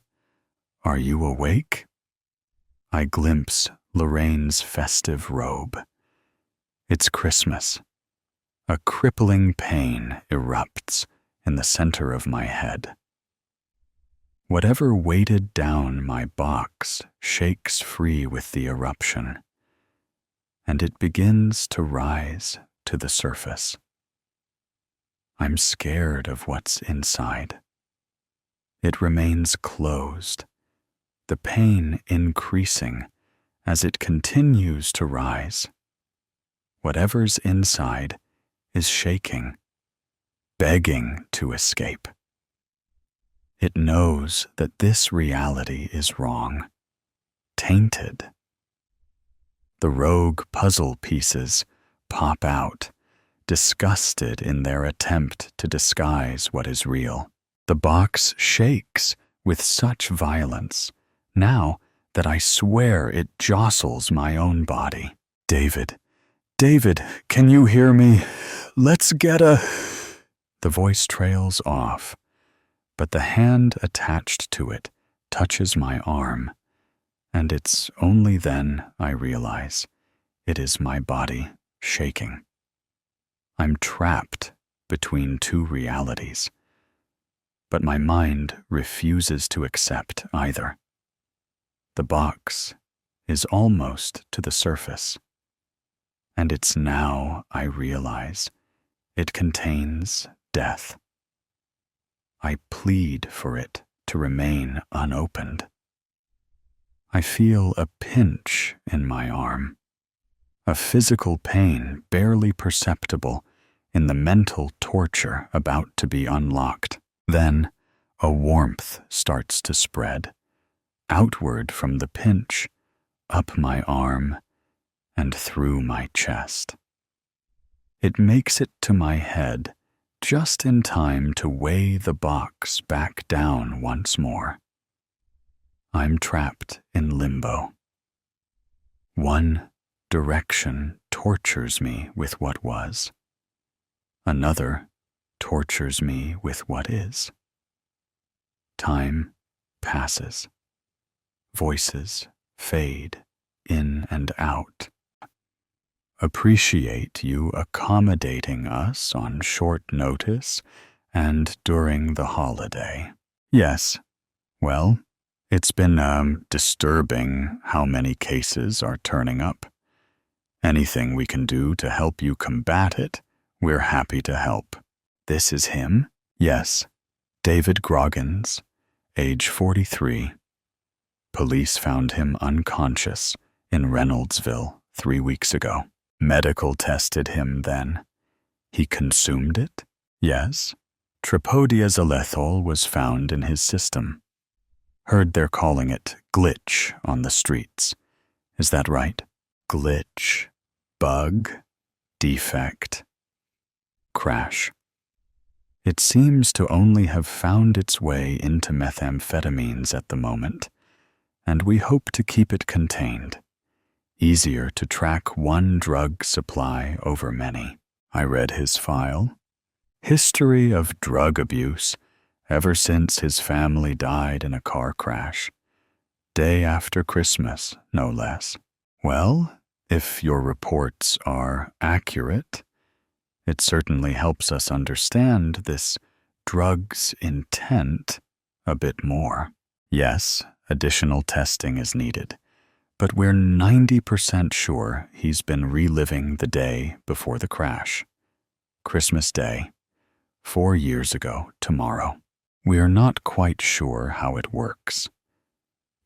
are you awake? I glimpse Lorraine's festive robe. It's Christmas. A crippling pain erupts in the center of my head. Whatever weighted down my box shakes free with the eruption, and it begins to rise to the surface. I'm scared of what's inside. It remains closed, the pain increasing as it continues to rise. Whatever's inside is shaking, begging to escape. It knows that this reality is wrong, tainted. The rogue puzzle pieces pop out, disgusted in their attempt to disguise what is real. The box shakes with such violence, now that I swear it jostles my own body. David, can you hear me? Let's get a... The voice trails off, but the hand attached to it touches my arm, and it's only then I realize it is my body shaking. I'm trapped between two realities, but my mind refuses to accept either. The box is almost to the surface, and it's now I realize it contains death. I plead for it to remain unopened. I feel a pinch in my arm, a physical pain barely perceptible in the mental torture about to be unlocked. Then a warmth starts to spread, outward from the pinch, up my arm, and through my chest. It makes it to my head just in time to weigh the box back down once more. I'm trapped in limbo. One direction tortures me with what was. Another tortures me with what is. Time passes. Voices fade in and out. Appreciate you accommodating us on short notice and during the holiday. Yes, well, it's been disturbing how many cases are turning up. Anything we can do to help you combat it, we're happy to help. This is him? Yes, David Groggins, age 43. Police found him unconscious in Reynoldsville 3 weeks ago. Medical tested him then. He consumed it? Yes. Tropodiazolethol was found in his system. Heard they're calling it glitch on the streets. Is that right? Glitch, bug, defect, crash. It seems to only have found its way into methamphetamines at the moment, and we hope to keep it contained. Easier to track one drug supply over many. I read his file. History of drug abuse ever since his family died in a car crash. Day after Christmas, no less. Well, if your reports are accurate, it certainly helps us understand this drug's intent a bit more. Yes, additional testing is needed, but we're 90% sure he's been reliving the day before the crash. Christmas Day, 4 years ago tomorrow. We're not quite sure how it works.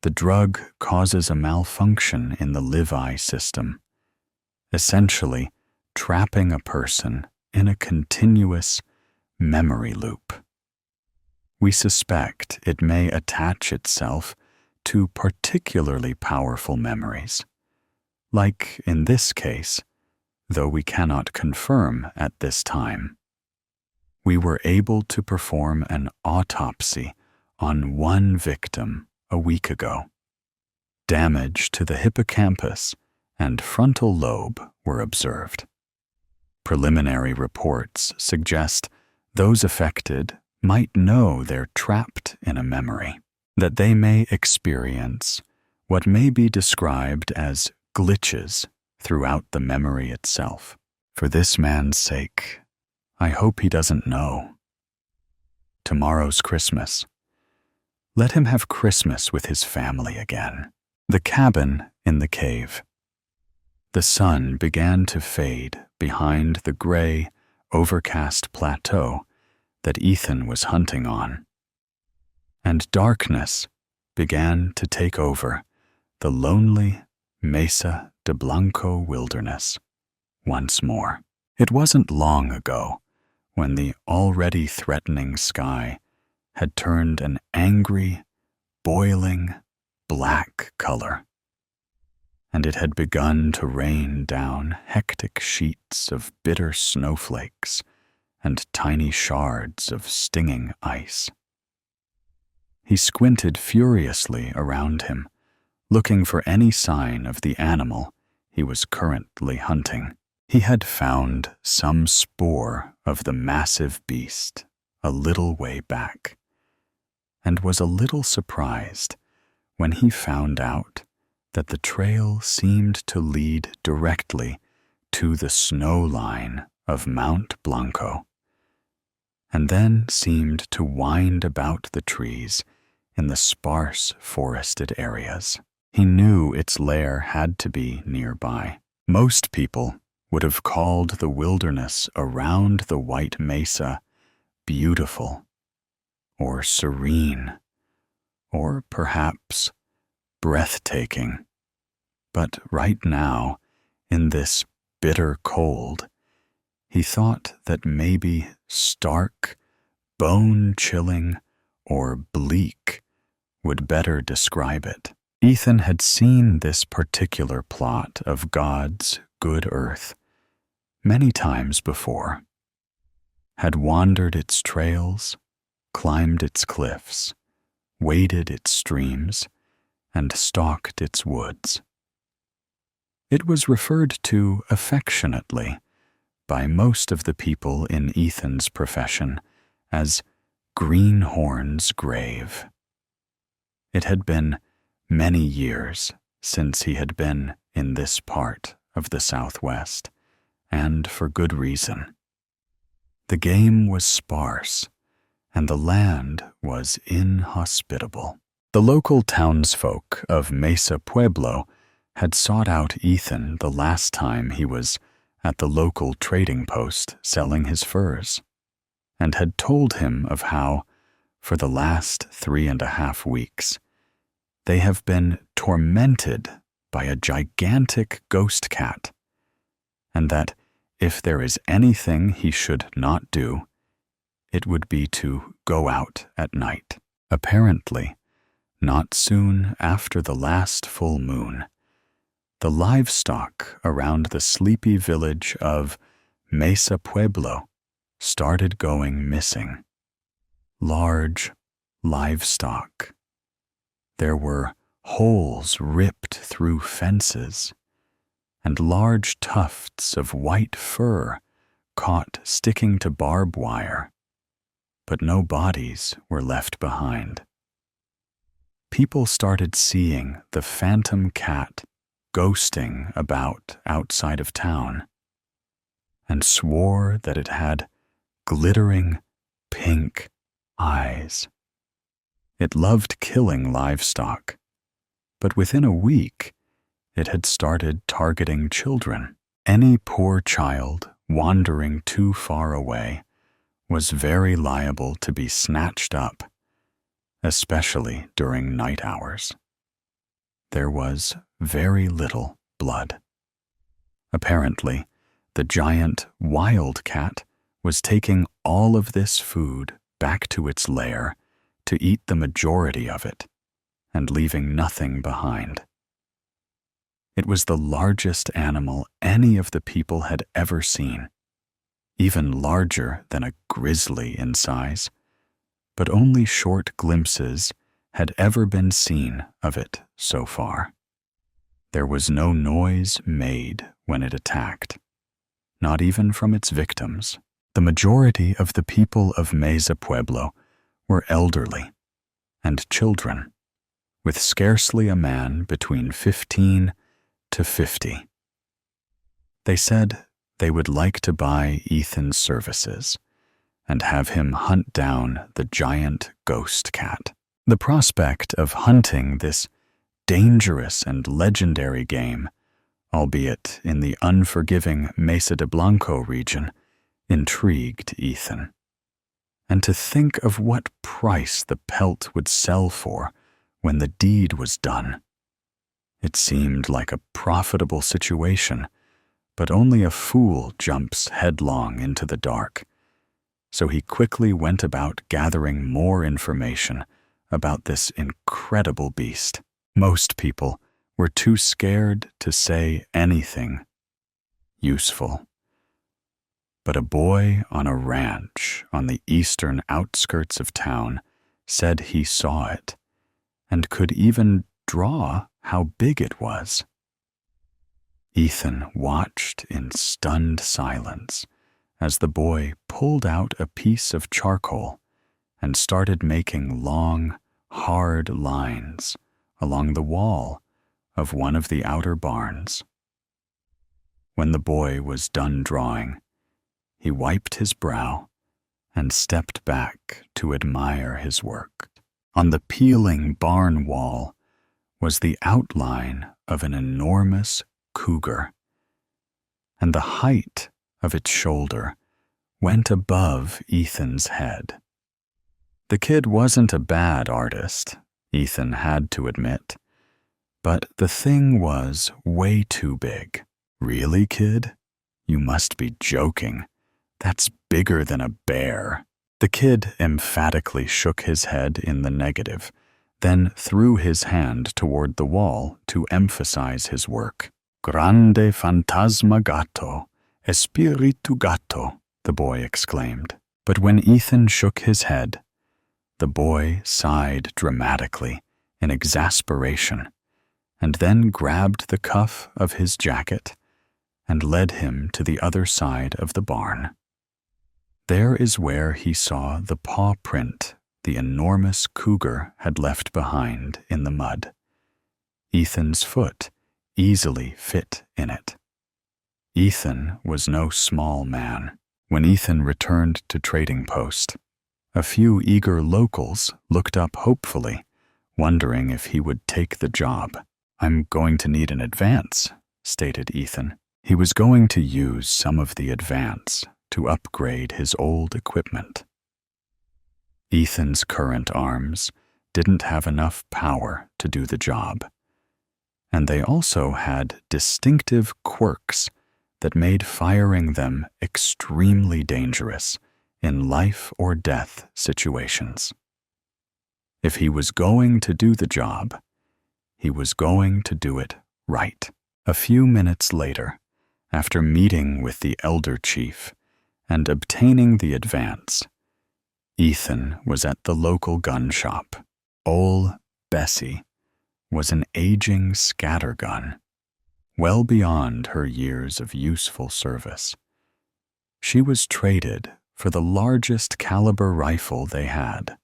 The drug causes a malfunction in the Levi system, essentially trapping a person in a continuous memory loop. We suspect it may attach itself to particularly powerful memories, like in this case, though we cannot confirm at this time. We were able to perform an autopsy on one victim a week ago. Damage to the hippocampus and frontal lobe were observed. Preliminary reports suggest those affected might know they're trapped in a memory, that they may experience what may be described as glitches throughout the memory itself. For this man's sake, I hope he doesn't know. Tomorrow's Christmas. Let him have Christmas with his family again. The cabin in the cave. The sun began to fade behind the gray, overcast plateau that Ethan was hunting on. and darkness began to take over the lonely Mesa de Blanco wilderness once more. It wasn't long ago when the already threatening sky had turned an angry, boiling, black color, and it had begun to rain down hectic sheets of bitter snowflakes and tiny shards of stinging ice. He squinted furiously around him, looking for any sign of the animal he was currently hunting. He had found some spoor of the massive beast a little way back, and was a little surprised when he found out that the trail seemed to lead directly to the snow line of Mount Blanco, and then seemed to wind about the trees in the sparse forested areas. He knew its lair had to be nearby. Most people would have called the wilderness around the White Mesa beautiful, or serene, or perhaps breathtaking. But right now, in this bitter cold, he thought that maybe stark, bone-chilling, or bleak would better describe it. Ethan had seen this particular plot of God's good earth many times before, had wandered its trails, climbed its cliffs, waded its streams, and stalked its woods. It was referred to affectionately by most of the people in Ethan's profession as Greenhorn's Grave. It had been many years since he had been in this part of the Southwest, and for good reason. The game was sparse, and the land was inhospitable. The local townsfolk of Mesa Pueblo had sought out Ethan the last time he was at the local trading post selling his furs, and had told him of how, for the last 3.5 weeks, they have been tormented by a gigantic ghost cat, and that if there is anything he should not do, it would be to go out at night. Apparently, not soon after the last full moon, the livestock around the sleepy village of Mesa Pueblo started going missing. Large livestock. There were holes ripped through fences, and large tufts of white fur caught sticking to barbed wire, but no bodies were left behind. People started seeing the phantom cat ghosting about outside of town, and swore that it had glittering pink eyes. It loved killing livestock, but within a week, it had started targeting children. Any poor child wandering too far away was very liable to be snatched up, especially during night hours. There was very little blood. Apparently, the giant wildcat was taking all of this food back to its lair to eat the majority of it, and leaving nothing behind. It was the largest animal any of the people had ever seen, even larger than a grizzly in size, but only short glimpses had ever been seen of it so far. There was no noise made when it attacked, not even from its victims. The majority of the people of Mesa Pueblo were elderly and children, with scarcely a man between 15 to 50. They said they would like to buy Ethan's services and have him hunt down the giant ghost cat. The prospect of hunting this dangerous and legendary game, albeit in the unforgiving Mesa de Blanco region, intrigued Ethan. And to think of what price the pelt would sell for when the deed was done. It seemed like a profitable situation, but only a fool jumps headlong into the dark. So he quickly went about gathering more information about this incredible beast. Most people were too scared to say anything useful. But a boy on a ranch on the eastern outskirts of town said he saw it and could even draw how big it was. Ethan watched in stunned silence as the boy pulled out a piece of charcoal and started making long, hard lines along the wall of one of the outer barns. When the boy was done drawing, he wiped his brow and stepped back to admire his work. On the peeling barn wall was the outline of an enormous cougar, and the height of its shoulder went above Ethan's head. The kid wasn't a bad artist, Ethan had to admit, but the thing was way too big. Really, kid? You must be joking. That's bigger than a bear. The kid emphatically shook his head in the negative, then threw his hand toward the wall to emphasize his work. Grande fantasma gatto, espiritu gatto, the boy exclaimed. But when Ethan shook his head, the boy sighed dramatically in exasperation, and then grabbed the cuff of his jacket and led him to the other side of the barn. There is where he saw the paw print the enormous cougar had left behind in the mud. Ethan's foot easily fit in it. Ethan was no small man. When Ethan returned to trading post, a few eager locals looked up hopefully, wondering if he would take the job. "I'm going to need an advance," stated Ethan. He was going to use some of the advance to upgrade his old equipment. Ethan's current arms didn't have enough power to do the job, and they also had distinctive quirks that made firing them extremely dangerous in life or death situations. If he was going to do the job, he was going to do it right. A few minutes later, after meeting with the elder chief and obtaining the advance, Ethan was at the local gun shop. Ol' Bessie was an aging scattergun, well beyond her years of useful service. She was traded for the largest caliber rifle they had,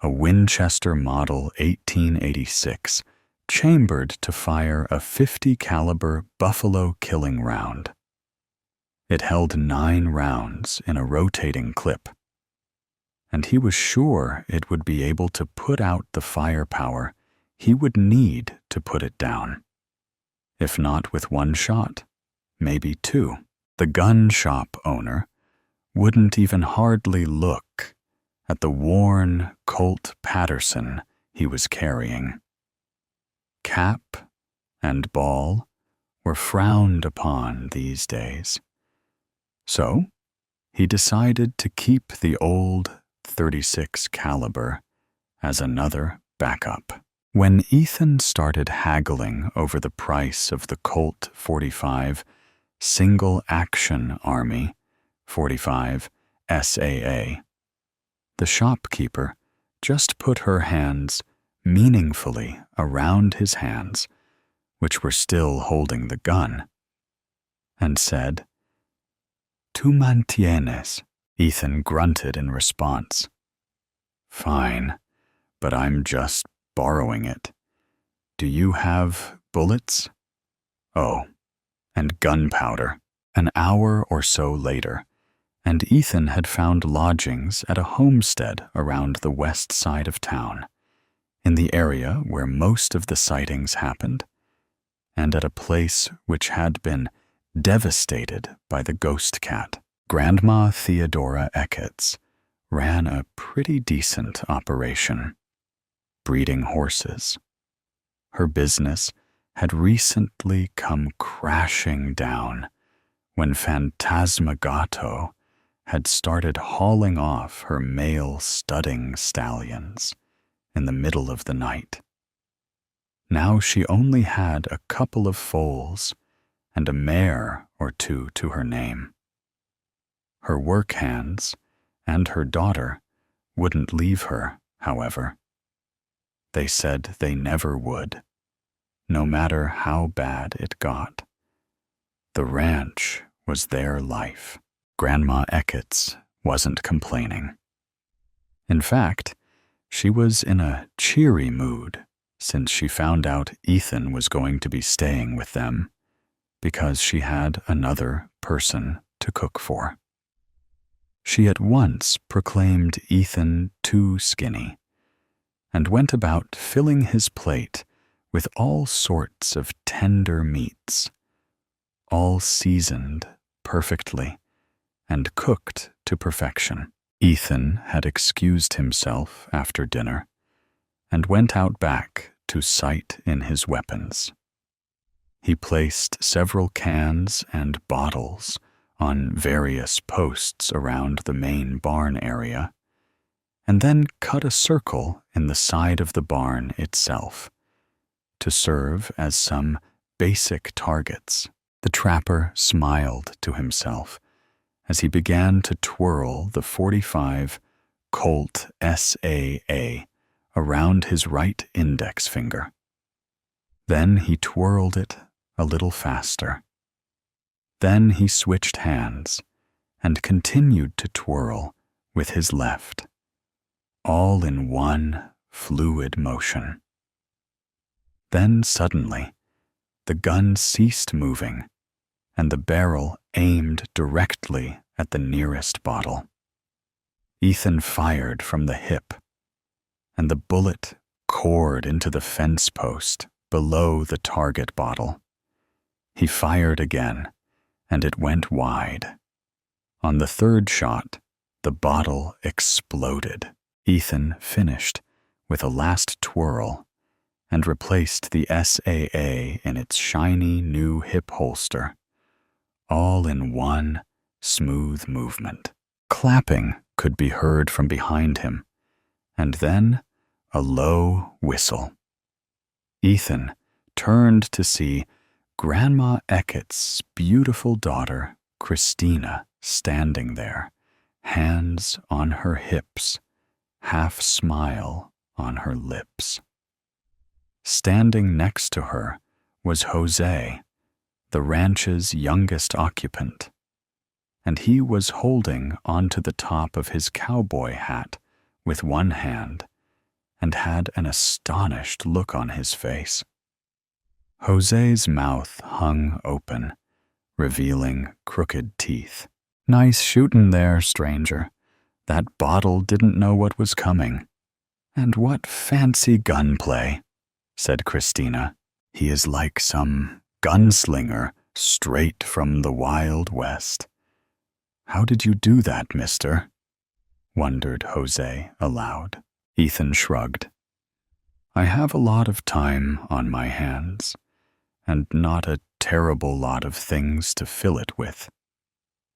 a Winchester Model 1886, chambered to fire a .50 caliber buffalo killing round. It held 9 rounds in a rotating clip, and he was sure it would be able to put out the firepower he would need to put it down. If not with 1 shot, maybe 2. The gun shop owner wouldn't even hardly look at the worn Colt Patterson he was carrying. Cap and ball were frowned upon these days. So he decided to keep the old .36 caliber as another backup. When Ethan started haggling over the price of the Colt 45 Single Action Army 45 SAA, the shopkeeper just put her hands meaningfully around his hands, which were still holding the gun, and said, "Tu mantienes." Ethan grunted in response. "Fine, but I'm just borrowing it. Do you have bullets?" "Oh, and gunpowder." An hour or so later, and Ethan had found lodgings at a homestead around the west side of town, in the area where most of the sightings happened, and at a place which had been devastated by the ghost cat. Grandma Theodora Eckett's ran a pretty decent operation, breeding horses. Her business had recently come crashing down when Phantasmagato had started hauling off her male studding stallions in the middle of the night. Now she only had a couple of foals and a mare or two to her name. Her work hands and her daughter wouldn't leave her, however. They said they never would, no matter how bad it got. The ranch was their life. Grandma Ecketts wasn't complaining. In fact, she was in a cheery mood since she found out Ethan was going to be staying with them, because she had another person to cook for. She at once proclaimed Ethan too skinny, and went about filling his plate with all sorts of tender meats, all seasoned perfectly and cooked to perfection. Ethan had excused himself after dinner and went out back to sight in his weapons. He placed several cans and bottles on various posts around the main barn area, and then cut a circle in the side of the barn itself to serve as some basic targets. The trapper smiled to himself as he began to twirl the .45 Colt SAA around his right index finger. Then he twirled it a little faster. Then he switched hands and continued to twirl with his left, all in one fluid motion. Then suddenly, the gun ceased moving and the barrel aimed directly at the nearest bottle. Ethan fired from the hip, and the bullet cored into the fence post below the target bottle. He fired again, and it went wide. On the third shot, the bottle exploded. Ethan finished with a last twirl and replaced the SAA in its shiny new hip holster, all in one smooth movement. Clapping could be heard from behind him, and then a low whistle. Ethan turned to see Grandma Ecketts' beautiful daughter, Christina, standing there, hands on her hips, half smile on her lips. Standing next to her was Jose, the ranch's youngest occupant, and he was holding onto the top of his cowboy hat with one hand and had an astonished look on his face. Jose's mouth hung open, revealing crooked teeth. "Nice shootin' there, stranger. That bottle didn't know what was coming. And what fancy gunplay," said Christina. "He is like some gunslinger straight from the Wild West. How did you do that, mister?" wondered Jose aloud. Ethan shrugged. "I have a lot of time on my hands, and not a terrible lot of things to fill it with.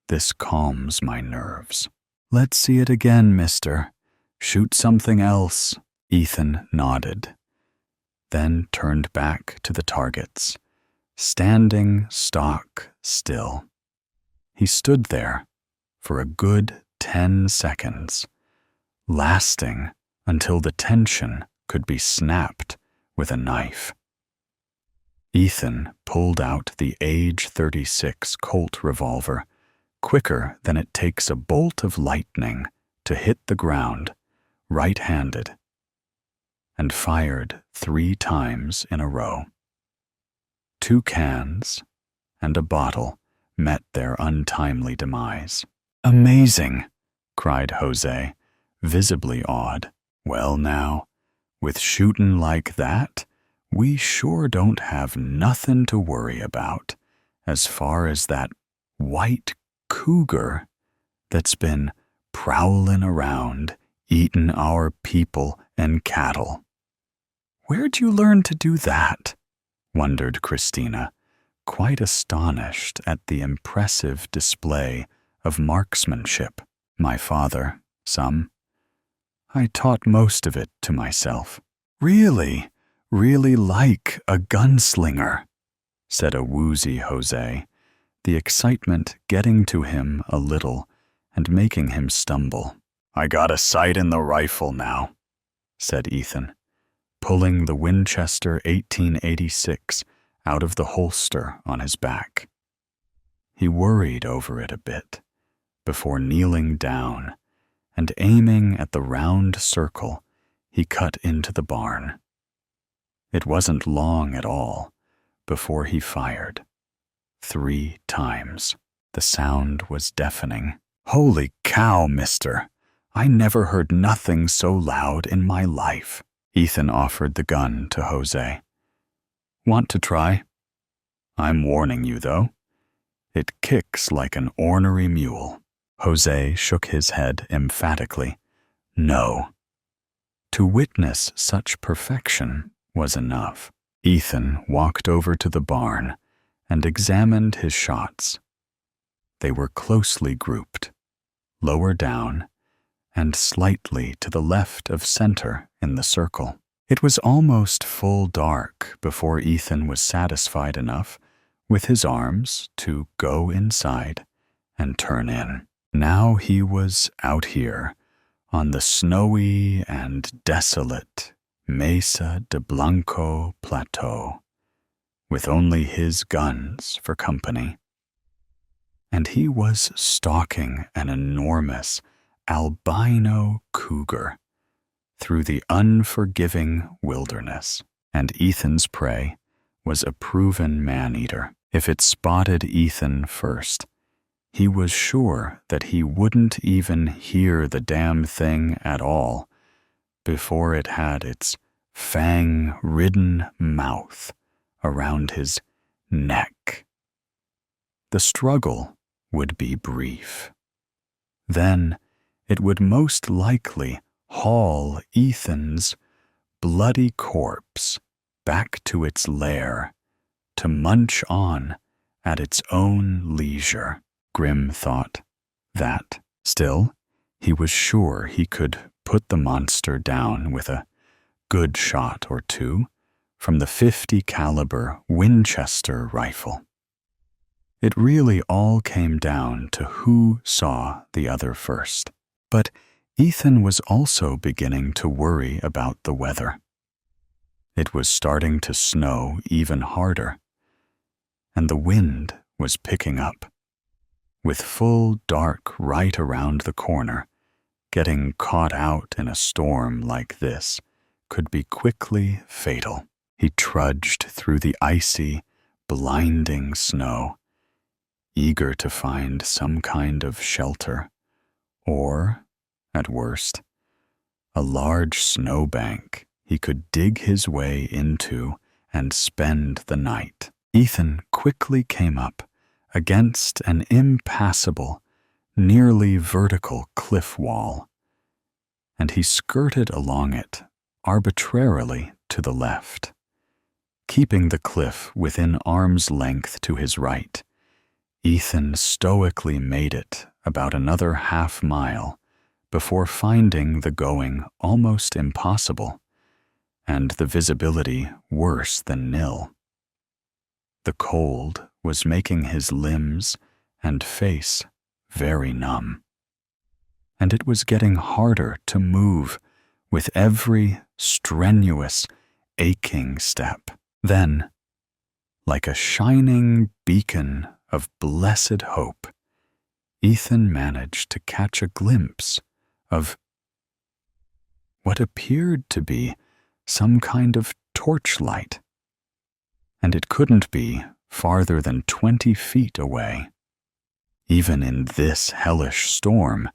This calms my nerves." "Let's see it again, mister. Shoot something else." Ethan nodded, then turned back to the targets, standing stock still. He stood there for a good 10 seconds, lasting until the tension could be snapped with a knife. Ethan pulled out the age 36 Colt revolver quicker than it takes a bolt of lightning to hit the ground, right-handed, and fired 3 times in a row. 2 cans and a bottle met their untimely demise. "Amazing!" cried Jose, visibly awed. "Well now, with shootin' like that, we sure don't have nothin' to worry about as far as that white cougar that's been prowlin' around, eatin' our people and cattle." "Where'd you learn to do that?" wondered Christina, quite astonished at the impressive display of marksmanship. "My father, some. I taught most of it to myself." "Really, really like a gunslinger," said a woozy Jose, the excitement getting to him a little and making him stumble. "I got a sight in the rifle now," said Ethan, pulling the Winchester 1886 out of the holster on his back. He worried over it a bit before kneeling down and aiming at the round circle he cut into the barn. It wasn't long at all before he fired. 3 times. The sound was deafening. "Holy cow, mister! I never heard nothing so loud in my life." Ethan offered the gun to Jose. "Want to try? I'm warning you, though. It kicks like an ornery mule." Jose shook his head emphatically. No. To witness such perfection was enough. Ethan walked over to the barn and examined his shots. They were closely grouped, lower down, and slightly to the left of center in the circle. It was almost full dark before Ethan was satisfied enough with his arms to go inside and turn in. Now he was out here on the snowy and desolate Mesa de Blanco Plateau, with only his guns for company. And he was stalking an enormous albino cougar through the unforgiving wilderness, and Ethan's prey was a proven man-eater. If it spotted Ethan first, he was sure that he wouldn't even hear the damn thing at all before it had its fang-ridden mouth around his neck. The struggle would be brief. Then it would most likely haul Ethan's bloody corpse back to its lair to munch on at its own leisure. Grim thought that. Still, he was sure he could put the monster down with a good shot or two from the .50 caliber Winchester rifle. It really all came down to who saw the other first. But Ethan was also beginning to worry about the weather. It was starting to snow even harder, and the wind was picking up. With full dark right around the corner, getting caught out in a storm like this could be quickly fatal. He trudged through the icy, blinding snow, eager to find some kind of shelter, or, at worst, a large snowbank he could dig his way into and spend the night. Ethan quickly came up against an impassable, nearly vertical cliff wall, and he skirted along it arbitrarily to the left, keeping the cliff within arm's length to his right. Ethan stoically made it about another half-mile before finding the going almost impossible and the visibility worse than nil. The cold was making his limbs and face very numb, and it was getting harder to move with every strenuous, aching step. Then, like a shining beacon of blessed hope, Ethan managed to catch a glimpse of what appeared to be some kind of torchlight, and it couldn't be farther than 20 feet away. Even in this hellish storm,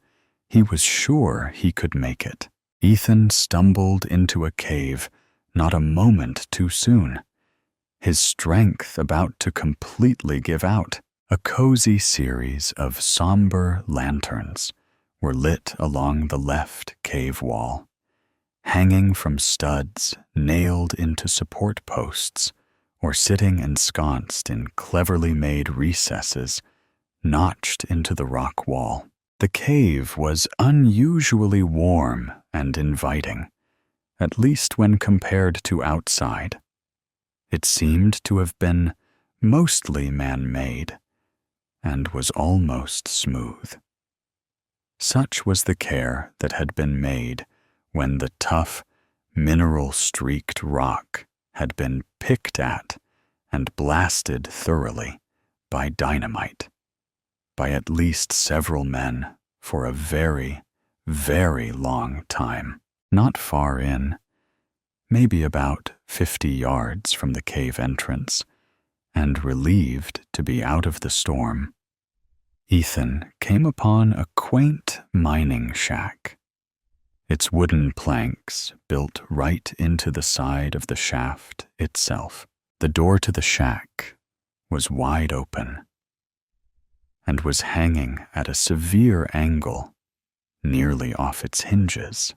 he was sure he could make it. Ethan stumbled into a cave not a moment too soon, his strength about to completely give out. A cozy series of somber lanterns were lit along the left cave wall, hanging from studs nailed into support posts or sitting ensconced in cleverly made recesses notched into the rock wall. The cave was unusually warm and inviting, at least when compared to outside. It seemed to have been mostly man-made and was almost smooth. Such was the care that had been made when the tough, mineral-streaked rock had been picked at and blasted thoroughly by dynamite, by at least several men for a very, very long time. Not far in, maybe about 50 yards from the cave entrance, and relieved to be out of the storm, Ethan came upon a quaint mining shack. Its wooden planks built right into the side of the shaft itself. The door to the shack was wide open and was hanging at a severe angle, nearly off its hinges.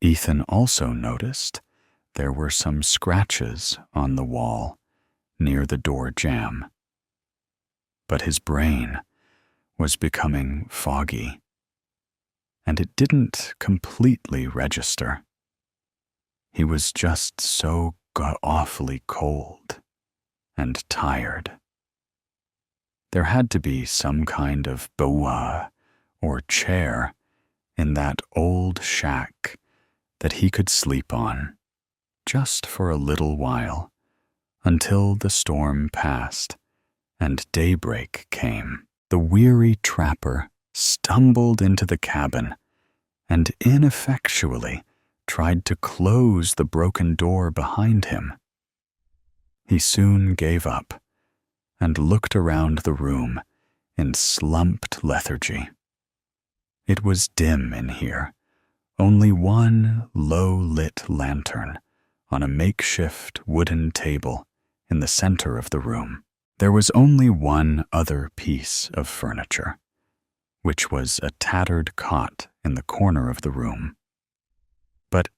Ethan also noticed there were some scratches on the wall near the door jamb. But his brain was becoming foggy, and it didn't completely register. He was just so awfully cold and tired. There had to be some kind of boa or chair in that old shack that he could sleep on, just for a little while, until the storm passed and daybreak came. The weary trapper stumbled into the cabin and ineffectually tried to close the broken door behind him. He soon gave up and looked around the room in slumped lethargy. It was dim in here, only one low-lit lantern on a makeshift wooden table in the center of the room. There was only one other piece of furniture, which was a tattered cot in the corner of the room. But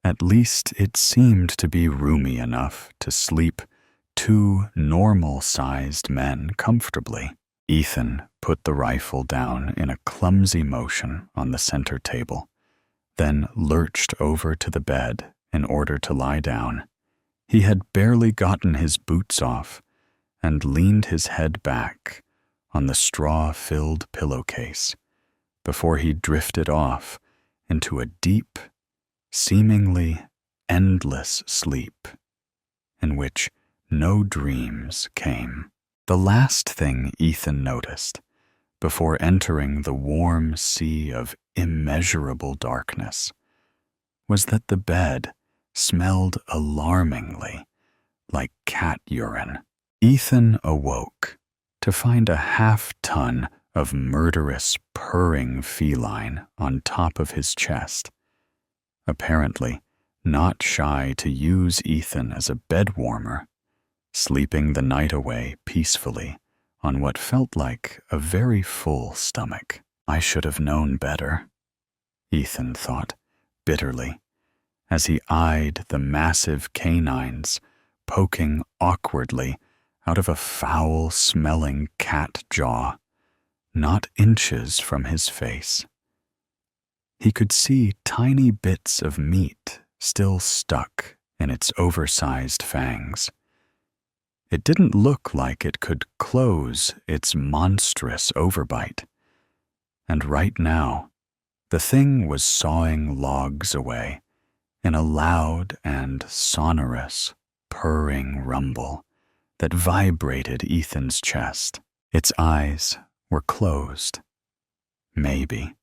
at least it seemed to be roomy enough to sleep two normal-sized men comfortably. Ethan put the rifle down in a clumsy motion on the center table, then lurched over to the bed in order to lie down. He had barely gotten his boots off and leaned his head back on the straw-filled pillowcase before he drifted off into a deep, seemingly endless sleep in which no dreams came. The last thing Ethan noticed before entering the warm sea of immeasurable darkness was that the bed smelled alarmingly like cat urine. Ethan awoke to find a half-ton of murderous, purring feline on top of his chest, apparently not shy to use Ethan as a bed warmer, sleeping the night away peacefully on what felt like a very full stomach. I should have known better, Ethan thought bitterly, as he eyed the massive canines poking awkwardly out of a foul-smelling cat jaw, not inches from his face. He could see tiny bits of meat still stuck in its oversized fangs. It didn't look like it could close its monstrous overbite, and right now, the thing was sawing logs away in a loud and sonorous, purring rumble that vibrated Ethan's chest. Its eyes were closed. Maybe.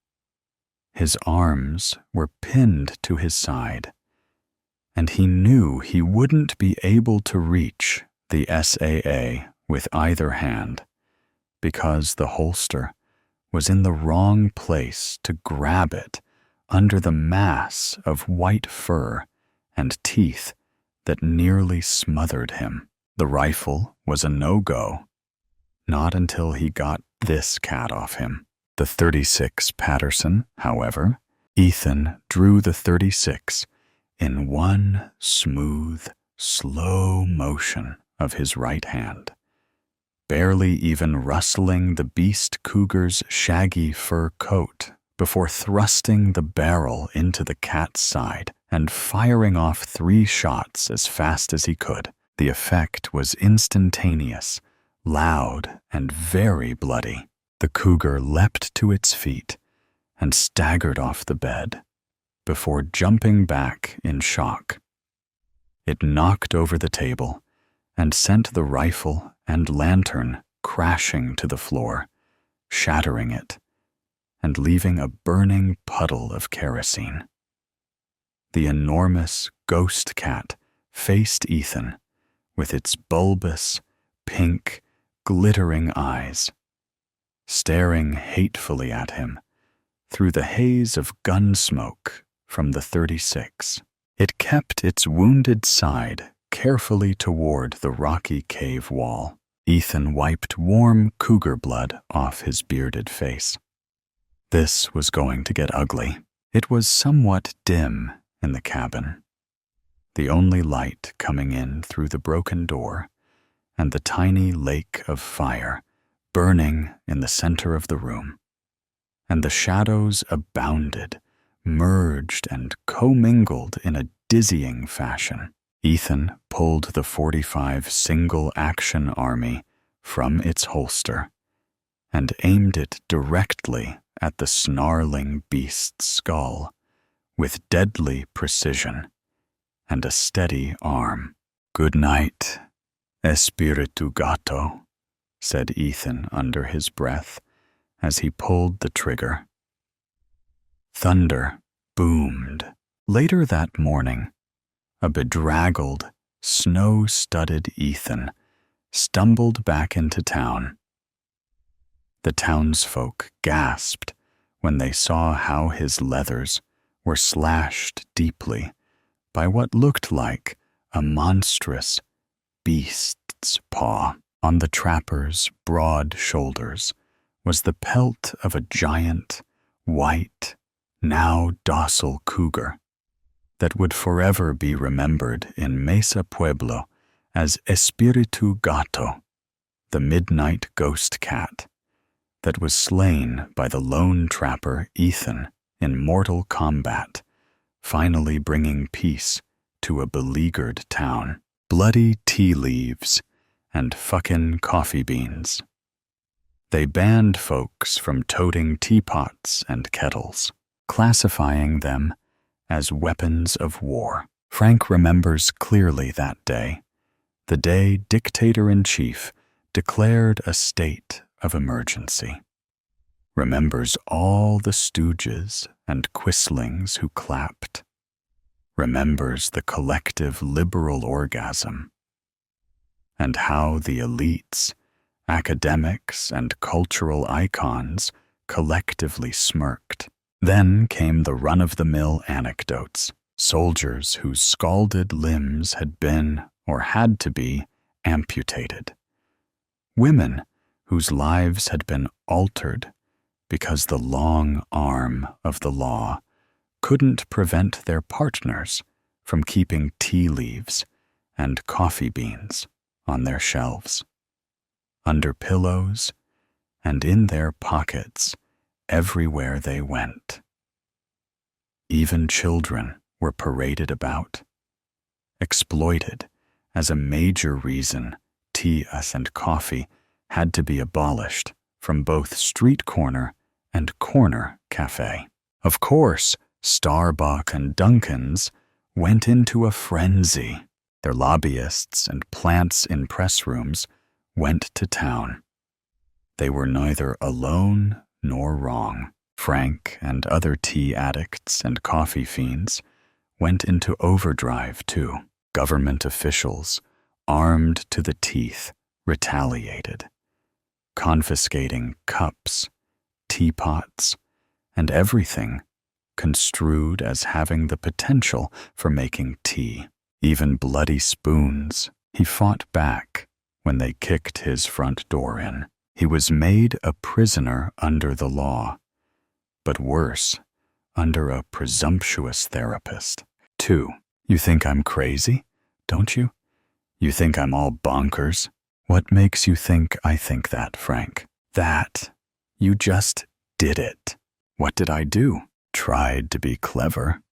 His arms were pinned to his side, and he knew he wouldn't be able to reach the SAA with either hand because the holster was in the wrong place to grab it under the mass of white fur and teeth that nearly smothered him. The rifle was a no-go, not until he got this cat off him. The 36 Patterson, however, Ethan drew the 36 in one smooth, slow motion of his right hand, barely even rustling the beast cougar's shaggy fur coat before thrusting the barrel into the cat's side and firing off 3 shots as fast as he could. The effect was instantaneous, loud, and very bloody. The cougar leapt to its feet and staggered off the bed before jumping back in shock. It knocked over the table and sent the rifle and lantern crashing to the floor, shattering it and leaving a burning puddle of kerosene. The enormous ghost cat faced Ethan with its bulbous, pink, glittering eyes, staring hatefully at him through the haze of gun smoke from the 36. It kept its wounded side carefully toward the rocky cave wall. Ethan wiped warm cougar blood off his bearded face. This was going to get ugly. It was somewhat dim in the cabin, the only light coming in through the broken door and the tiny lake of fire burning in the center of the room. And the shadows abounded, merged and commingled in a dizzying fashion. Ethan pulled the .45 single-action army from its holster and aimed it directly at the snarling beast's skull with deadly precision and a steady arm. "Good night, Espiritu Gato," said Ethan under his breath as he pulled the trigger. Thunder boomed. Later that morning, a bedraggled, snow-studded Ethan stumbled back into town. The townsfolk gasped when they saw how his leathers were slashed deeply by what looked like a monstrous beast's paw. On the trapper's broad shoulders was the pelt of a giant, white, now docile cougar that would forever be remembered in Mesa Pueblo as Espiritu Gato, the midnight ghost cat that was slain by the lone trapper Ethan in mortal combat, finally bringing peace to a beleaguered town. Bloody tea leaves and fucking coffee beans. They banned folks from toting teapots and kettles, classifying them as weapons of war. Frank remembers clearly that day, the day Dictator-in-Chief declared a state of emergency. Remembers all the stooges and quislings who clapped. Remembers the collective liberal orgasm, and how the elites, academics, and cultural icons collectively smirked. Then came the run-of-the-mill anecdotes, soldiers whose scalded limbs had been, or had to be, amputated. Women whose lives had been altered because the long arm of the law couldn't prevent their partners from keeping tea leaves and coffee beans on their shelves, under pillows, and in their pockets everywhere they went. Even children were paraded about, exploited as a major reason tea and coffee had to be abolished from both street corner and corner cafe. Of course, Starbucks and Dunkin's went into a frenzy. Their lobbyists and plants in press rooms went to town. They were neither alone nor wrong. Frank and other tea addicts and coffee fiends went into overdrive too. Government officials, armed to the teeth, retaliated, confiscating cups, teapots, and everything construed as having the potential for making tea. Even bloody spoons. He fought back when they kicked his front door in. He was made a prisoner under the law, but worse, under a presumptuous therapist. 2. You think I'm crazy, don't you? You think I'm all bonkers? What makes you think I think that, Frank? That. You just did it. What did I do? Tried to be clever.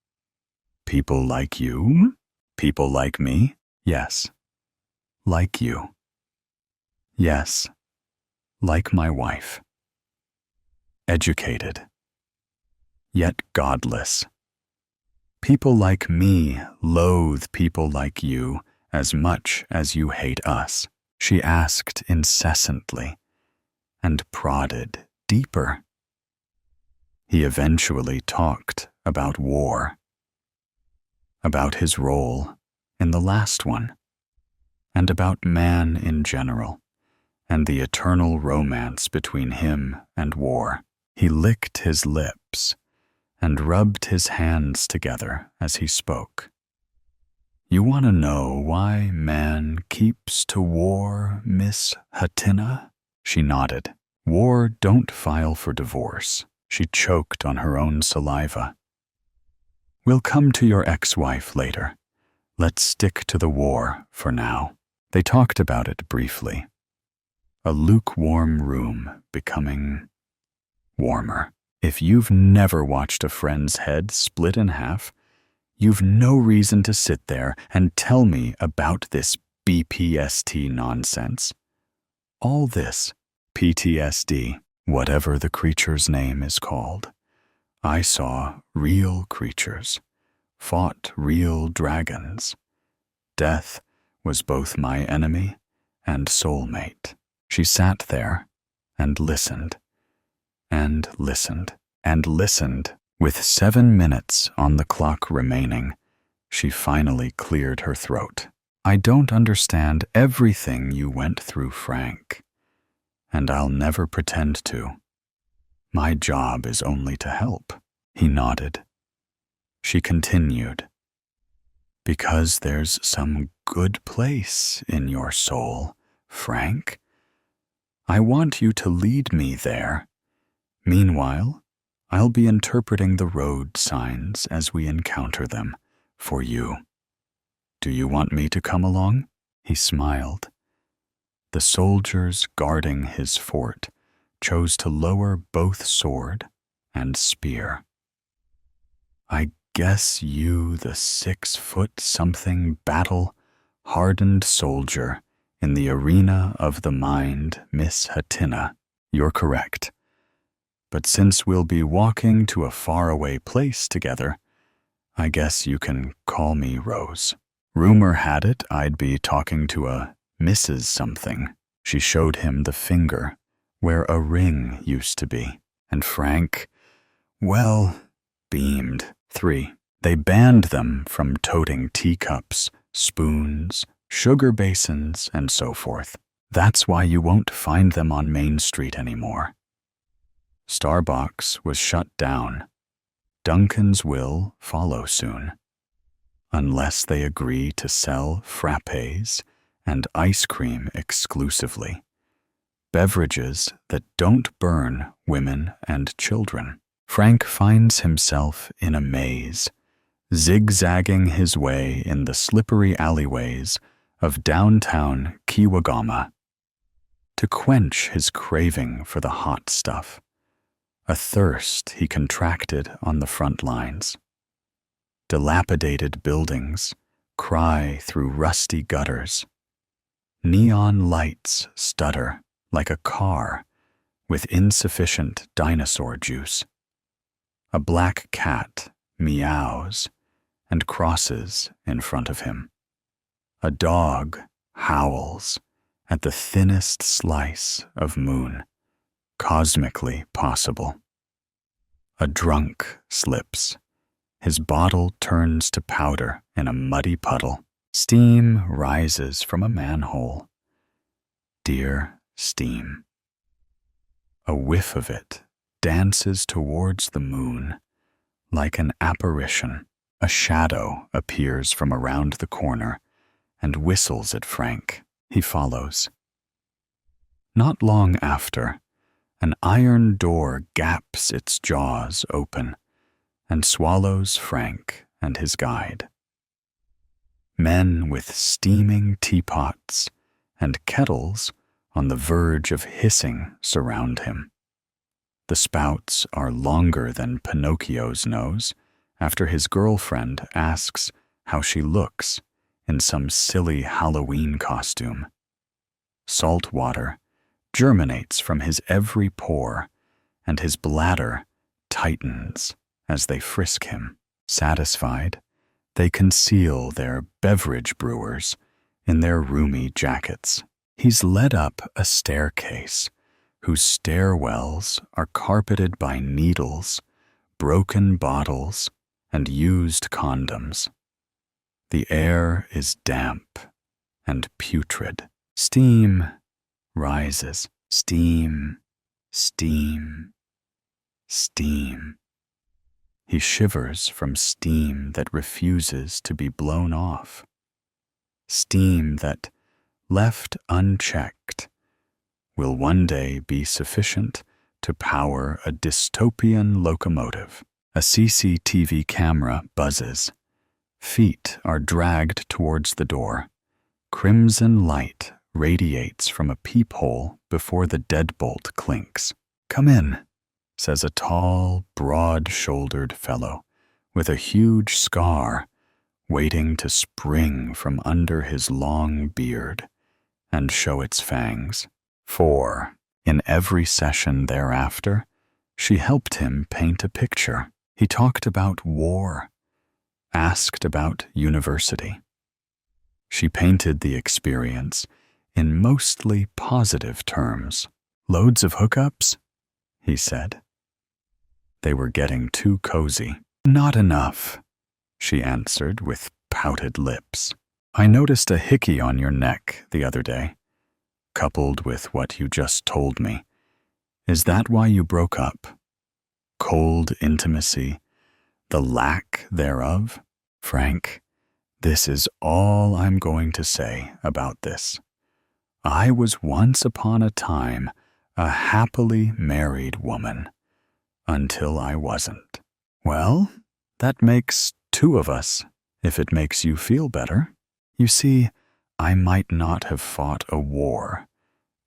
People like you? People like me? Yes. Like you. Yes. Like my wife. Educated. Yet godless. People like me loathe people like you as much as you hate us, she asked incessantly, and prodded deeper. He eventually talked about war, about his role in the last one, and about man in general, and the eternal romance between him and war. He licked his lips and rubbed his hands together as he spoke. You want to know why man keeps to war, Miss Hatina? She nodded. War don't file for divorce. She choked on her own saliva. We'll come to your ex-wife later. Let's stick to the war for now. They talked about it briefly. A lukewarm room becoming warmer. If you've never watched a friend's head split in half, you've no reason to sit there and tell me about this BPST nonsense. All this, PTSD, whatever the creature's name is called. I saw real creatures, fought real dragons. Death was both my enemy and soulmate. She sat there and listened, and listened, and listened. With 7 minutes on the clock remaining, she finally cleared her throat. I don't understand everything you went through, Frank, and I'll never pretend to. My job is only to help. He nodded. She continued. Because there's some good place in your soul, Frank. I want you to lead me there. Meanwhile, I'll be interpreting the road signs as we encounter them for you. Do you want me to come along? He smiled. The soldiers guarding his fort chose to lower both sword and spear. I guess you, the 6-foot-something battle-hardened soldier in the arena of the mind, Miss Hatina, you're correct. But since we'll be walking to a faraway place together, I guess you can call me Rose. Rumor had it I'd be talking to a Mrs. something. She showed him the finger where a ring used to be, and Frank, well, beamed. 3. They banned them from toting teacups, spoons, sugar basins, and so forth. That's why you won't find them on Main Street anymore. Starbucks was shut down. Dunkin's will follow soon, unless they agree to sell frappes and ice cream exclusively, beverages that don't burn women and children. Frank finds himself in a maze, zigzagging his way in the slippery alleyways of downtown Kiwagama. To quench his craving for the hot stuff, a thirst he contracted on the front lines. Dilapidated buildings cry through rusty gutters. Neon lights stutter like a car with insufficient dinosaur juice. A black cat meows and crosses in front of him. A dog howls at the thinnest slice of moon cosmically possible. A drunk slips. His bottle turns to powder in a muddy puddle. Steam rises from a manhole. Dear steam. A whiff of it dances towards the moon like an apparition. A shadow appears from around the corner and whistles at Frank. He follows. Not long after, an iron door gaps its jaws open and swallows Frank and his guide. Men with steaming teapots and kettles on the verge of hissing surround him. The spouts are longer than Pinocchio's nose after his girlfriend asks how she looks in some silly Halloween costume. Salt water germinates from his every pore, and his bladder tightens as they frisk him. Satisfied, they conceal their beverage brewers in their roomy jackets. He's led up a staircase whose stairwells are carpeted by needles, broken bottles, and used condoms. The air is damp and putrid. Steam rises. Steam, steam, steam. He shivers from steam that refuses to be blown off. Steam that, left unchecked, will one day be sufficient to power a dystopian locomotive. A CCTV camera buzzes. Feet are dragged towards the door. Crimson light radiates from a peephole before the deadbolt clinks. "Come in," says a tall, broad-shouldered fellow with a huge scar waiting to spring from under his long beard and show its fangs. For, in every session thereafter, she helped him paint a picture. He talked about war, asked about university. She painted the experience in mostly positive terms. "Loads of hookups?" he said. They were getting too cozy. "Not enough," she answered with pouted lips. "I noticed a hickey on your neck the other day, coupled with what you just told me. Is that why you broke up? Cold intimacy, the lack thereof? Frank, this is all I'm going to say about this. I was once upon a time a happily married woman, until I wasn't. Well, that makes two of us, if it makes you feel better. You see, I might not have fought a war,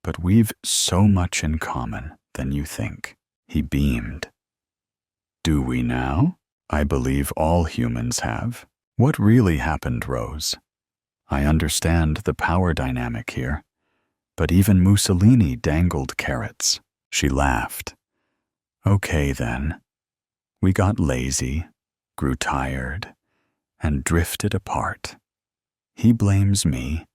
but we've so much in common than you think." He beamed. "Do we now? I believe all humans have. What really happened, Rose? I understand the power dynamic here, but even Mussolini dangled carrots." She laughed. "Okay then. We got lazy, grew tired, and drifted apart. He blames me,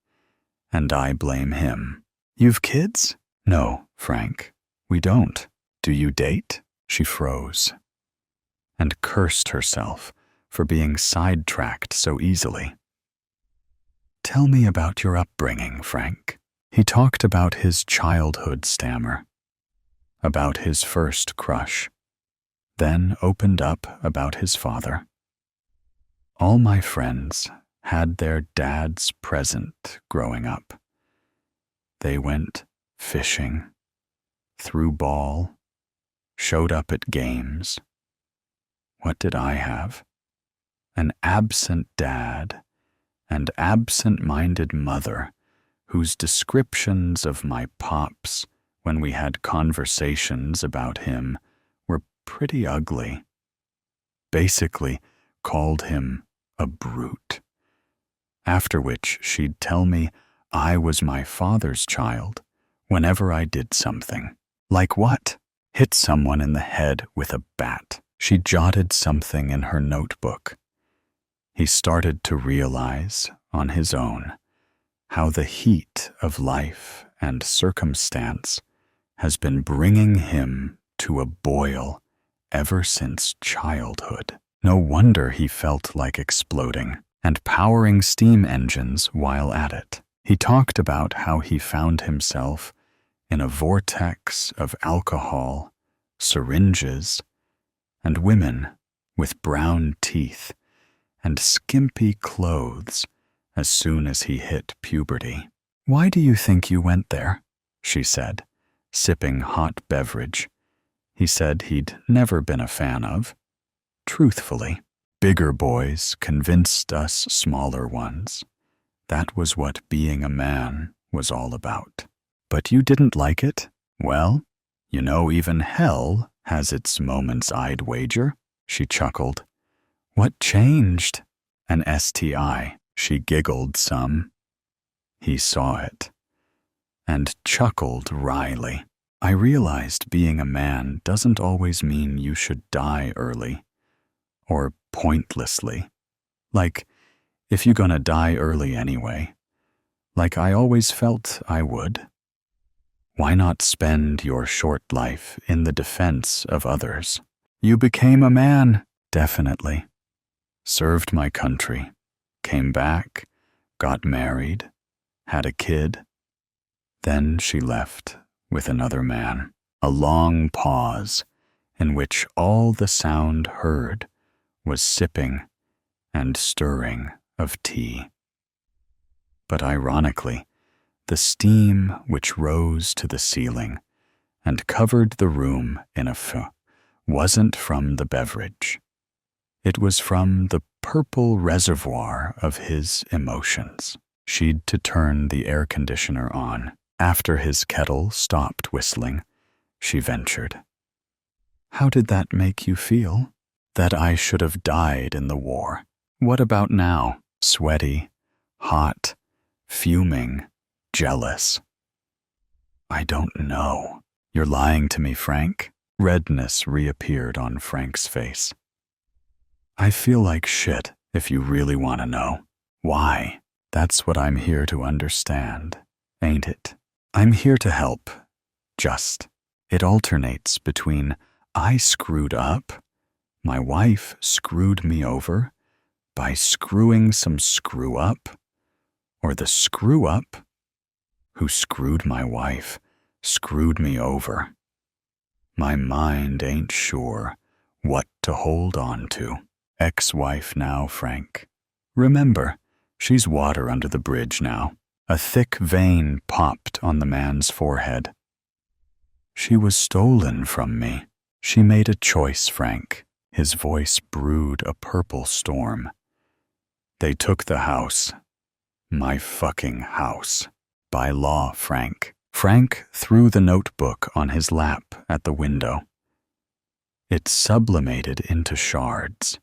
and I blame him. You've kids?" "No, Frank, we don't. Do you date?" She froze and cursed herself for being sidetracked so easily. "Tell me about your upbringing, Frank." He talked about his childhood stammer, about his first crush, then opened up about his father. "All my friends had their dads present growing up. They went fishing, threw ball, showed up at games. What did I have? An absent dad and absent-minded mother whose descriptions of my pops when we had conversations about him were pretty ugly. Basically called him a brute. After which she'd tell me I was my father's child whenever I did something. Like what? Hit someone in the head with a bat. She jotted something in her notebook. He started to realize, on his own, how the heat of life and circumstance has been bringing him to a boil ever since childhood. No wonder he felt like exploding and powering steam engines while at it. He talked about how he found himself in a vortex of alcohol, syringes, and women with brown teeth and skimpy clothes as soon as he hit puberty. "Why do you think you went there?" she said. sipping hot beverage he said he'd never been a fan of. Truthfully, bigger boys convinced us smaller ones that was what being a man was all about. But you didn't like it? Well, you know even hell has its moments, I'd wager. She chuckled. What changed? An STI. She giggled some. He saw it and chuckled wryly. I realized being a man doesn't always mean you should die early or pointlessly. Like, if you're gonna die early anyway, like I always felt I would. Why not spend your short life in the defense of others? You became a man, definitely. Served my country, came back, got married, had a kid. Then she left with another man. A long pause in which all the sound heard was sipping and stirring of tea. But ironically, the steam which rose to the ceiling and covered the room in a feu wasn't from the beverage. It was from the purple reservoir of his emotions. She'd to turn the air conditioner on. After his kettle stopped whistling, she ventured. How did that make you feel? That I should have died in the war. What about now? Sweaty, hot, fuming, jealous. I don't know. You're lying to me, Frank. Redness reappeared on Frank's face. I feel like shit, if you really want to know. Why? That's what I'm here to understand, ain't it? I'm here to help. Just. It alternates between I screwed up, my wife screwed me over by screwing some screw up, or the screw up who screwed my wife screwed me over. My mind ain't sure what to hold on to. Ex-wife now, Frank. Remember, she's water under the bridge now. A thick vein popped on the man's forehead. She was stolen from me. She made a choice, Frank. His voice brewed a purple storm. They took the house. My fucking house. By law, Frank. Frank threw the notebook on his lap at the window. It sublimated into shards.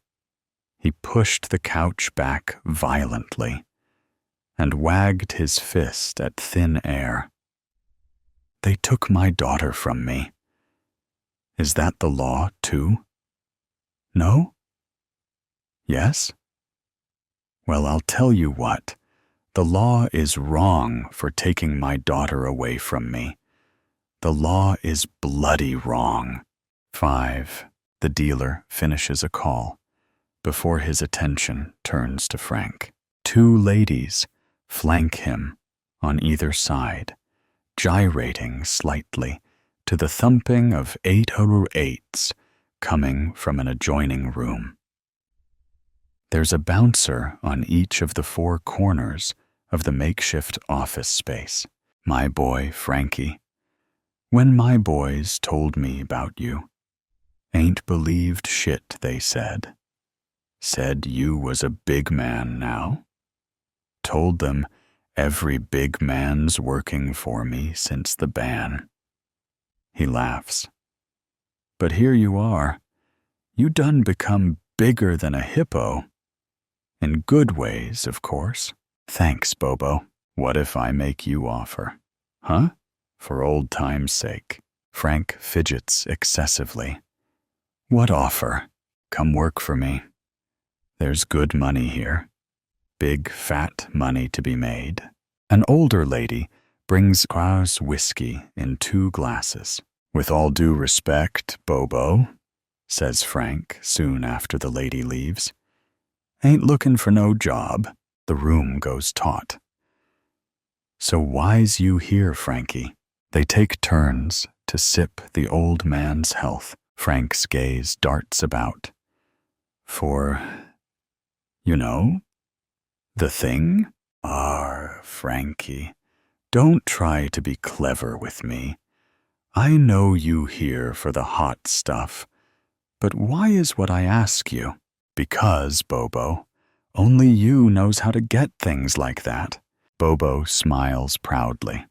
He pushed the couch back violently and wagged his fist at thin air. They took my daughter from me. Is that the law, too? No? Yes? Well, I'll tell you what. The law is wrong for taking my daughter away from me. The law is bloody wrong. 5. The dealer finishes a call before his attention turns to Frank. 2 ladies flank him on either side, gyrating slightly to the thumping of 808s coming from an adjoining room. There's a bouncer on each of the 4 corners of the makeshift office space. My boy, Frankie. When my boys told me about you, ain't believed shit they said. Said you was a big man now. Told them every big man's working for me since the ban. He laughs. But here you are. You done become bigger than a hippo. In good ways, of course. Thanks, Bobo. What if I make you offer? Huh? For old time's sake. Frank fidgets excessively. What offer? Come work for me. There's good money here. Big, fat money to be made. An older lady brings Qua's whiskey in 2 glasses. With all due respect, Bobo, says Frank soon after the lady leaves. Ain't looking for no job. The room goes taut. So why's you here, Frankie? They take turns to sip the old man's health. Frank's gaze darts about. For, you know, the thing? Frankie, don't try to be clever with me. I know you here for the hot stuff, but why is what I ask you? Because, Bobo, only you knows how to get things like that. Bobo smiles proudly.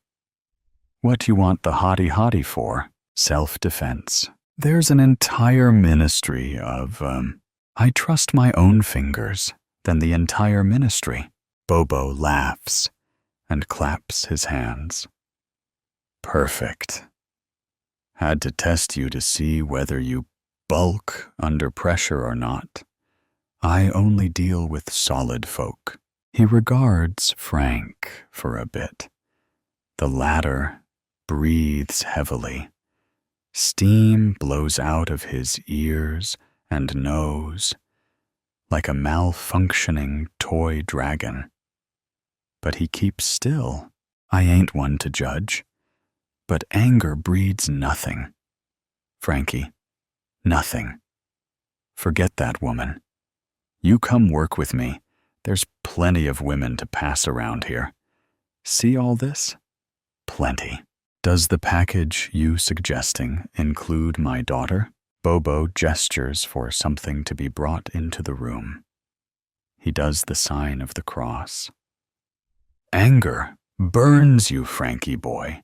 What you want the hotty-hotty for? Self-defense. There's an entire ministry of, I trust my own fingers than the entire ministry. Bobo laughs and claps his hands. Perfect. Had to test you to see whether you bulk under pressure or not. I only deal with solid folk. He regards Frank for a bit. The latter breathes heavily. Steam blows out of his ears and nose like a malfunctioning toy dragon. But he keeps still. I ain't one to judge. But anger breeds nothing. Frankie, nothing. Forget that woman. You come work with me. There's plenty of women to pass around here. See all this? Plenty. Does the package you suggesting include my daughter? Bobo gestures for something to be brought into the room. He does the sign of the cross. Anger burns you, Frankie boy.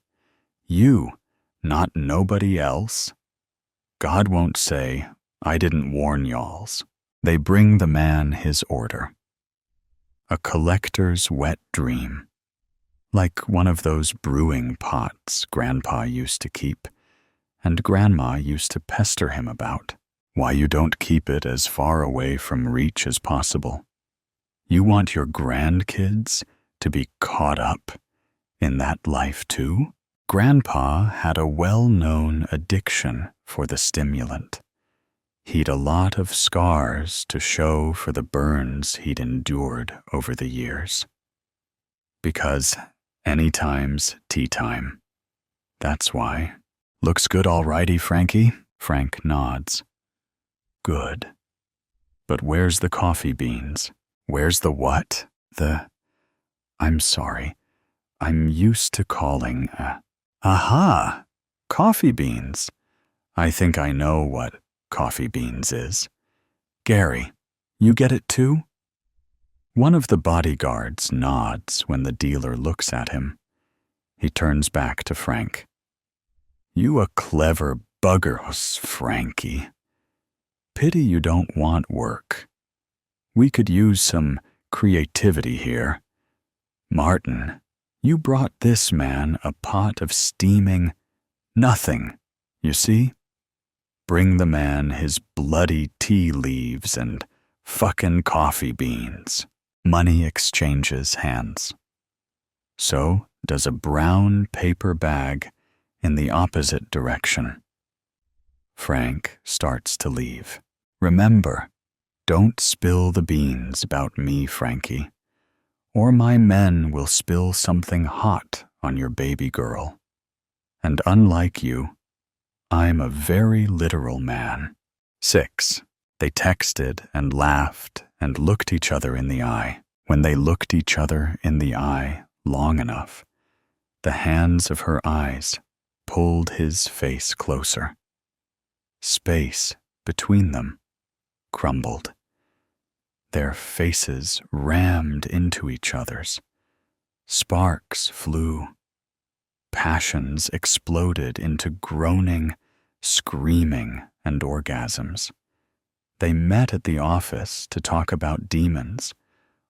You, not nobody else. God won't say, I didn't warn y'alls. They bring the man his order. A collector's wet dream. Like one of those brewing pots Grandpa used to keep, and Grandma used to pester him about. Why you don't keep it as far away from reach as possible. You want your grandkids to be caught up in that life too? Grandpa had a well-known addiction for the stimulant. He'd a lot of scars to show for the burns he'd endured over the years. Because anytime's tea time. That's why. Looks good alrighty, Frankie? Frank nods. Good. But where's the coffee beans? Where's the what? I'm sorry. I'm used to calling, aha! Coffee beans. I think I know what coffee beans is. Gary, you get it too? One of the bodyguards nods when the dealer looks at him. He turns back to Frank. You a clever buggers, Frankie. Pity you don't want work. We could use some creativity here. Martin, you brought this man a pot of steaming nothing, you see? Bring the man his bloody tea leaves and fucking coffee beans. Money exchanges hands. So does a brown paper bag in the opposite direction. Frank starts to leave. Remember, don't spill the beans about me, Frankie, or my men will spill something hot on your baby girl. And unlike you, I'm a very literal man. 6. They texted and laughed and looked each other in the eye. When they looked each other in the eye long enough, the hands of her eyes pulled his face closer. Space between them crumbled. Their faces rammed into each other's. Sparks flew. Passions exploded into groaning, screaming, and orgasms. They met at the office to talk about demons,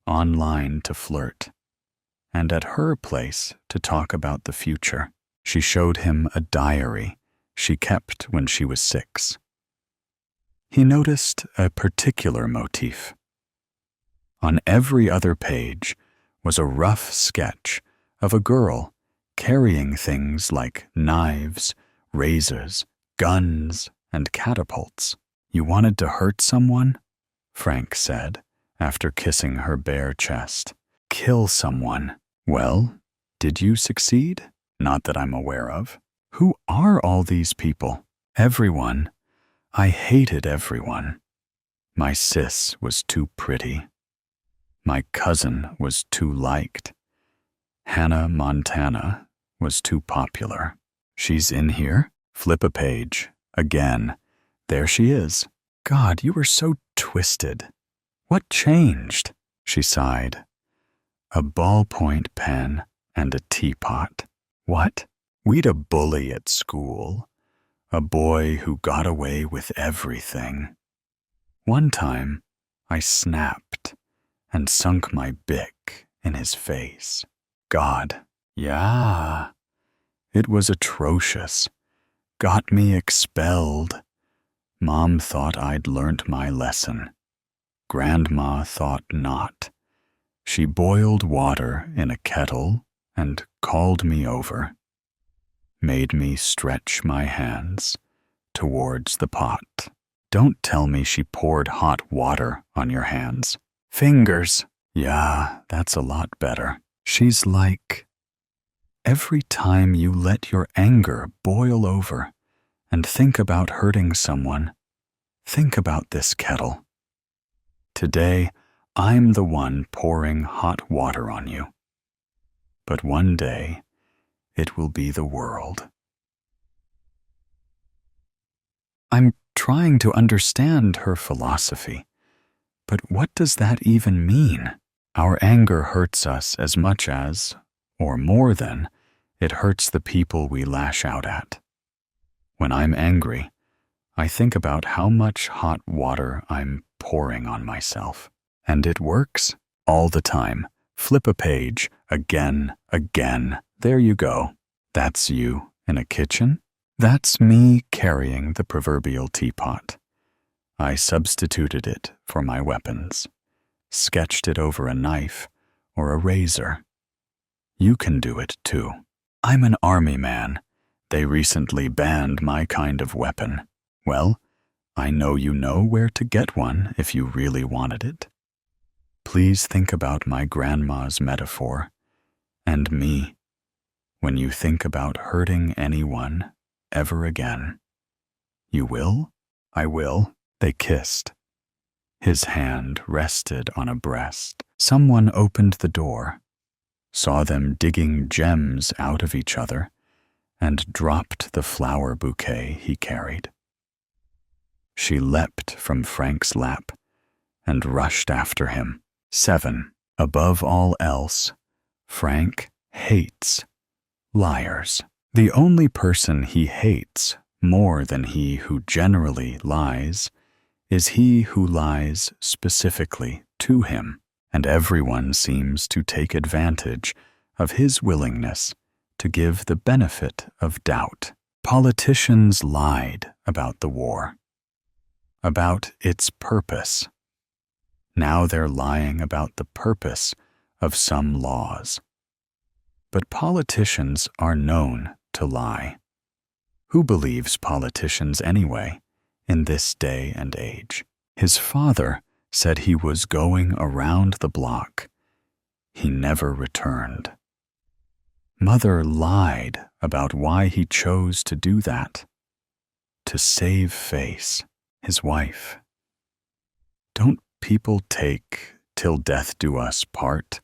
online to flirt, and at her place to talk about the future. She showed him a diary she kept when she was 6. He noticed a particular motif. On every other page was a rough sketch of a girl carrying things like knives, razors, guns, and catapults. You wanted to hurt someone? Frank said, after kissing her bare chest. Kill someone. Well, did you succeed? Not that I'm aware of. Who are all these people? Everyone. I hated everyone. My sis was too pretty. My cousin was too liked. Hannah Montana was too popular. She's in here? Flip a page. Again. There she is. God, you were so twisted. What changed? She sighed. A ballpoint pen and a teapot. What? We'd a bully at school. A boy who got away with everything. One time, I snapped and sunk my bic in his face. God, yeah. It was atrocious. Got me expelled. Mom thought I'd learnt my lesson. Grandma thought not. She boiled water in a kettle and called me over. Made me stretch my hands towards the pot. Don't tell me she poured hot water on your hands. Fingers. Yeah, that's a lot better. She's like, every time you let your anger boil over and think about hurting someone, think about this kettle. Today, I'm the one pouring hot water on you. But one day, it will be the world. I'm trying to understand her philosophy, but what does that even mean? Our anger hurts us as much as, or more than, it hurts the people we lash out at. When I'm angry, I think about how much hot water I'm pouring on myself. And it works all the time. Flip a page, again. There you go. That's you in a kitchen. That's me carrying the proverbial teapot. I substituted it for my weapons, sketched it over a knife or a razor. You can do it too. I'm an army man. They recently banned my kind of weapon. Well, I know you know where to get one if you really wanted it. Please think about my grandma's metaphor and me when you think about hurting anyone ever again. You will? I will. They kissed. His hand rested on a breast. Someone opened the door, saw them digging gems out of each other, and dropped the flower bouquet he carried. She leapt from Frank's lap and rushed after him. 7. Above all else, Frank hates liars. The only person he hates more than he who generally lies is he who lies specifically to him, and everyone seems to take advantage of his willingness to give the benefit of doubt. Politicians lied about the war, about its purpose. Now they're lying about the purpose of some laws. But politicians are known to lie. Who believes politicians anyway, in this day and age? His father said he was going around the block. He never returned. Mother lied about why he chose to do that. To save face, his wife. Don't people take "till death do us part"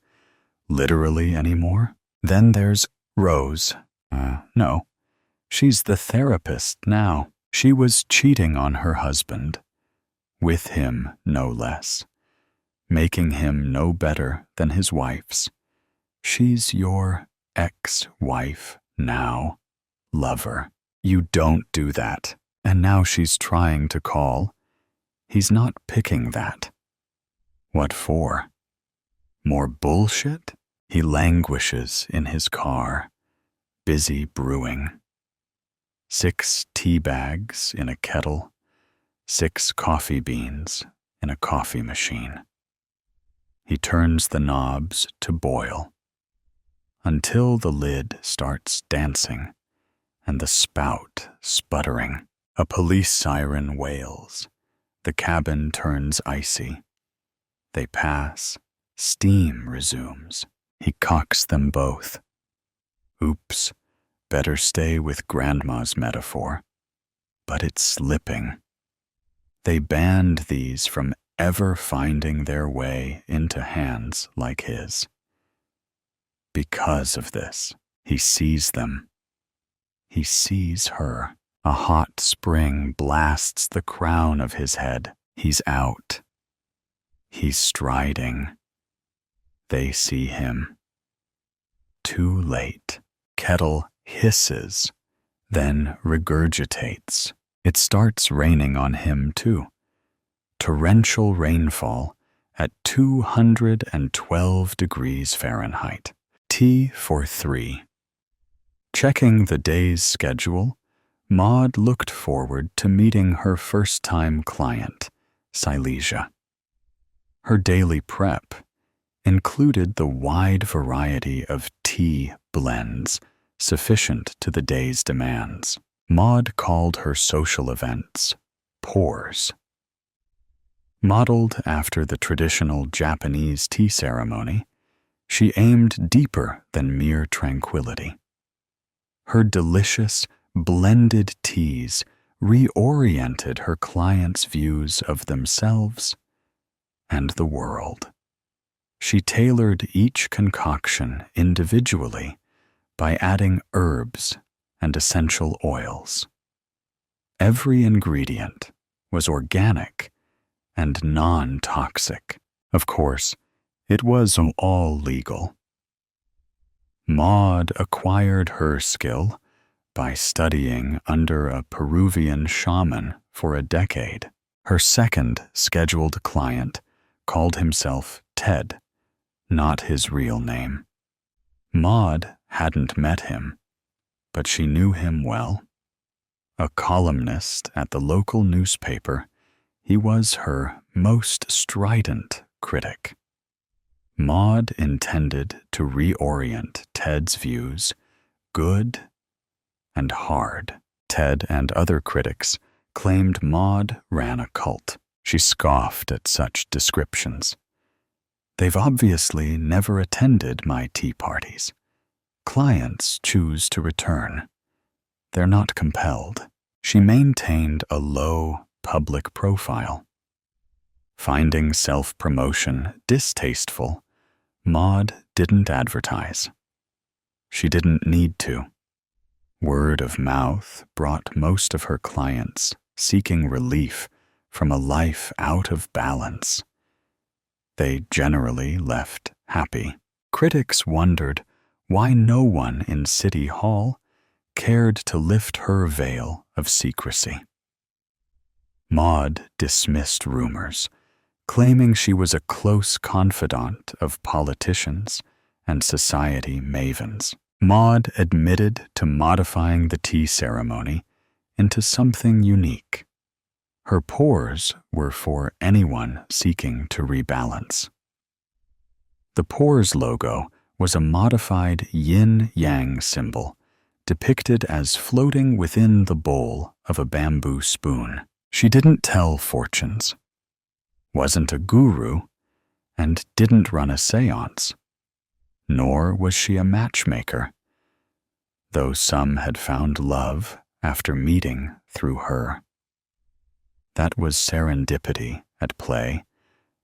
literally anymore? Then there's Rose. No, she's the therapist now. She was cheating on her husband, with him no less, making him no better than his wife's. She's your ex-wife now, lover. You don't do that. And now she's trying to call. He's not picking that. What for? More bullshit? He languishes in his car, busy brewing. 6 tea bags in a kettle, 6 coffee beans in a coffee machine. He turns the knobs to boil, until the lid starts dancing and the spout sputtering. A police siren wails. The cabin turns icy. They pass. Steam resumes. He cocks them both. Oops, better stay with Grandma's metaphor. But it's slipping. They banned these from ever finding their way into hands like his. Because of this, he sees them. He sees her. A hot spring blasts the crown of his head. He's out. He's striding. They see him. Too late. Kettle hisses, then regurgitates. It starts raining on him, too. Torrential rainfall at 212 degrees Fahrenheit. Tea for 3. Checking the day's schedule, Maud looked forward to meeting her first-time client, Silesia. Her daily prep included the wide variety of tea blends sufficient to the day's demands. Maud called her social events pours. Modeled after the traditional Japanese tea ceremony, she aimed deeper than mere tranquility. Her delicious, blended teas reoriented her clients' views of themselves and the world. She tailored each concoction individually by adding herbs and essential oils. Every ingredient was organic and non-toxic. Of course, it was all legal. Maud acquired her skill by studying under a Peruvian shaman for a decade. Her second scheduled client called himself Ted, not his real name. Maud hadn't met him, but she knew him well. A columnist at the local newspaper, he was her most strident critic. Maud intended to reorient Ted's views, good and hard. Ted and other critics claimed Maud ran a cult. She scoffed at such descriptions. They've obviously never attended my tea parties. Clients choose to return. They're not compelled. She maintained a low public profile. Finding self-promotion distasteful, Maud didn't advertise. She didn't need to. Word of mouth brought most of her clients seeking relief from a life out of balance. They generally left happy. Critics wondered why no one in City Hall cared to lift her veil of secrecy. Maud dismissed rumors, claiming she was a close confidant of politicians and society mavens. Maud admitted to modifying the tea ceremony into something unique. Her pours were for anyone seeking to rebalance. The pours logo was a modified yin-yang symbol depicted as floating within the bowl of a bamboo spoon. She didn't tell fortunes, wasn't a guru, and didn't run a seance. Nor was she a matchmaker, though some had found love after meeting through her. That was serendipity at play,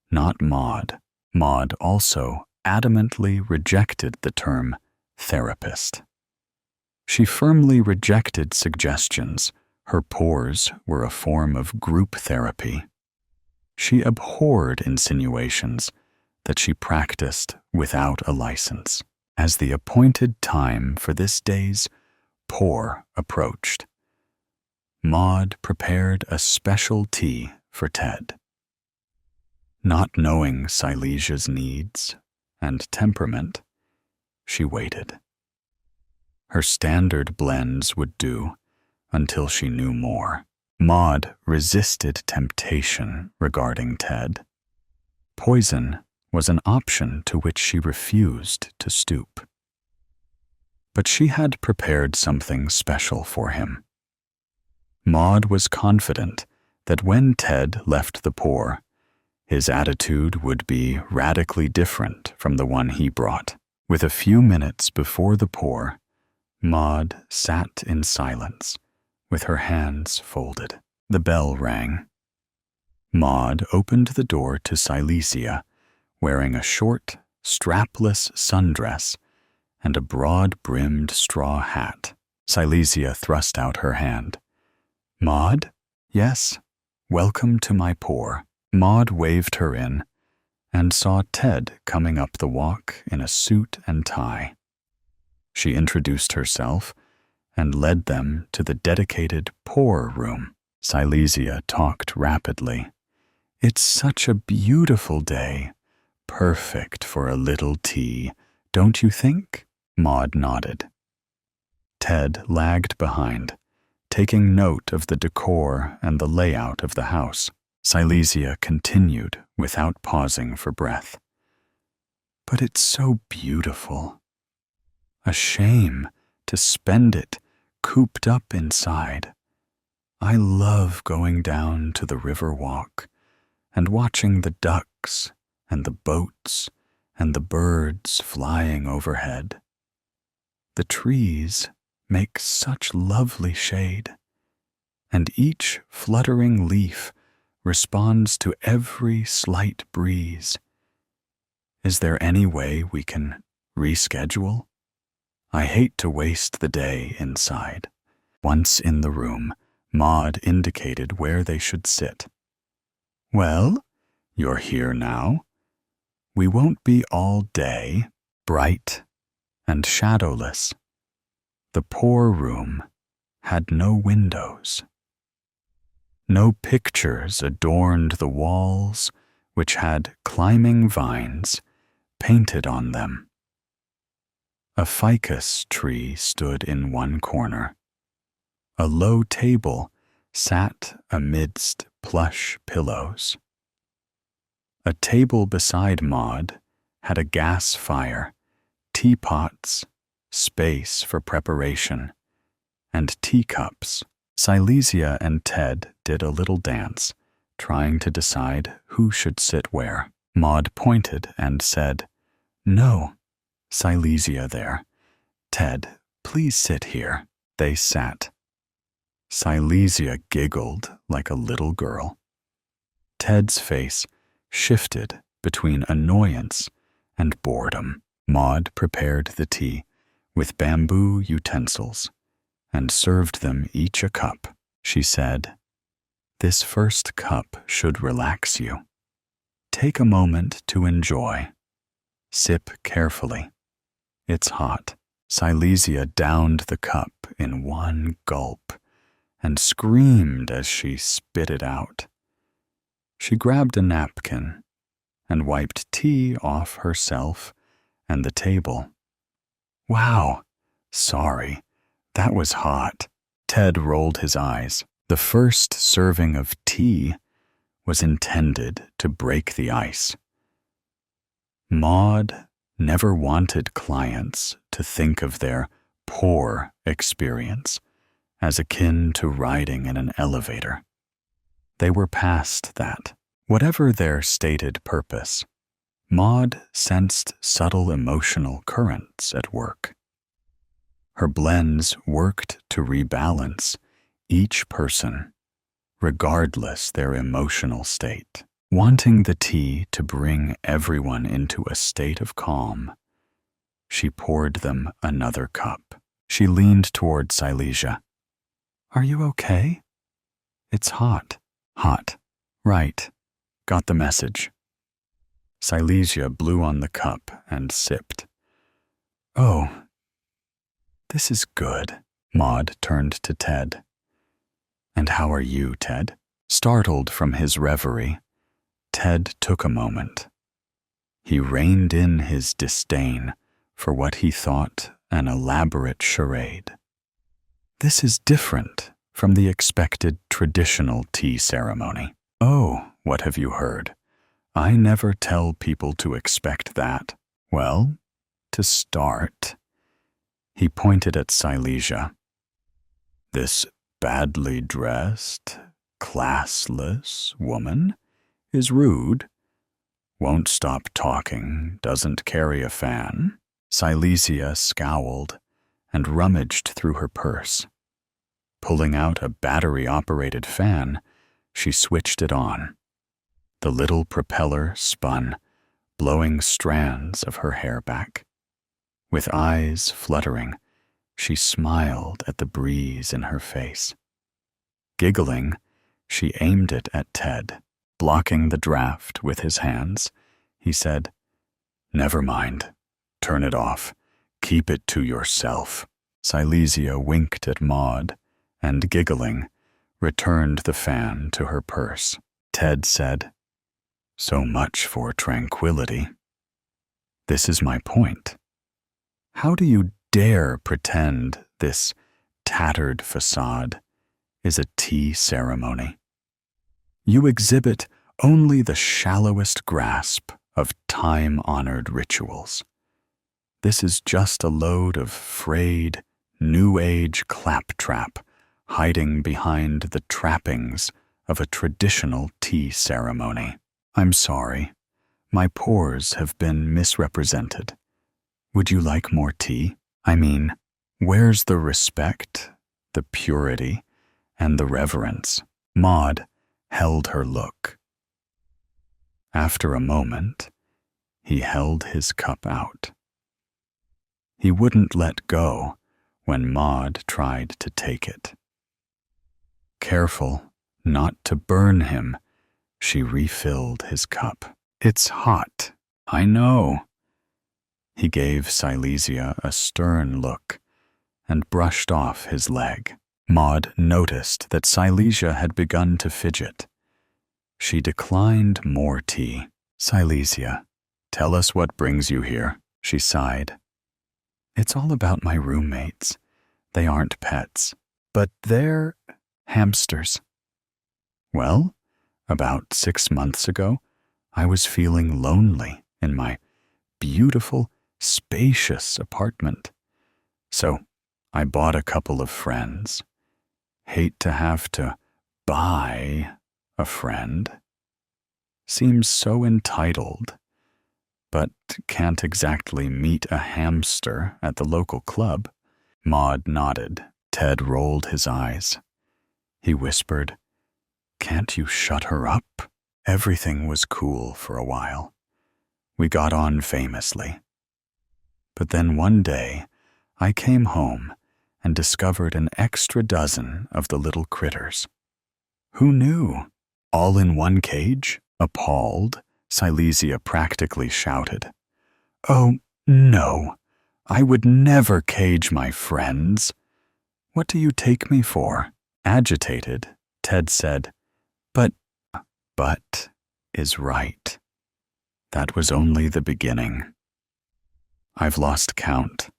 not Maud. Maud also adamantly rejected the term therapist. She firmly rejected suggestions her pours were a form of group therapy. She abhorred insinuations that she practiced without a license. As the appointed time for this day's pour approached, Maud prepared a special tea for Ted. Not knowing Silesia's needs and temperament, she waited. Her standard blends would do until she knew more. Maud resisted temptation regarding Ted. Poison was an option to which she refused to stoop. But she had prepared something special for him. Maud was confident that when Ted left the pour, his attitude would be radically different from the one he brought. With a few minutes before the pour, Maud sat in silence, with her hands folded. The bell rang. Maud opened the door to Silesia, wearing a short, strapless sundress and a broad-brimmed straw hat. Silesia thrust out her hand. Maud? Yes. Welcome to my pour. Maud waved her in and saw Ted coming up the walk in a suit and tie. She introduced herself and led them to the dedicated pour room. Silesia talked rapidly. It's such a beautiful day. Perfect for a little tea, don't you think? Maud nodded. Ted lagged behind, taking note of the decor and the layout of the house. Silesia continued without pausing for breath. But it's so beautiful. A shame to spend it cooped up inside. I love going down to the river walk and watching the ducks and the boats and the birds flying overhead. The trees make such lovely shade, and each fluttering leaf responds to every slight breeze. Is there any way we can reschedule? I hate to waste the day inside. Once in the room, Maud indicated where they should sit. Well, you're here now. We won't be all day, bright and shadowless. The poor room had no windows. No pictures adorned the walls, which had climbing vines painted on them. A ficus tree stood in one corner. A low table sat amidst plush pillows. A table beside Maud had a gas fire, teapots, space for preparation, and teacups. Silesia and Ted did a little dance, trying to decide who should sit where. Maud pointed and said, "No, Silesia there. Ted, please sit here." They sat. Silesia giggled like a little girl. Ted's face shifted between annoyance and boredom. Maud prepared the tea with bamboo utensils and served them each a cup. She said, "This first cup should relax you. Take a moment to enjoy. Sip carefully. It's hot." Silesia downed the cup in one gulp and screamed as she spit it out. She grabbed a napkin and wiped tea off herself and the table. "Wow, sorry, that was hot." Ted rolled his eyes. The first serving of tea was intended to break the ice. Maud never wanted clients to think of their poor experience as akin to riding in an elevator. They were past that. Whatever their stated purpose, Maud sensed subtle emotional currents at work. Her blends worked to rebalance each person, regardless their emotional state. Wanting the tea to bring everyone into a state of calm, she poured them another cup. She leaned toward Silesia. "Are you okay?" "It's hot." "Hot. Right. Got the message." Silesia blew on the cup and sipped. "Oh, this is good." Maud turned to Ted. "And how are you, Ted?" Startled from his reverie, Ted took a moment. He reined in his disdain for what he thought an elaborate charade. "This is different from the expected traditional tea ceremony." "Oh, what have you heard? I never tell people to expect that." "Well, to start," he pointed at Silesia. "This badly dressed, classless woman is rude, won't stop talking, doesn't carry a fan." Silesia scowled and rummaged through her purse. Pulling out a battery-operated fan, she switched it on. The little propeller spun, blowing strands of her hair back. With eyes fluttering, she smiled at the breeze in her face. Giggling, she aimed it at Ted. Blocking the draft with his hands, he said, "Never mind. Turn it off. Keep it to yourself." Silesia winked at Maud, and giggling, returned the fan to her purse. Ted said, "So much for tranquility. This is my point. How do you dare pretend this tattered facade is a tea ceremony? You exhibit only the shallowest grasp of time-honored rituals. This is just a load of frayed, New Age claptrap hiding behind the trappings of a traditional tea ceremony. I'm sorry. My pores have been misrepresented. Would you like more tea? I mean, where's the respect, the purity, and the reverence?" Maud held her look. After a moment, he held his cup out. He wouldn't let go when Maud tried to take it. Careful not to burn him, she refilled his cup. "It's hot, I know." He gave Silesia a stern look and brushed off his leg. Maud noticed that Silesia had begun to fidget. She declined more tea. "Silesia, tell us what brings you here," she sighed. "It's all about my roommates. They aren't pets, but they're hamsters." "Well, about 6 months ago, I was feeling lonely in my beautiful, spacious apartment. So I bought a couple of friends. Hate to have to buy a friend. Seems so entitled, but can't exactly meet a hamster at the local club." Maud nodded. Ted rolled his eyes. He whispered, "Can't you shut her up?" Everything was cool for a while. We got on famously. But then one day, I came home and discovered an extra dozen of the little critters. Who knew? All in one cage? Appalled, Silesia practically shouted. "Oh, no. I would never cage my friends. What do you take me for?" Agitated, Ted said, But is right. That was only the beginning. I've lost count,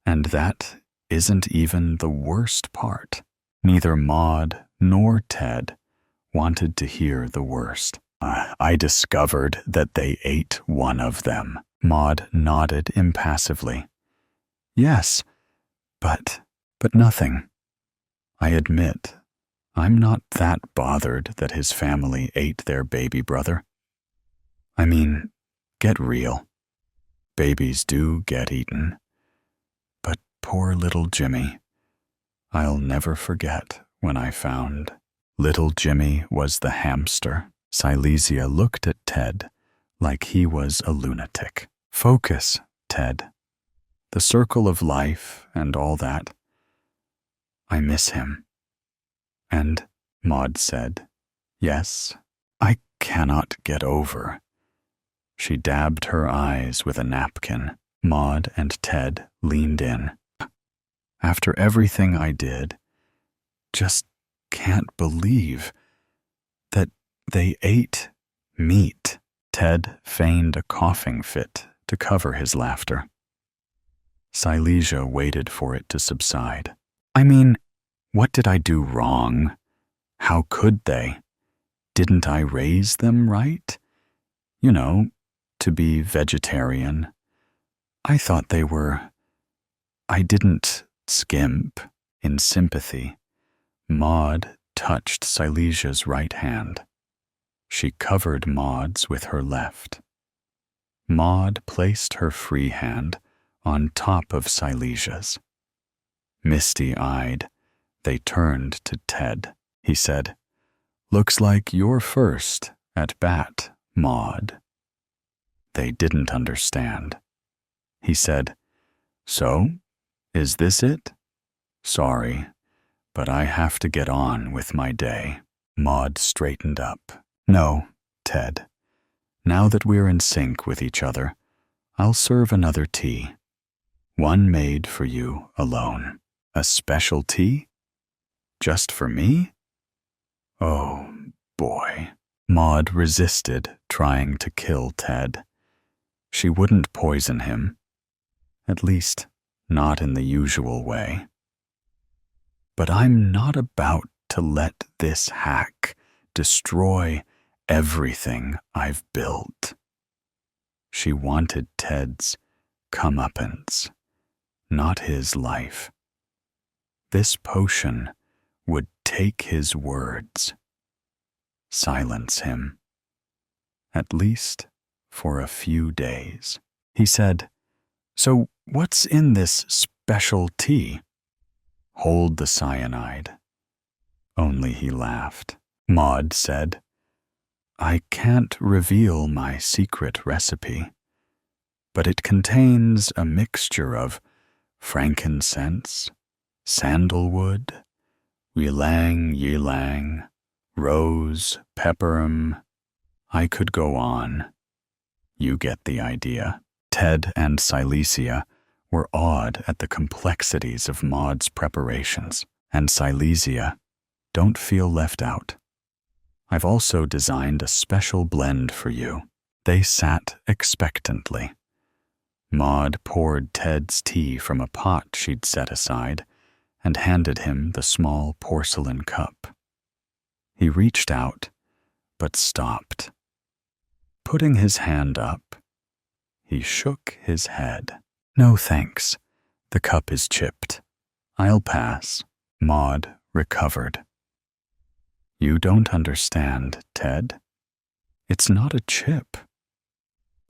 and that isn't even the worst part. Neither Maud nor Ted wanted to hear the worst. I discovered that they ate one of them. Maud nodded impassively. "Yes, but nothing. I admit, I'm not that bothered that his family ate their baby brother. I mean, get real. Babies do get eaten. But poor little Jimmy. I'll never forget when I found." Little Jimmy was the hamster. Silesia looked at Ted like he was a lunatic. "Focus, Ted. The circle of life and all that. I miss him." "And," Maud said, "yes, I cannot get over." She dabbed her eyes with a napkin. Maud and Ted leaned in. "After everything I did, just can't believe that they ate meat." Ted feigned a coughing fit to cover his laughter. Silesia waited for it to subside. "I mean, what did I do wrong? How could they? Didn't I raise them right? You know, to be vegetarian. I thought they were. I didn't skimp in sympathy." Maud touched Silesia's right hand. She covered Maud's with her left. Maud placed her free hand on top of Silesia's. Misty-eyed, they turned to Ted. He said, "Looks like you're first at bat, Maud." They didn't understand. He said, "So, is this it? Sorry, but I have to get on with my day. Maud straightened up. No, Ted. Now that we're in sync with each other, I'll serve another tea. One made for you alone. A special tea? Just for me? Oh, boy. Maud resisted trying to kill Ted. She wouldn't poison him. At least, not in the usual way. But I'm not about to let this hack destroy everything I've built. She wanted Ted's comeuppance, not his life. This potion would take his words, silence him, at least for a few days. He said, "So what's in this special tea?" "Hold the cyanide." Only he laughed. Maud said, "I can't reveal my secret recipe, but it contains a mixture of frankincense, sandalwood, ylang-ylang, rose, pepperum. I could go on. You get the idea." Ted and Silesia were awed at the complexities of Maud's preparations. And Silesia, don't feel left out. I've also designed a special blend for you. They sat expectantly. Maud poured Ted's tea from a pot she'd set aside and handed him the small porcelain cup. He reached out, but stopped. Putting his hand up, he shook his head. "No thanks. The cup is chipped. I'll pass." Maud recovered. "You don't understand, Ted. It's not a chip.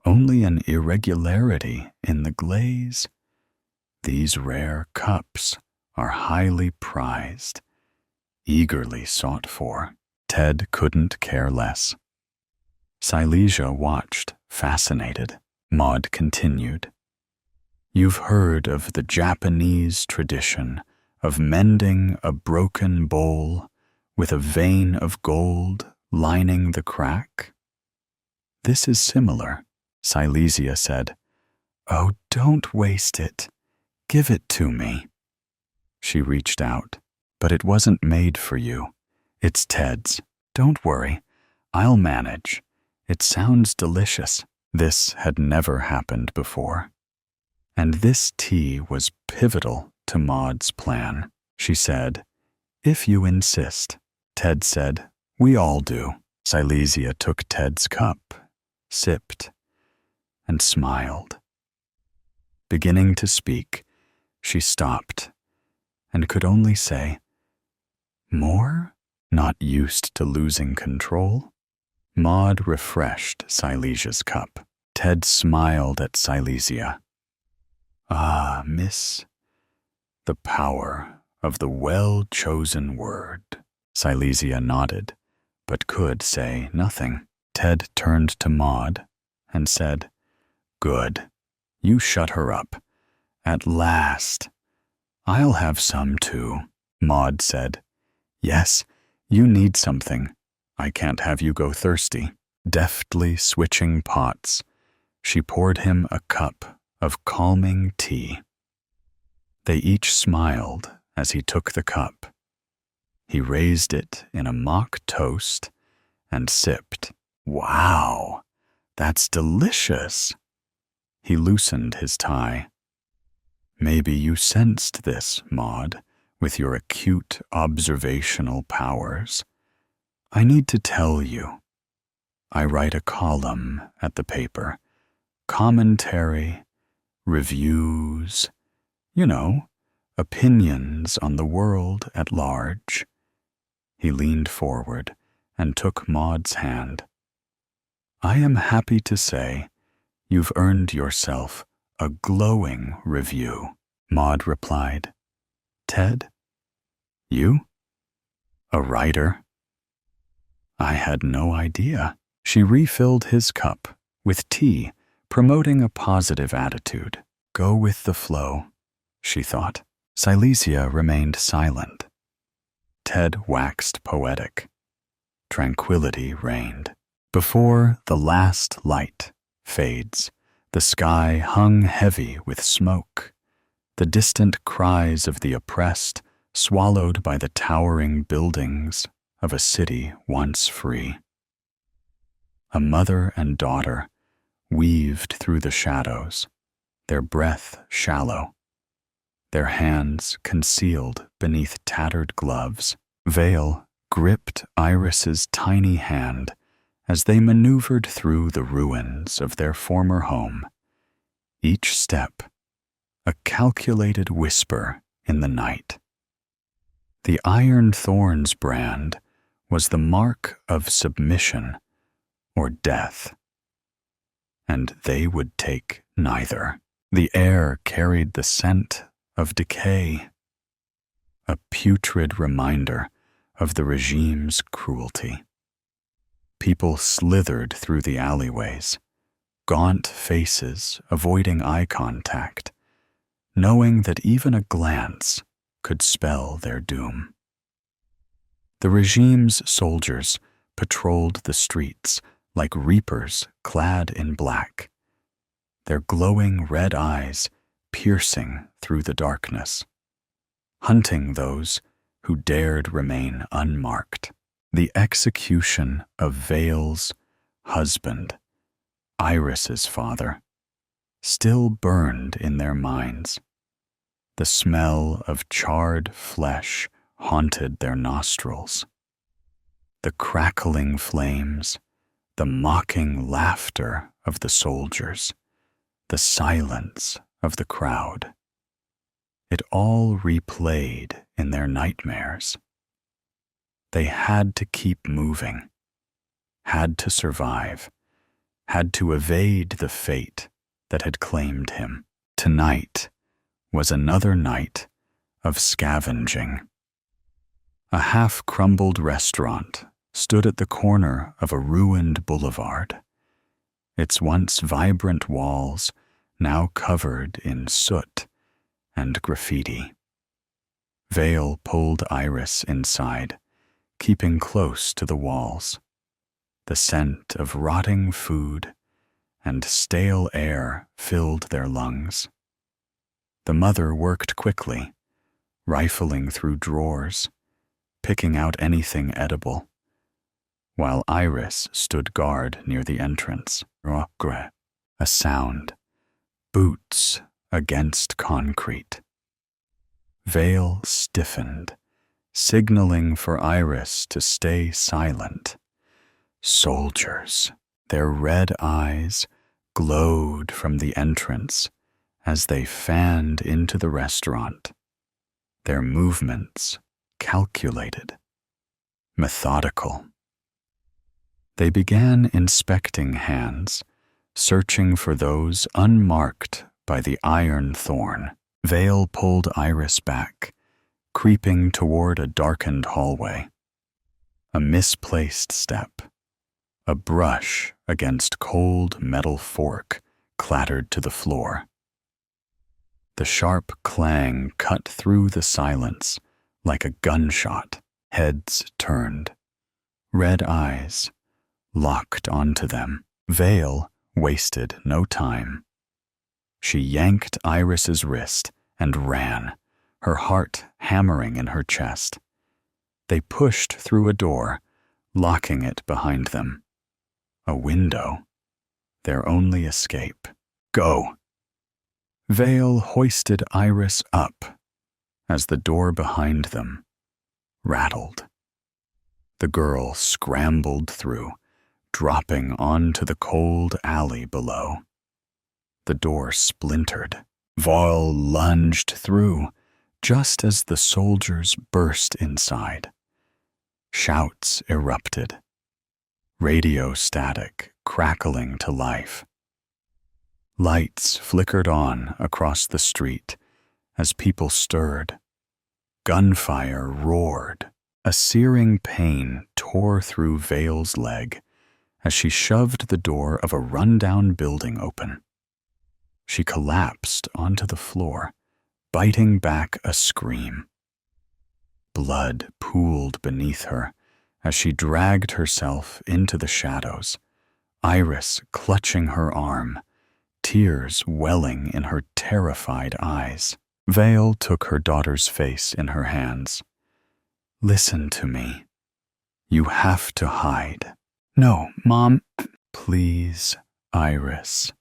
Only an irregularity in the glaze. These rare cups are highly prized, eagerly sought for." Ted couldn't care less. Silesia watched, fascinated. Maud continued, "You've heard of the Japanese tradition of mending a broken bowl with a vein of gold lining the crack? This is similar." Silesia said, "Oh, don't waste it. Give it to me." She reached out, "But it wasn't made for you. It's Ted's. Don't worry. I'll manage. It sounds delicious." This had never happened before. And this tea was pivotal to Maud's plan. She said, "If you insist." Ted said, "We all do." Silesia took Ted's cup, sipped, and smiled. Beginning to speak, she stopped and could only say, "More?" Not used to losing control. Maud refreshed Silesia's cup. Ted smiled at Silesia. "Ah, miss, the power of the well-chosen word." Silesia nodded, but could say nothing. Ted turned to Maud and said, "Good. You shut her up. At last. I'll have some too." Maud said, "Yes, you need something. I can't have you go thirsty." Deftly switching pots, she poured him a cup of calming tea. They each smiled as he took the cup. He raised it in a mock toast and sipped. "Wow, that's delicious." He loosened his tie. "Maybe you sensed this, Maud, with your acute observational powers. I need to tell you. I write a column at the paper. Commentary, reviews, opinions on the world at large." He leaned forward and took Maud's hand. "I am happy to say you've earned yourself a glowing review." Maud replied, "Ted? You? A writer?" "I had no idea." She refilled his cup with tea, promoting a positive attitude. Go with the flow, she thought. Silesia remained silent. forehead waxed poetic. Tranquility reigned. Before the last light fades, the sky hung heavy with smoke, the distant cries of the oppressed swallowed by the towering buildings of a city once free. A mother and daughter weaved through the shadows, their breath shallow, their hands concealed beneath tattered gloves. Vale gripped Iris's tiny hand as they maneuvered through the ruins of their former home, each step a calculated whisper in the night. The Iron Thorns brand was the mark of submission or death, and they would take neither. The air carried the scent of decay, a putrid reminder of the regime's cruelty. People slithered through the alleyways, gaunt faces avoiding eye contact, knowing that even a glance could spell their doom. The regime's soldiers patrolled the streets like reapers clad in black, their glowing red eyes piercing through the darkness, hunting those who dared remain unmarked. The execution of Vale's husband, Iris's father, still burned in their minds. The smell of charred flesh haunted their nostrils. The crackling flames, the mocking laughter of the soldiers, the silence of the crowd. It all replayed in their nightmares. They had to keep moving, had to survive, had to evade the fate that had claimed him. Tonight was another night of scavenging. A half-crumbled restaurant stood at the corner of a ruined boulevard, its once vibrant walls now covered in soot and graffiti. Vale pulled Iris inside, keeping close to the walls. The scent of rotting food and stale air filled their lungs. The mother worked quickly, rifling through drawers, picking out anything edible, while Iris stood guard near the entrance. A sound, boots against concrete. Vale stiffened, signaling for Iris to stay silent. Soldiers, their red eyes glowed from the entrance as they fanned into the restaurant, their movements calculated, methodical. They began inspecting hands, searching for those unmarked by the iron thorn. Vale pulled Iris back, creeping toward a darkened hallway. A misplaced step, a brush against cold metal fork clattered to the floor. The sharp clang cut through the silence like a gunshot. Heads turned, red eyes locked onto them. Vale wasted no time. She yanked Iris's wrist and ran, her heart hammering in her chest. They pushed through a door, locking it behind them. A window, their only escape. Go! Vale hoisted Iris up as the door behind them rattled. The girl scrambled through, dropping onto the cold alley below. The door splintered. Vol lunged through, just as the soldiers burst inside. Shouts erupted, radio static crackling to life. Lights flickered on across the street as people stirred. Gunfire roared. A searing pain tore through Vale's leg as she shoved the door of a rundown building open. She collapsed onto the floor, biting back a scream. Blood pooled beneath her as she dragged herself into the shadows, Iris clutching her arm, tears welling in her terrified eyes. Vale took her daughter's face in her hands. "Listen to me. You have to hide." "No, Mom." "Please, Iris."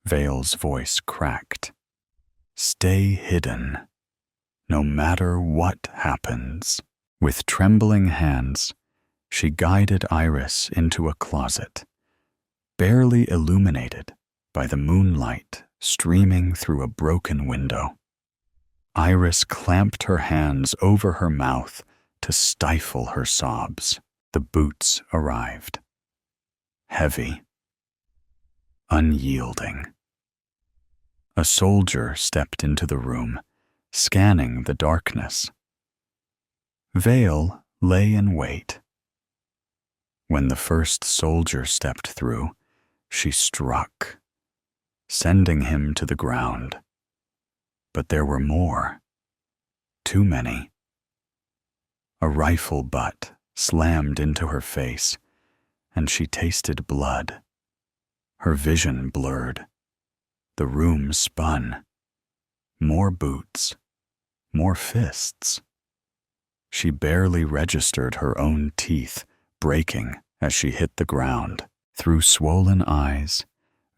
Vale's voice cracked. "Stay hidden, no matter what happens." With trembling hands, she guided Iris into a closet, barely illuminated by the moonlight streaming through a broken window. Iris clamped her hands over her mouth to stifle her sobs. The boots arrived. Heavy, unyielding. A soldier stepped into the room, scanning the darkness. Vale lay in wait. When the first soldier stepped through, she struck, sending him to the ground. But there were more. Too many. A rifle butt slammed into her face, and she tasted blood. Her vision blurred. The room spun. More boots. More fists. She barely registered her own teeth breaking as she hit the ground. Through swollen eyes,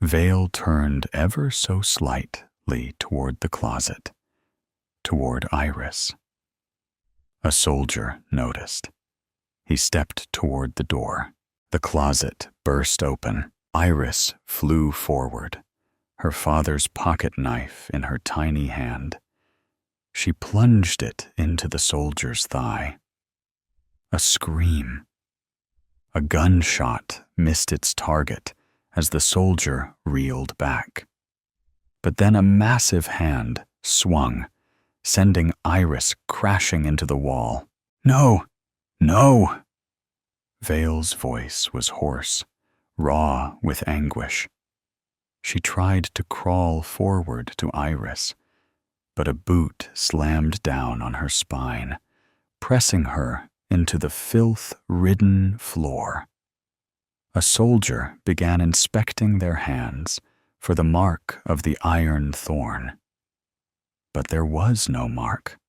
Vale turned ever so slightly toward the closet, toward Iris. A soldier noticed. He stepped toward the door. The closet burst open. Iris flew forward, her father's pocket knife in her tiny hand. She plunged it into the soldier's thigh. A scream. A gunshot missed its target as the soldier reeled back. But then a massive hand swung, sending Iris crashing into the wall. "No! No!" Vale's voice was hoarse, raw with anguish. She tried to crawl forward to Iris, but a boot slammed down on her spine, pressing her into the filth-ridden floor. A soldier began inspecting their hands for the mark of the iron thorn. But there was no mark.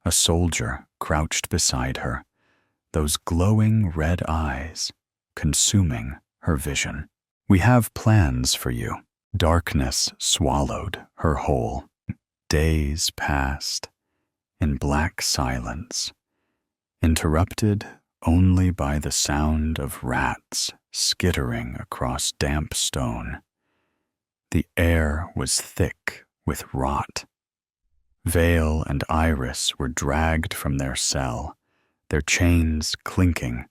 A soldier crouched beside her, those glowing red eyes consuming her vision. "We have plans for you." Darkness swallowed her whole. Days passed in black silence, interrupted only by the sound of rats skittering across damp stone. The air was thick with rot. Vale and Iris were dragged from their cell, their chains clinking,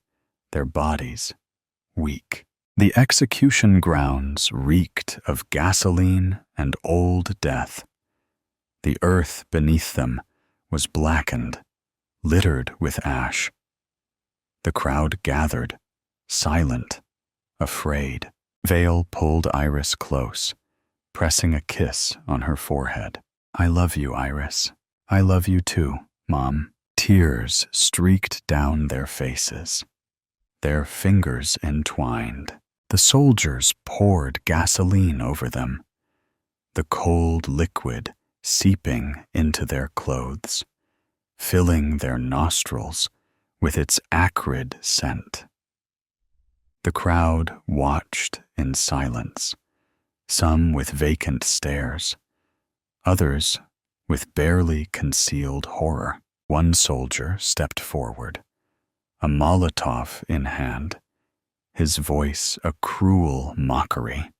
their bodies weak. The execution grounds reeked of gasoline and old death. The earth beneath them was blackened, littered with ash. The crowd gathered, silent, afraid. Vale pulled Iris close, pressing a kiss on her forehead. "I love you, Iris. I love you too, Mom." Tears streaked down their faces. Their fingers entwined. The soldiers poured gasoline over them, the cold liquid seeping into their clothes, filling their nostrils with its acrid scent. The crowd watched in silence, some with vacant stares, others with barely concealed horror. One soldier stepped forward, a Molotov in hand, his voice a cruel mockery.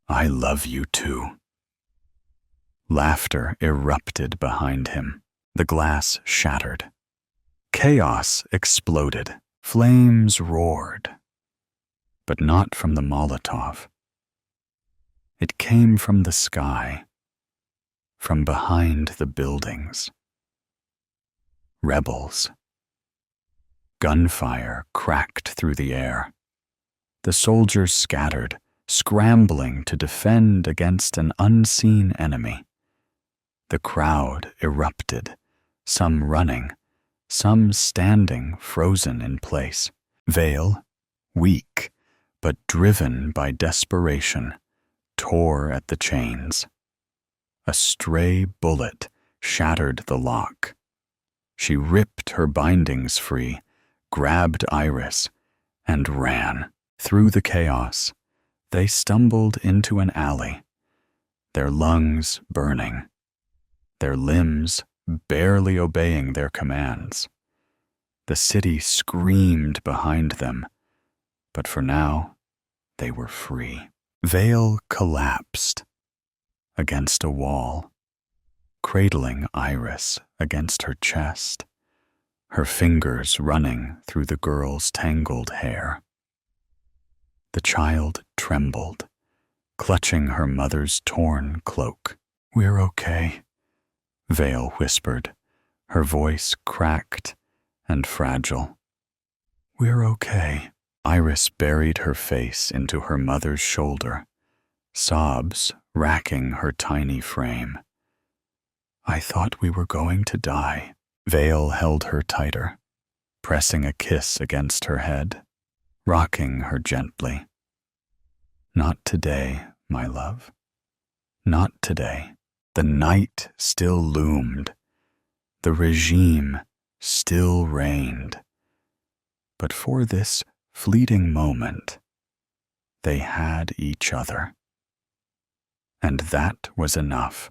"I love you too." Laughter erupted behind him. The glass shattered. Chaos exploded. Flames roared. But not from the Molotov. It came from the sky, from behind the buildings. Rebels. Gunfire cracked through the air. The soldiers scattered, scrambling to defend against an unseen enemy. The crowd erupted, some running, some standing frozen in place. Vale, weak, but driven by desperation, tore at the chains. A stray bullet shattered the lock. She ripped her bindings free, grabbed Iris, and ran. Through the chaos, they stumbled into an alley, their lungs burning, their limbs barely obeying their commands. The city screamed behind them, but for now, they were free. Vale collapsed against a wall, cradling Iris against her chest, her fingers running through the girl's tangled hair. The child trembled, clutching her mother's torn cloak. "We're okay," Vale whispered, her voice cracked and fragile. "We're okay." Iris buried her face into her mother's shoulder, sobs racking her tiny frame. "I thought we were going to die." Vale held her tighter, pressing a kiss against her head, rocking her gently. "Not today, my love. Not today." The night still loomed. The regime still reigned. But for this fleeting moment, they had each other. And that was enough.